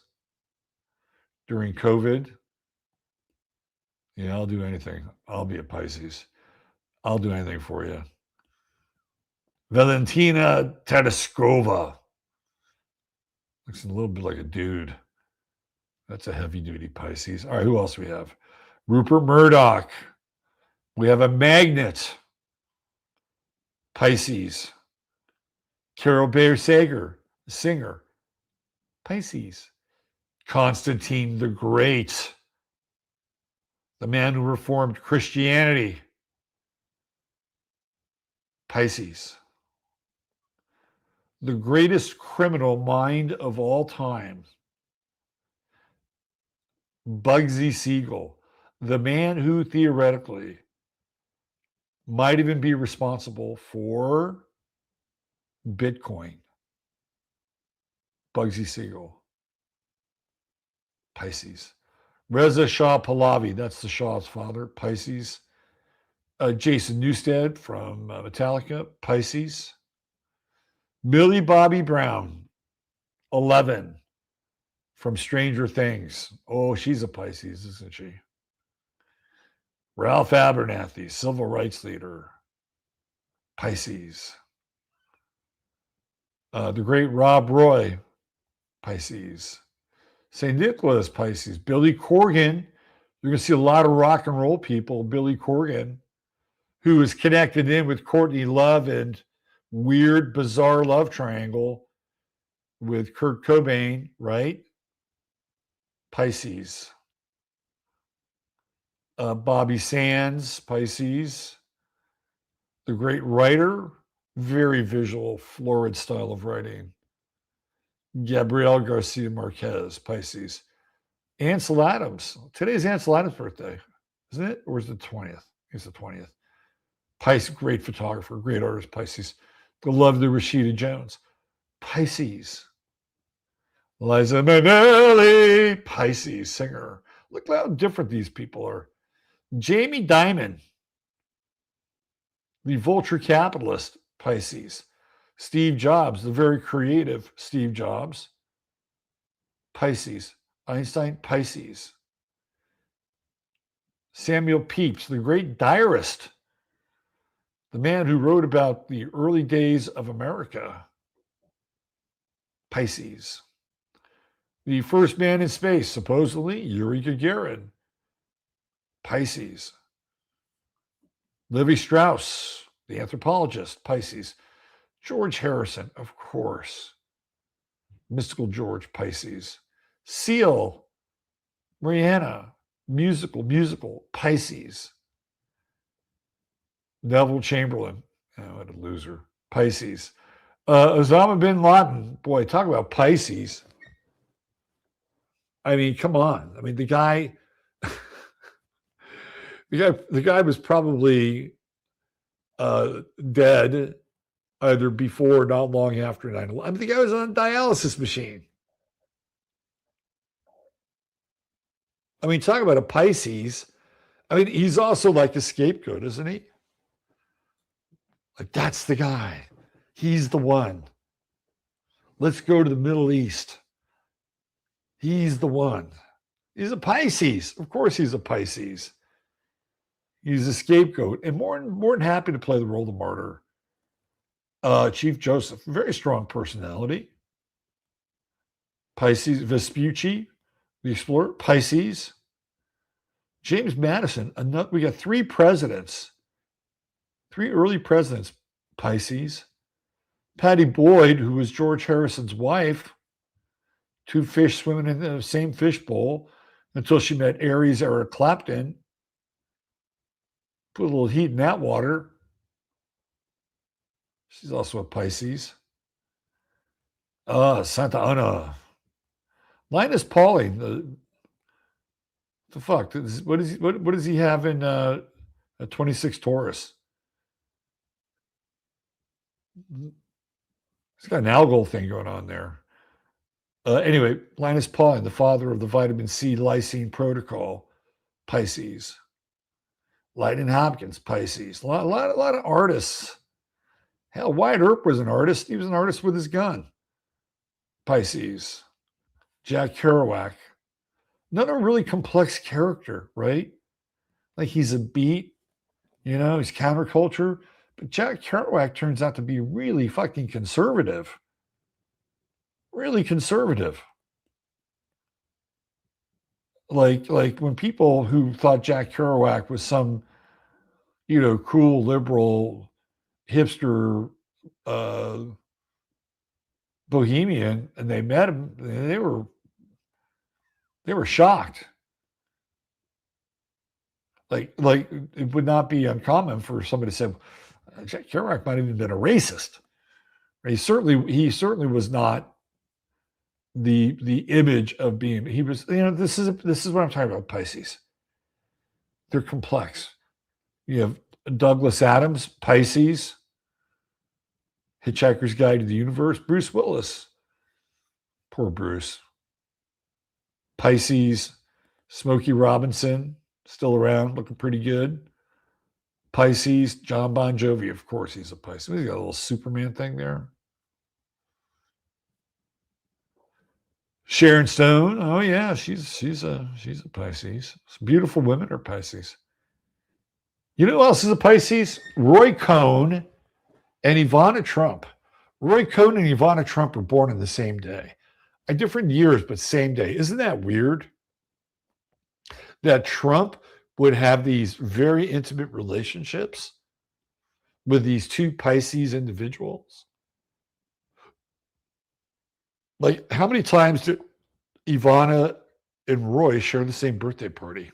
during COVID? Yeah, I'll do anything. I'll be a Pisces. I'll do anything for you. Valentina Tereskova. Looks a little bit like a dude. That's a heavy-duty Pisces. All right, who else we have? Rupert Murdoch. We have a magnet, Pisces. Carol Bayer Sager, singer, Pisces. Constantine the Great, the man who reformed Christianity, Pisces. The greatest criminal mind of all time, Bugsy Siegel, the man who theoretically might even be responsible for Bitcoin, Bugsy Siegel, Pisces. Reza Shah Pahlavi, that's the Shah's father, Pisces. Jason Newsted from Metallica, Pisces. Millie Bobby Brown, 11, from Stranger Things. Oh, she's a Pisces, isn't she? Ralph Abernathy, civil rights leader, Pisces. The great Rob Roy, Pisces. St. Nicholas, Pisces. Billy Corgan, you're going to see a lot of rock and roll people. Billy Corgan, who is connected in with Courtney Love and weird, bizarre love triangle with Kurt Cobain, right? Pisces. Bobby Sands, Pisces. The great writer, very visual, florid style of writing. Gabriel Garcia Marquez, Pisces. Ansel Adams. Today's Ansel Adams' birthday, isn't it? Or is it the 20th? It's the 20th. Pisces, great photographer, great artist, Pisces. The lovely Rashida Jones, Pisces. Liza Minnelli, Pisces, singer. Look how different these people are. Jamie Dimon, the vulture capitalist, Pisces. Steve Jobs, the very creative Steve Jobs, Pisces. Einstein, Pisces. Samuel Pepys, the great diarist, the man who wrote about the early days of America, Pisces. The first man in space, supposedly, Yuri Gagarin, Pisces. Levi Strauss, the anthropologist, Pisces. George Harrison, of course. Mystical George, Pisces. Seal, Rihanna, musical, Pisces. Neville Chamberlain, oh, what a loser, Pisces. Osama bin Laden, boy, talk about Pisces. I mean, come on. I mean, the guy was probably dead either before or not long after 9/11. I mean, the guy was on a dialysis machine. I mean, talk about a Pisces. I mean, he's also like a scapegoat, isn't he? Like, that's the guy. He's the one. Let's go to the Middle East. He's the one. He's a Pisces. Of course he's a Pisces. He's a scapegoat and more than happy to play the role of martyr. Chief Joseph, very strong personality. Pisces. Vespucci, the explorer, Pisces. James Madison, we got three early presidents, Pisces. Patty Boyd, who was George Harrison's wife, two fish swimming in the same fishbowl until she met Aries Eric Clapton. Put a little heat in that water. She's also a Pisces. Santa Ana. Linus Pauling, the fuck? What does he have in a 26 Taurus? He's got an algal thing going on there. Anyway, Linus Pauling, the father of the vitamin C lysine protocol, Pisces. Lightning Hopkins, Pisces. A lot of artists. Hell, Wyatt Earp was an artist. He was an artist with his gun. Pisces. Jack Kerouac. Another really complex character, right? Like he's a beat, he's counterculture. But Jack Kerouac turns out to be really fucking conservative. really conservative. Like when people who thought Jack Kerouac was some, cool liberal hipster uh, bohemian, and they met him, they were shocked. Like it would not be uncommon for somebody to say Jack Kerouac might have even been a racist. He certainly was not the image of being. He was. This is what I'm talking about. Pisces. They're complex. You have Douglas Adams, Pisces, Hitchhiker's Guide to the Universe, Bruce Willis. Poor Bruce. Pisces, Smokey Robinson, still around, looking pretty good. Pisces, John Bon Jovi, of course, he's a Pisces. He's got a little Superman thing there. Sharon Stone, oh yeah, she's a Pisces. Some beautiful women are Pisces. You know who else is a Pisces? Roy Cohn and Ivana Trump. Roy Cohn and Ivana Trump were born on the same day. At different years, but same day. Isn't that weird? That Trump would have these very intimate relationships with these two Pisces individuals. Like, how many times did Ivana and Roy share the same birthday party?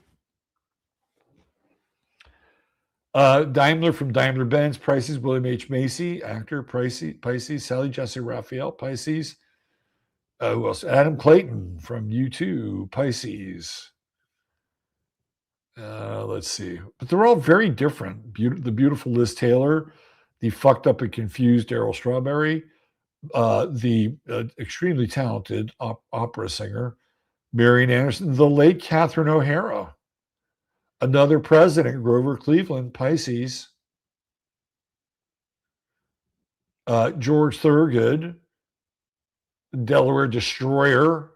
Daimler from Daimler-Benz, Pisces. William H. Macy, actor, Pisces. Sally Jesse Raphael, Pisces. Who else? Adam Clayton from U2, Pisces. Let's see. But they're all very different. The beautiful Liz Taylor, the fucked up and confused Daryl Strawberry, the extremely talented opera singer, Marian Anderson, the late Catherine O'Hara, another president, Grover Cleveland, Pisces, George Thorogood, Delaware Destroyer,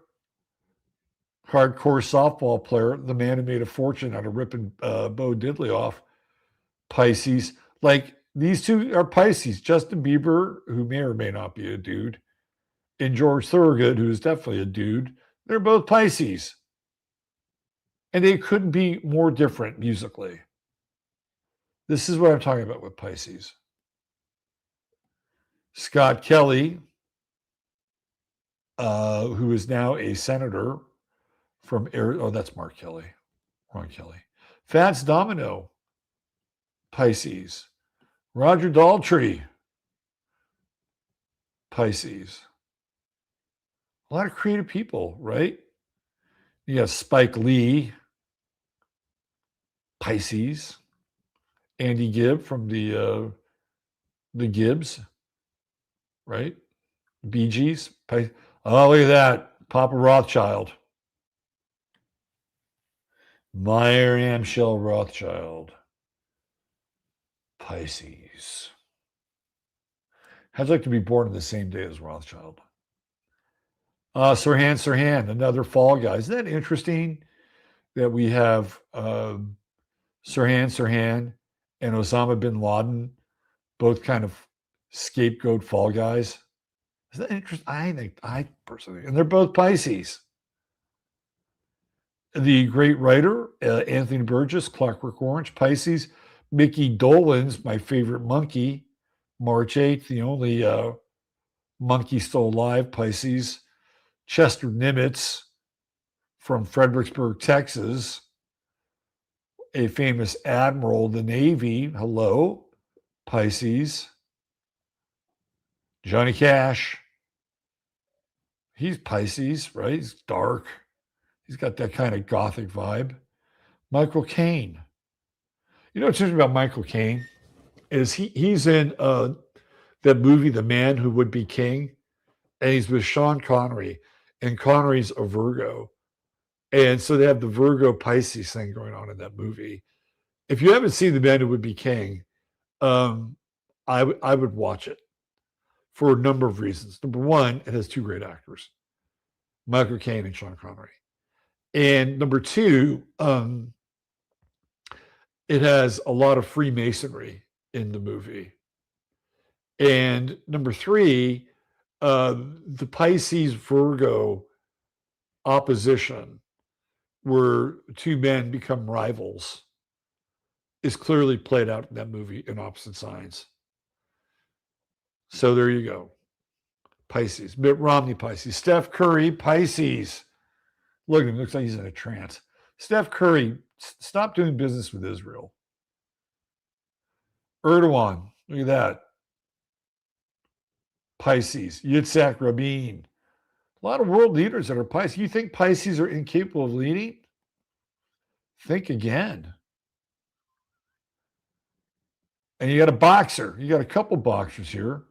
hardcore softball player, the man who made a fortune out of ripping Bo Diddley off, Pisces. Like, these two are Pisces. Justin Bieber, who may or may not be a dude, and George Thorogood, who is definitely a dude. They're both Pisces. And they couldn't be more different musically. This is what I'm talking about with Pisces. Scott Kelly, who is now a senator from Arizona. Oh, that's Mark Kelly. Ron Kelly. Fats Domino, Pisces. Roger Daltrey, Pisces. A lot of creative people, right? You got Spike Lee, Pisces. Andy Gibb from the Gibbs, right? Bee Gees. Oh, look at that. Papa Rothschild. Meyer Amschel Rothschild. Pisces. How'd you like to be born on the same day as Rothschild? Sirhan, another fall guy. Isn't that interesting that we have Sirhan and Osama bin Laden, both kind of scapegoat fall guys? Isn't that interesting? I personally, and they're both Pisces. The great writer, Anthony Burgess, Clockwork Orange, Pisces. Mickey Dolenz, my favorite monkey, March 8th, the only monkey still alive, Pisces. Chester Nimitz from Fredericksburg, Texas, a famous admiral of the Navy. Hello, Pisces. Johnny Cash. He's Pisces, right? He's dark. He's got that kind of gothic vibe. Michael Caine. You know what's interesting about Michael Caine is he's in that movie, The Man Who Would Be King, and he's with Sean Connery, and Connery's a Virgo. And so they have the Virgo Pisces thing going on in that movie. If you haven't seen The Man Who Would Be King, I would watch it for a number of reasons. Number one, it has two great actors, Michael Caine and Sean Connery. And number two, it has a lot of Freemasonry in the movie. And number three, The Pisces Virgo opposition, where two men become rivals, is clearly played out in that movie in opposite signs. So there you go. Pisces. Mitt Romney, Pisces. Steph Curry, Pisces. Look at him. Looks like he's in a trance. Steph Curry, stop doing business with Israel. Erdogan, look at that. Pisces. Yitzhak Rabin. A lot of world leaders that are Pisces. You think Pisces are incapable of leading? Think again. And you got a boxer. You got a couple boxers here.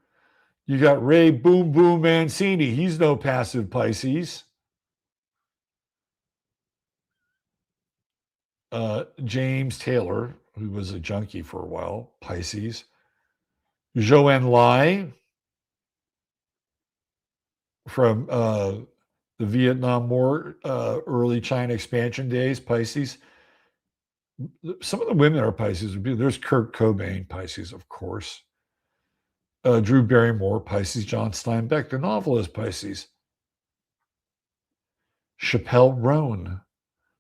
You got Ray Boom Boom Mancini. He's no passive Pisces. James Taylor, who was a junkie for a while, Pisces. Zhou Lai from the Vietnam War, early China expansion days, Pisces. Some of the women are Pisces. There's Kurt Cobain, Pisces, of course. Drew Barrymore, Pisces. John Steinbeck, the novelist, Pisces. Chappelle Roan,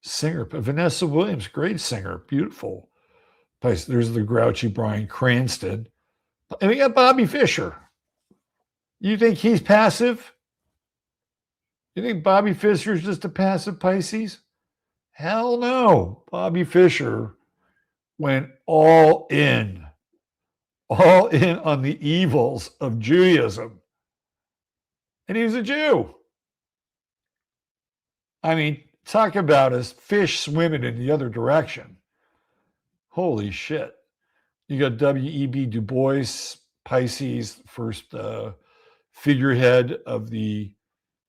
singer. Vanessa Williams, great singer, beautiful. Pisces. There's the grouchy Bryan Cranston. And we got Bobby Fischer. You think he's passive? You think Bobby Fischer's just a passive Pisces? Hell no. Bobby Fischer went all in on the evils of Judaism. And he was a Jew. I mean, talk about us fish swimming in the other direction. Holy shit. You got W.E.B. Du Bois, Pisces, first figurehead of the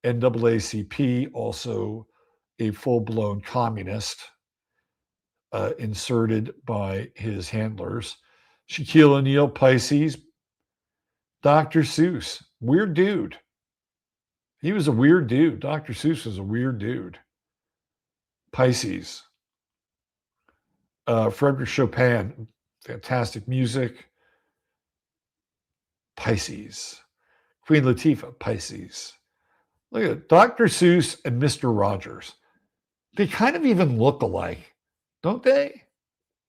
NAACP, also a full-blown communist, inserted by his handlers. Shaquille O'Neal, Pisces. Dr. Seuss, weird dude. He was a weird dude. Dr. Seuss was a weird dude. Pisces. Frederick Chopin, fantastic music. Pisces. Queen Latifah, Pisces. Look at it. Dr. Seuss and Mr. Rogers. They kind of even look alike, don't they?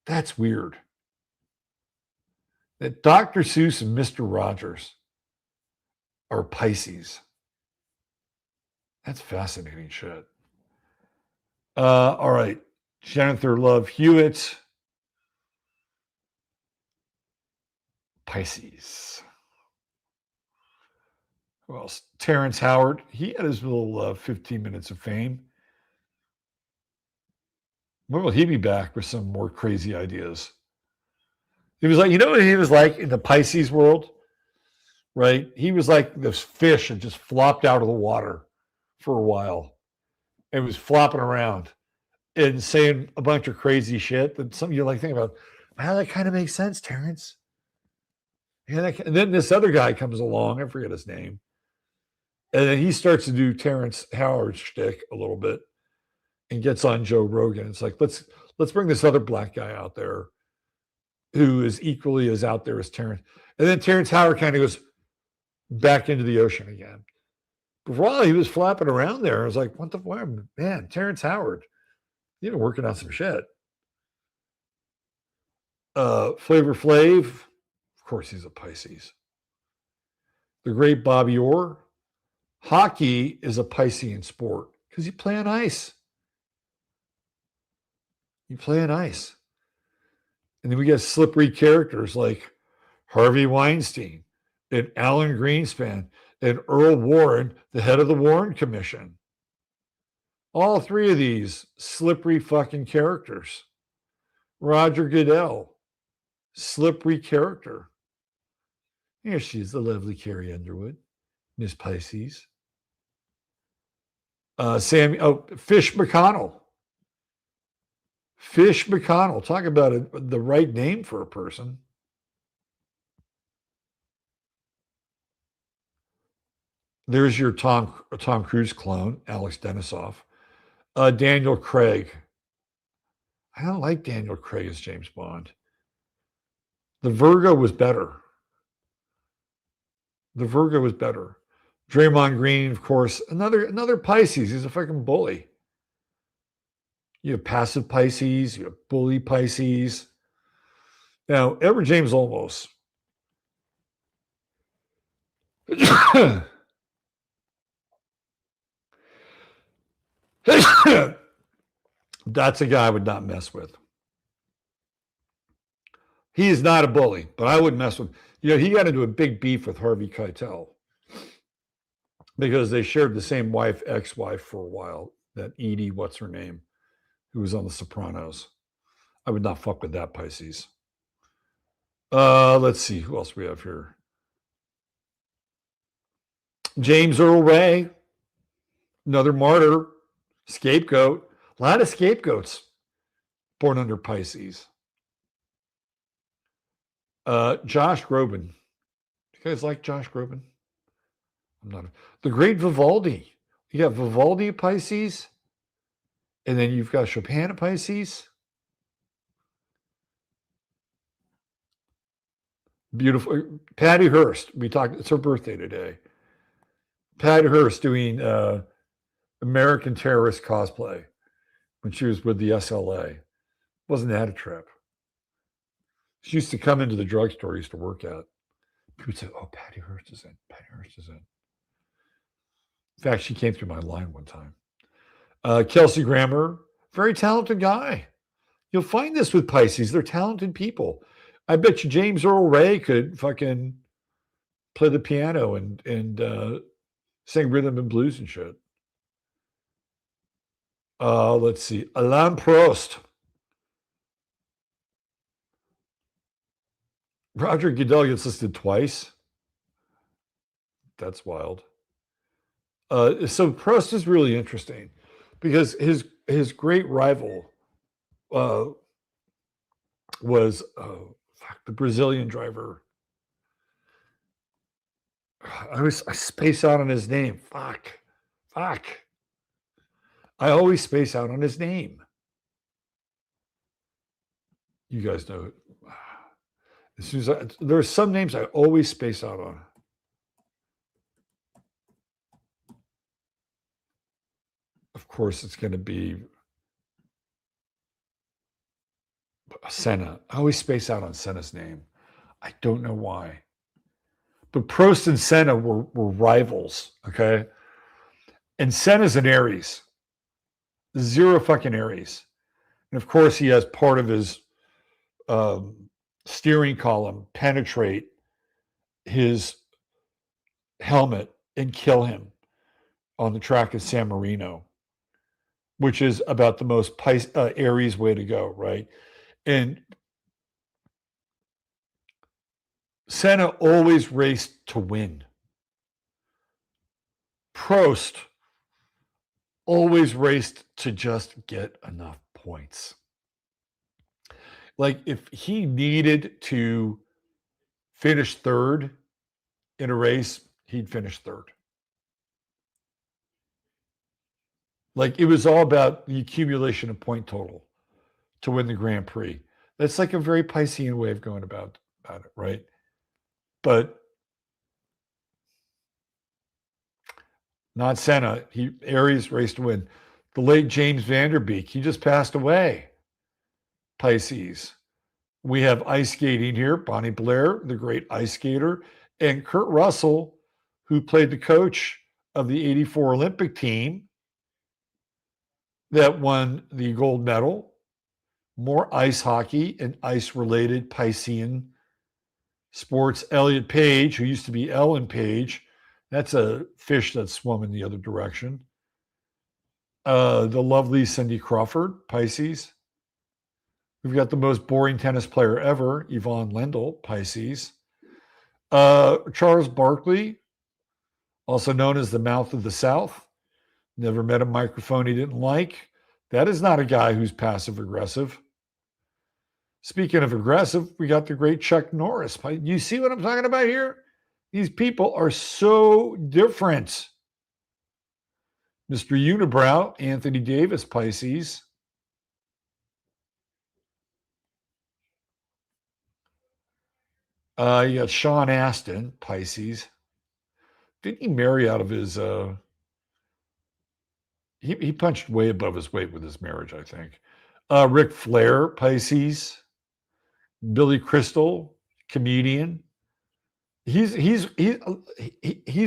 That's weird. That Dr. Seuss and Mr. Rogers are Pisces. That's fascinating shit. All right. Jennifer Love Hewitt, Pisces. Who else? Terrence Howard. He had his little 15 minutes of fame. When will he be back with some more crazy ideas? He was like, you know what he was like in the Pisces world, right? He was like this fish that just flopped out of the water for a while. It was flopping around and saying a bunch of crazy shit that some of you like think about, wow, that kind of makes sense, Terrence. Yeah, and then this other guy comes along, I forget his name, and then he starts to do Terrence Howard shtick a little bit and gets on Joe Rogan. It's like, let's bring this other black guy out there who is equally as out there as Terrence. And then Terrence Howard kind of goes back into the ocean again. But while he was flapping around there, I was like, what the fuck? Man, Terrence Howard, you've been working on some shit. Flavor Flav, of course he's a Pisces. The great Bobby Orr. Hockey is a Piscean sport because you play on ice. You play on ice. And then we get slippery characters like Harvey Weinstein and Alan Greenspan and Earl Warren, the head of the Warren Commission. All three of these slippery fucking characters. Roger Goodell, slippery character. Here she is, the lovely Carrie Underwood, Miss Pisces. Fish McConnell. Fish McConnell. Talk about the right name for a person. There's your Tom Cruise clone, Alex Denisoff. Daniel Craig. I don't like Daniel Craig as James Bond. The Virgo was better. Draymond Green, of course, another Pisces. He's a fucking bully. You have passive Pisces, you have bully Pisces. Now, Edward James Olmos. That's a guy I would not mess with. He is not a bully, but I wouldn't mess with. He got into a big beef with Harvey Keitel because they shared the same wife, ex-wife for a while. That Edie, what's her name, who was on The Sopranos. I would not fuck with that Pisces. Let's see who else we have here. James Earl Ray, another martyr, scapegoat. A lot of scapegoats born under Pisces. Josh Groban. You guys like Josh Groban? I'm not. The great Vivaldi. You got Vivaldi of Pisces, and then you've got Chopin of Pisces. Beautiful. Patty Hearst. We talked. It's her birthday today. Patty Hearst doing American Terrorist cosplay when she was with the SLA. Wasn't that a trip? She used to come into the drugstore I used to work at. People would say, "Oh, Patty Hearst is in. Patty Hearst is in." In fact, she came through my line one time. Kelsey Grammer, very talented guy. You'll find this with Pisces. They're talented people. I bet you James Earl Ray could fucking play the piano and sing rhythm and blues and shit. Let's see. Alain Prost. Roger Goodell gets listed twice. That's wild. So Prost is really interesting because his great rival was the Brazilian driver. I space out on his name. Fuck. I always space out on his name. You guys know it. As soon as there are some names I always space out on. Of course, it's going to be Senna. I always space out on Senna's name. I don't know why. But Prost and Senna were rivals, okay? And Senna's an Aries. Zero fucking Aries. And of course, he has part of his steering column penetrate his helmet and kill him on the track at San Marino, which is about the most Aries way to go, right? And Senna always raced to win. Prost always raced to just get enough points. Like if he needed to finish third in a race, he'd finish third. Like it was all about the accumulation of point total to win the Grand Prix. That's like a very Piscean way of going about it, right? But not Senna. Aries raced to win. The late James Vanderbeek, he just passed away. Pisces. We have ice skating here. Bonnie Blair, the great ice skater, and Kurt Russell, who played the coach of the '84 Olympic team that won the gold medal. More ice hockey and ice-related Piscean sports. Elliot Page, who used to be Ellen Page, that's a fish that swum in the other direction. The lovely Cindy Crawford, Pisces. We've got the most boring tennis player ever, Yvonne Lendl, Pisces. Charles Barkley, also known as the Mouth of the South. Never met a microphone he didn't like. That is not a guy who's passive-aggressive. Speaking of aggressive, we got the great Chuck Norris. You see what I'm talking about here? These people are so different. Mr. Unibrow, Anthony Davis, Pisces. You got Sean Astin, Pisces. didn't he marry out of his he punched way above his weight with his marriage, I think. Ric Flair, Pisces. Billy Crystal, comedian. He's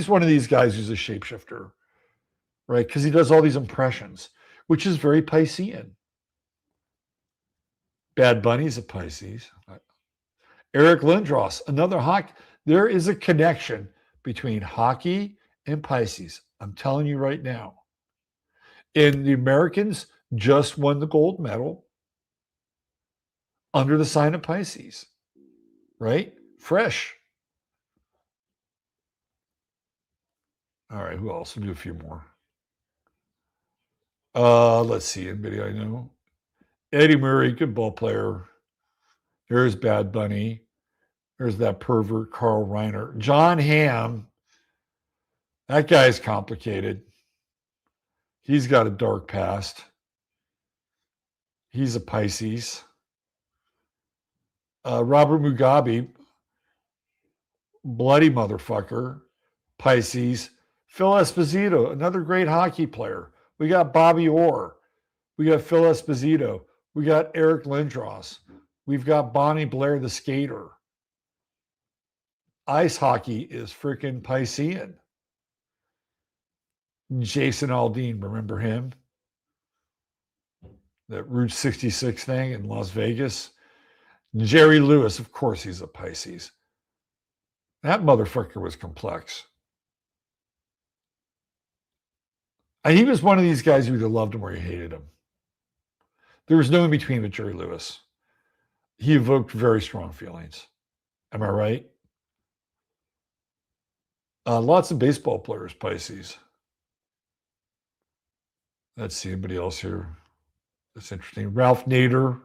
one of these guys who's a shapeshifter, right? Because he does all these impressions, which is very Piscean. Bad Bunny's a Pisces. Eric Lindros, another hockey. There is a connection between hockey and Pisces. I'm telling you right now. And the Americans just won the gold medal under the sign of Pisces, right? Fresh. All right, who else? We'll do a few more. Let's see. Anybody I know? Eddie Murray, good ball player. There's Bad Bunny. There's that pervert Carl Reiner. John Hamm. That guy's complicated. He's got a dark past. He's a Pisces. Robert Mugabe, bloody motherfucker, Pisces. Phil Esposito, another great hockey player. We got Bobby Orr. We got Phil Esposito. We got Eric Lindros. We've got Bonnie Blair, the skater. Ice hockey is freaking Piscean. Jason Aldean, remember him? That Route 66 thing in Las Vegas. Jerry Lewis, of course, he's a Pisces. That motherfucker was complex. And he was one of these guys who either loved him or you hated him. There was no in between with Jerry Lewis. He evoked very strong feelings. Am I right? Lots of baseball players, Pisces. Let's see anybody else here. That's interesting. Ralph Nader,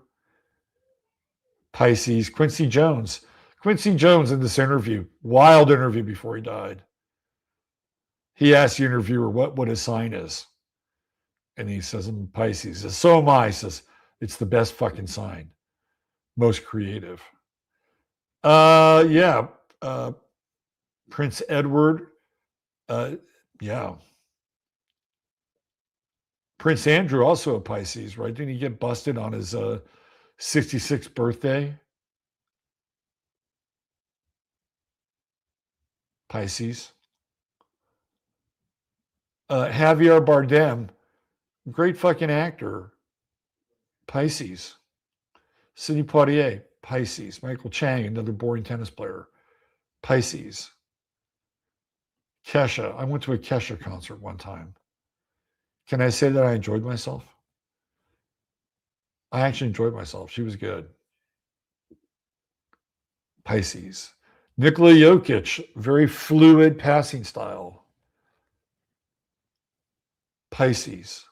Pisces. Quincy Jones. Quincy Jones in this interview, wild interview before he died. He asked the interviewer what his sign is. And he says, I'm Pisces. He says, so am I. He says, it's the best fucking sign. Most creative. Yeah. Prince Edward. Yeah. Prince Andrew, also a Pisces, right? Didn't he get busted on his 66th birthday? Pisces. Javier Bardem, great fucking actor. Pisces. Sidney Poitier, Pisces. Michael Chang, another boring tennis player. Pisces. Kesha. I went to a Kesha concert one time. Can I say that I enjoyed myself? I actually enjoyed myself. She was good. Pisces. Nikola Jokic, very fluid passing style. Pisces.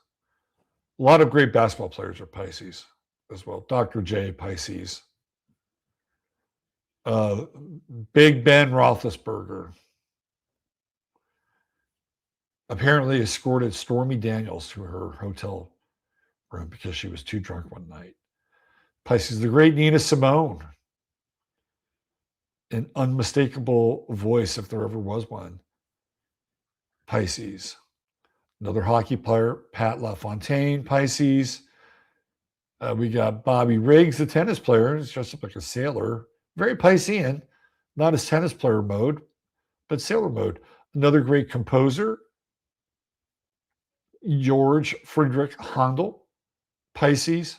A lot of great basketball players are Pisces as well. Dr. J, Pisces. Big Ben Roethlisberger. Apparently escorted Stormy Daniels to her hotel room because she was too drunk one night. Pisces, the great Nina Simone. An unmistakable voice if there ever was one. Pisces. Another hockey player, Pat LaFontaine, Pisces. We got Bobby Riggs, the tennis player. He's dressed up like a sailor. Very Piscean. Not his tennis player mode, but sailor mode. Another great composer, George Friedrich Handel, Pisces.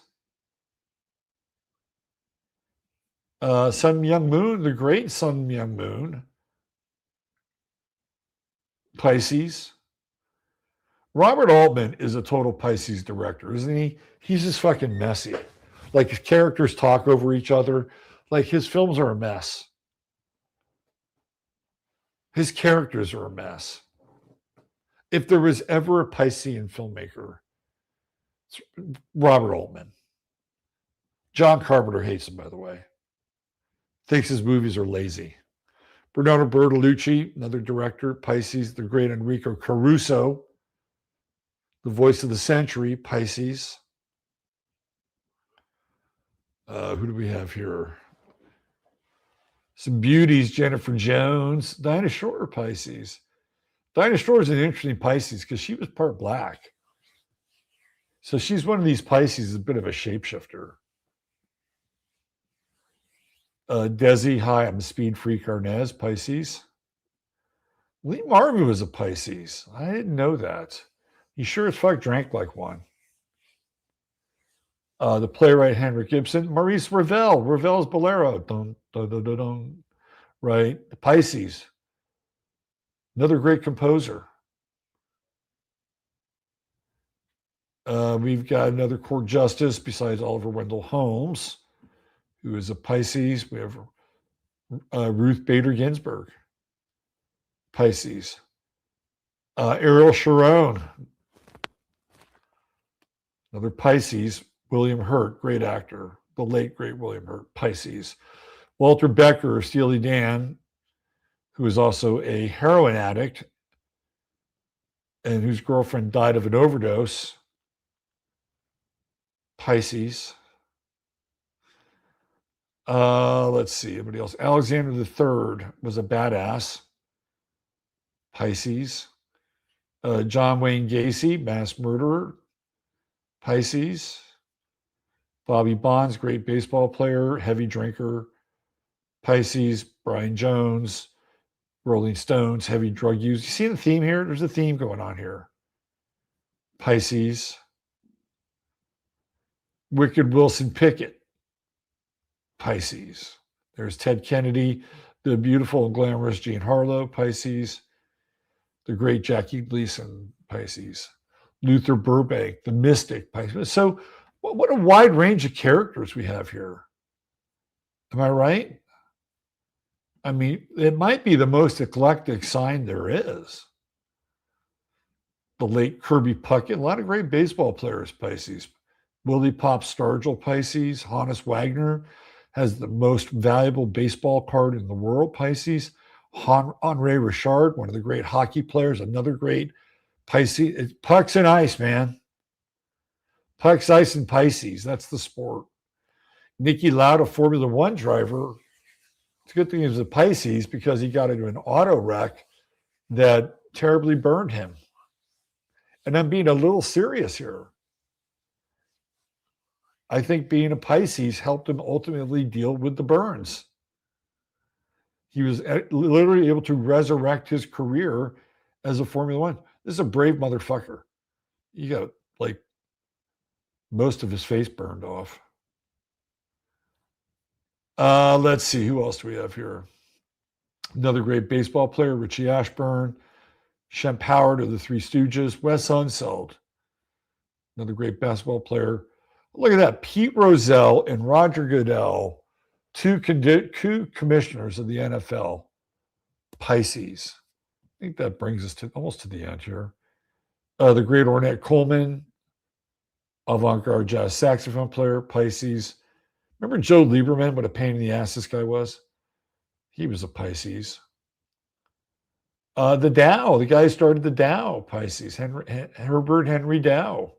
Sun Myung Moon, the great Sun Myung Moon, Pisces. Robert Altman is a total Pisces director, isn't he? He's just fucking messy. Like his characters talk over each other. Like his films are a mess. His characters are a mess. If there was ever a Piscean filmmaker, it's Robert Altman. John Carpenter hates him, by the way. Thinks his movies are lazy. Bernardo Bertolucci, another director, Pisces. The great Enrico Caruso, the voice of the century, Pisces. Who do we have here? Some beauties, Jennifer Jones, Dinah Shore, Pisces. Dinah Shore is an interesting Pisces because she was part black. So she's one of these Pisces, a bit of a shapeshifter. Desi, hi, I'm Speed Freak Arnaz, Pisces. Lee Marvin was a Pisces. I didn't know that. He sure as fuck drank like one. The playwright Henrik Ibsen, Maurice Ravel, Ravel's Bolero, dun, dun, dun, dun, dun, right? The Pisces, another great composer. We've got another court justice besides Oliver Wendell Holmes, who is a Pisces. We have Ruth Bader Ginsburg, Pisces. Ariel Sharon, another Pisces. William Hurt, great actor, the late great William Hurt, Pisces. Walter Becker, Steely Dan, who is also a heroin addict and whose girlfriend died of an overdose, Pisces. Let's see, anybody else? Alexander III was a badass, Pisces. John Wayne Gacy, mass murderer, Pisces. Bobby Bonds, great baseball player, heavy drinker, Pisces. Brian Jones, Rolling Stones, heavy drug use. You see the theme here? There's a theme going on here. Pisces. Wicked Wilson Pickett, Pisces. There's Ted Kennedy, the beautiful and glamorous Jean Harlow, Pisces. The great Jackie Gleason, Pisces. Luther Burbank, the mystic, Pisces. So what a wide range of characters we have here. Am I right? I mean, it might be the most eclectic sign there is. The late Kirby Puckett, a lot of great baseball players, Pisces. Willie Pop Stargell, Pisces. Hannes Wagner has the most valuable baseball card in the world, Pisces. Henri Richard, one of the great hockey players, another great Pisces. It's pucks and ice, man. Pucks, ice, and Pisces. That's the sport. Niki Lauda, Formula One driver. It's a good thing he was a Pisces because he got into an auto wreck that terribly burned him. And I'm being a little serious here. I think being a Pisces helped him ultimately deal with the burns. He was literally able to resurrect his career as a Formula One. This is a brave motherfucker. He got like most of his face burned off. Let's see, who else do we have here? Another great baseball player, Richie Ashburn, Shemp Howard of the Three Stooges, Wes Unseld, another great basketball player. Look at that, Pete Rozelle and Roger Goodell, two commissioners of the NFL, Pisces. I think that brings us to almost to the end here. The great Ornette Coleman, avant-garde jazz saxophone player, Pisces. Remember Joe Lieberman, what a pain in the ass this guy was? He was a Pisces. The Dow, the guy who started the Dow, Pisces, Herbert Henry Dow.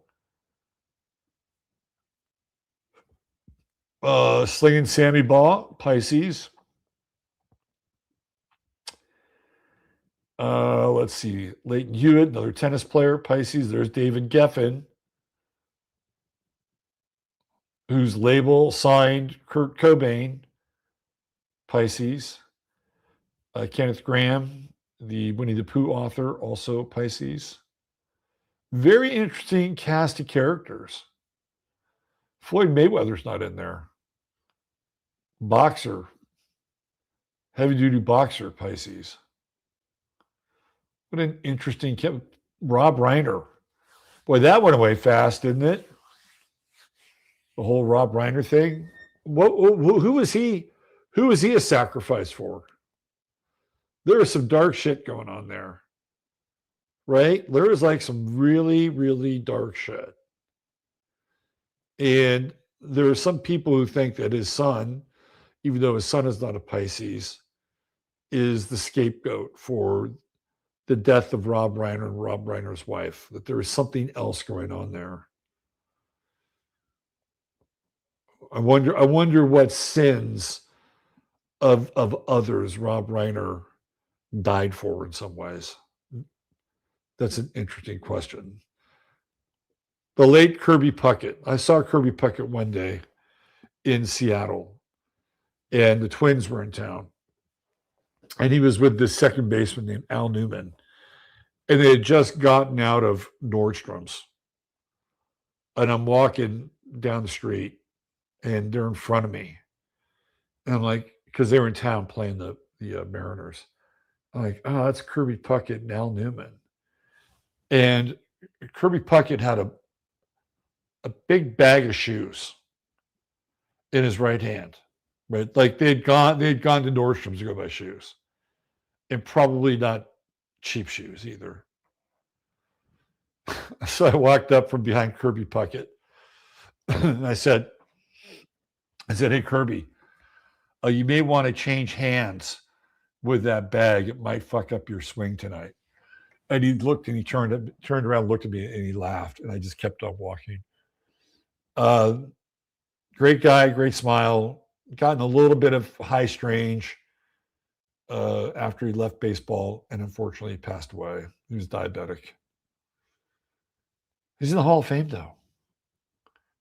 Slinging Sammy Baugh, Pisces. Let's see. Leighton Hewitt, another tennis player, Pisces. There's David Geffen, whose label signed Kurt Cobain, Pisces. Kenneth Graham, the Winnie the Pooh author, also Pisces. Very interesting cast of characters. Floyd Mayweather's not in there. Boxer, heavy-duty boxer, Pisces. What an interesting Rob Reiner. Boy, that went away fast, didn't it? The whole Rob Reiner thing. Who was he? Who was he a sacrifice for? There was some dark shit going on there, right? There was like some really, really dark shit. And there are some people who think that his son, even though his son is not a Pisces, is the scapegoat for the death of Rob Reiner and Rob Reiner's wife, that there is something else going on there. I wonder what sins of others Rob Reiner died for in some ways. That's an interesting question. The late Kirby Puckett. I saw Kirby Puckett one day in Seattle, and the Twins were in town. And he was with this second baseman named Al Newman. And they had just gotten out of Nordstrom's. And I'm walking down the street, and they're in front of me. And I'm like, because they were in town playing the Mariners. I'm like, oh, that's Kirby Puckett and Al Newman. And Kirby Puckett had a big bag of shoes in his right hand, right? Like they'd gone to Nordstrom's to go buy shoes, and probably not cheap shoes either. So I walked up from behind Kirby Puckett, and I said, hey, Kirby, you may want to change hands with that bag. It might fuck up your swing tonight. And he looked, and he turned around, looked at me, and he laughed, and I just kept on walking. Great guy, great smile. Gotten a little bit of high strange after he left baseball, and unfortunately he passed away. He was diabetic. He's in the Hall of Fame, though.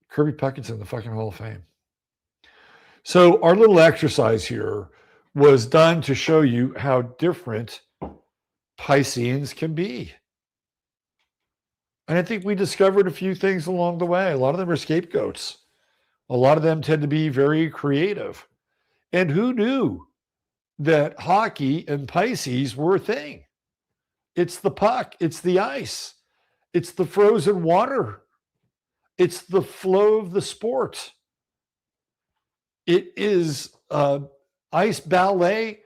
Kirby Puckett's in the fucking Hall of Fame. So our little exercise here was done to show you how different Pisceans can be. And I think we discovered a few things along the way. A lot of them are scapegoats. A lot of them tend to be very creative. And who knew that hockey and Pisces were a thing? It's the puck. It's the ice. It's the frozen water. It's the flow of the sport. It is ice ballet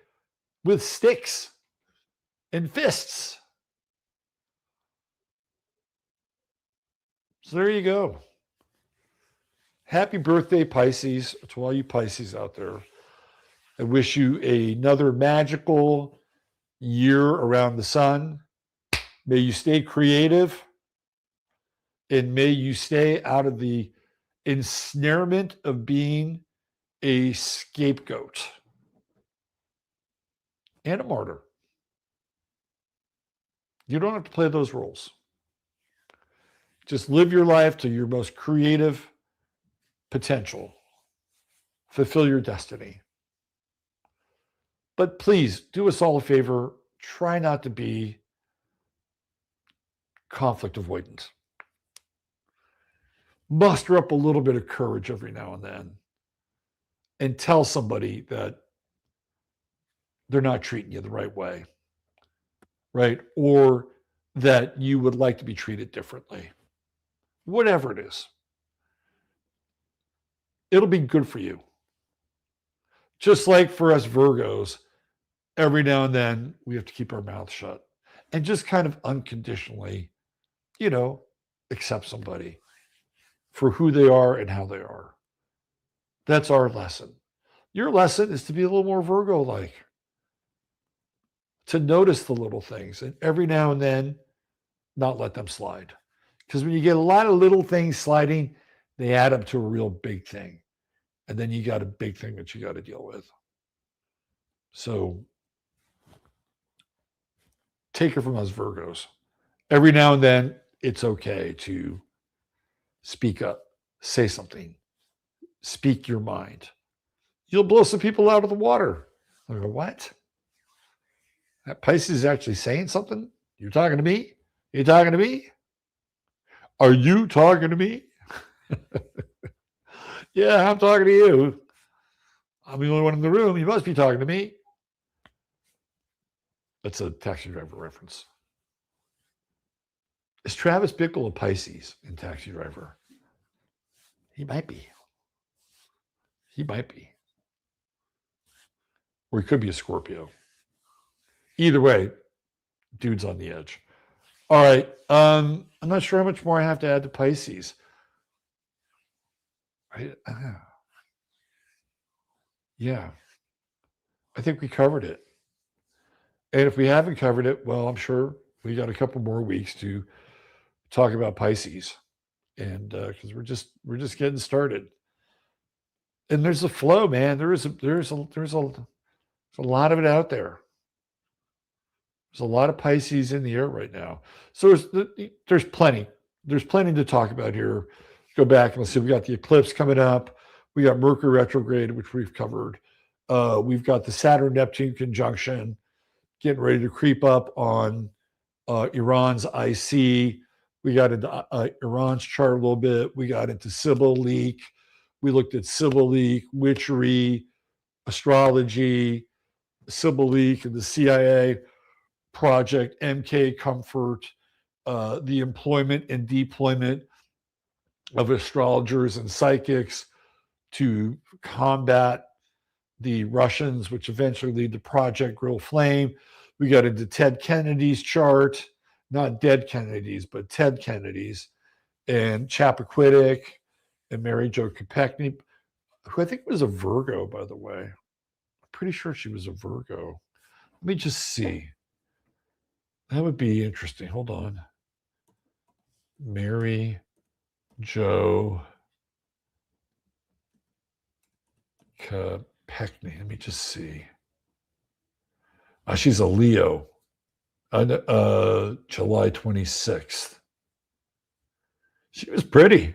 with sticks and fists. So there you go. Happy birthday, Pisces, to all you Pisces out there. I wish you another magical year around the sun. May you stay creative, and may you stay out of the ensnarement of being a scapegoat and a martyr. You don't have to play those roles. Just live your life to your most creative potential. Fulfill your destiny. But please do us all a favor. Try not to be conflict avoidant. Muster up a little bit of courage every now and then and tell somebody that they're not treating you the right way, right? Or that you would like to be treated differently. Whatever it is. It'll be good for you. Just like for us Virgos, every now and then we have to keep our mouth shut and just kind of unconditionally, accept somebody for who they are and how they are. That's our lesson. Your lesson is to be a little more Virgo-like, to notice the little things, and every now and then not let them slide. Because when you get a lot of little things sliding, they add up to a real big thing. And then you got a big thing that you got to deal with. So take it from us Virgos. Every now and then, it's okay to speak up, say something, speak your mind. You'll blow some people out of the water. I go, what? That Pisces is actually saying something? You're talking to me? You talking to me? Are you talking to me? Yeah, I'm talking to you. I'm the only one in the room. You must be talking to me. That's a Taxi Driver reference. Is Travis Bickle a Pisces in Taxi Driver? He might be. He might be. Or he could be a Scorpio. Either way, dude's on the edge. All right. I'm not sure how much more I have to add to Pisces. Yeah. I think we covered it. And if we haven't covered it, well, I'm sure we got a couple more weeks to talk about Pisces. And because we're just getting started. And there's a flow, man. There's a lot of it out there. There's a lot of Pisces in the air right now. So there's plenty. There's plenty to talk about here. Go back and let's see. We got the eclipse coming up. We got Mercury retrograde, which we've covered. We've got the Saturn Neptune conjunction getting ready to creep up on Iran's IC. We got into Iran's chart a little bit. We got into Sybil leak. We looked at Sybil leak, witchery, astrology, Sybil leak, and the CIA project, MK Comfort, the employment and deployment of astrologers and psychics to combat the Russians, which eventually lead to Project Grill Flame. We got into Ted Kennedy's chart, not dead Kennedys, but Ted Kennedy's, and Chappaquiddick and Mary Jo Kopechne, who I think was a Virgo, by the way. I'm pretty sure she was a Virgo. Let me just see. That would be interesting. Hold on. Mary Jo Kopechne. Let me just see. She's a Leo. July 26th. She was pretty.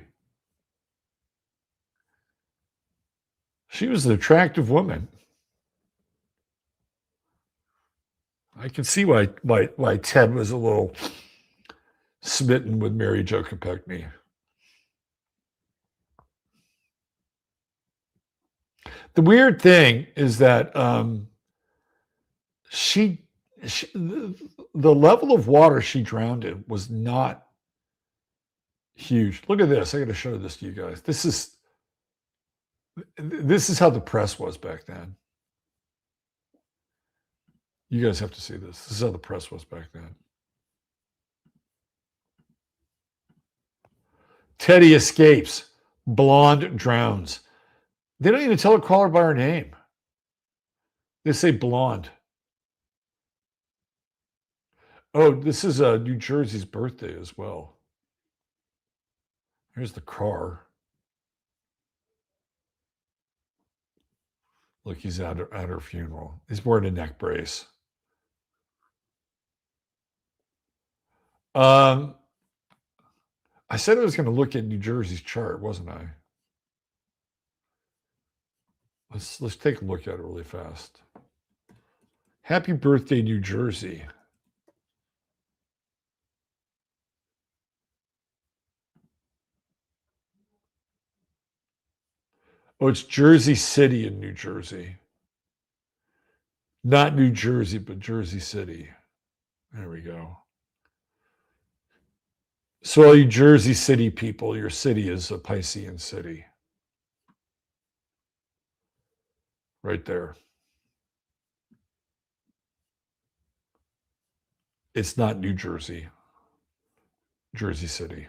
She was an attractive woman. I can see why Ted was a little smitten with Mary Jo Kopechne. The weird thing is that the level of water she drowned in was not huge. Look at this. I got to show this to you guys. This is how the press was back then. You guys have to see this. This is how the press was back then. Teddy escapes. Blonde drowns. They don't even tell her, call her by her name. They say blonde. Oh, this is New Jersey's birthday as well. Here's the car. Look, he's at her funeral. He's wearing a neck brace. I said I was going to look at New Jersey's chart, wasn't I? Let's take a look at it really fast. Happy birthday, New Jersey. Oh, it's Jersey City in New Jersey. Not New Jersey, but Jersey City. There we go. So all you Jersey City people, your city is a Piscean city. Right there. It's not New Jersey. Jersey City.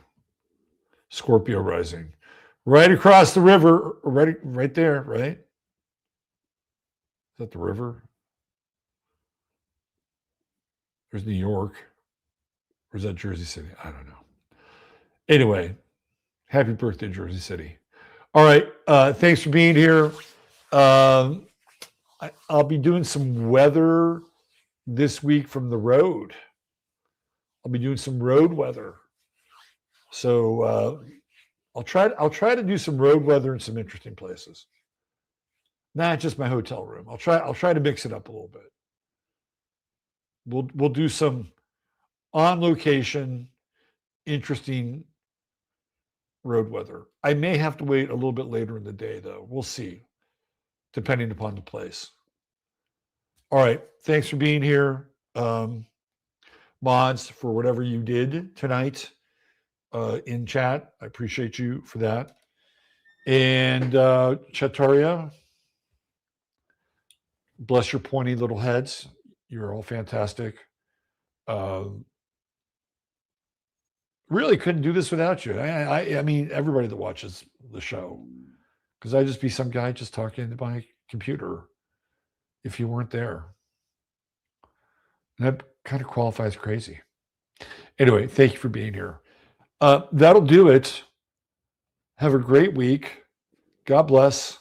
Scorpio rising. Right across the river, right there, right? Is that the river? There's New York. Or is that Jersey City? I don't know. Anyway, happy birthday, Jersey City. All right. Thanks for being here. I'll be doing some weather this week from the road. I'll be doing some road weather. So I'll try to do some road weather in some interesting places. Not just my hotel room. I'll try to mix it up a little bit. We'll do some on location, interesting road weather. I may have to wait a little bit later in the day, though. We'll see, depending upon the place. All right. Thanks for being here. Mods, for whatever you did tonight in chat. I appreciate you for that. And Chataria, bless your pointy little heads. You're all fantastic. Really couldn't do this without you. I mean, everybody that watches the show, because I'd just be some guy just talking to my computer if you weren't there. And that kind of qualifies crazy. Anyway, thank you for being here. That'll do it. Have a great week. God bless.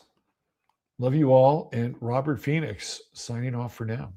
Love you all. And Robert Phoenix signing off for now.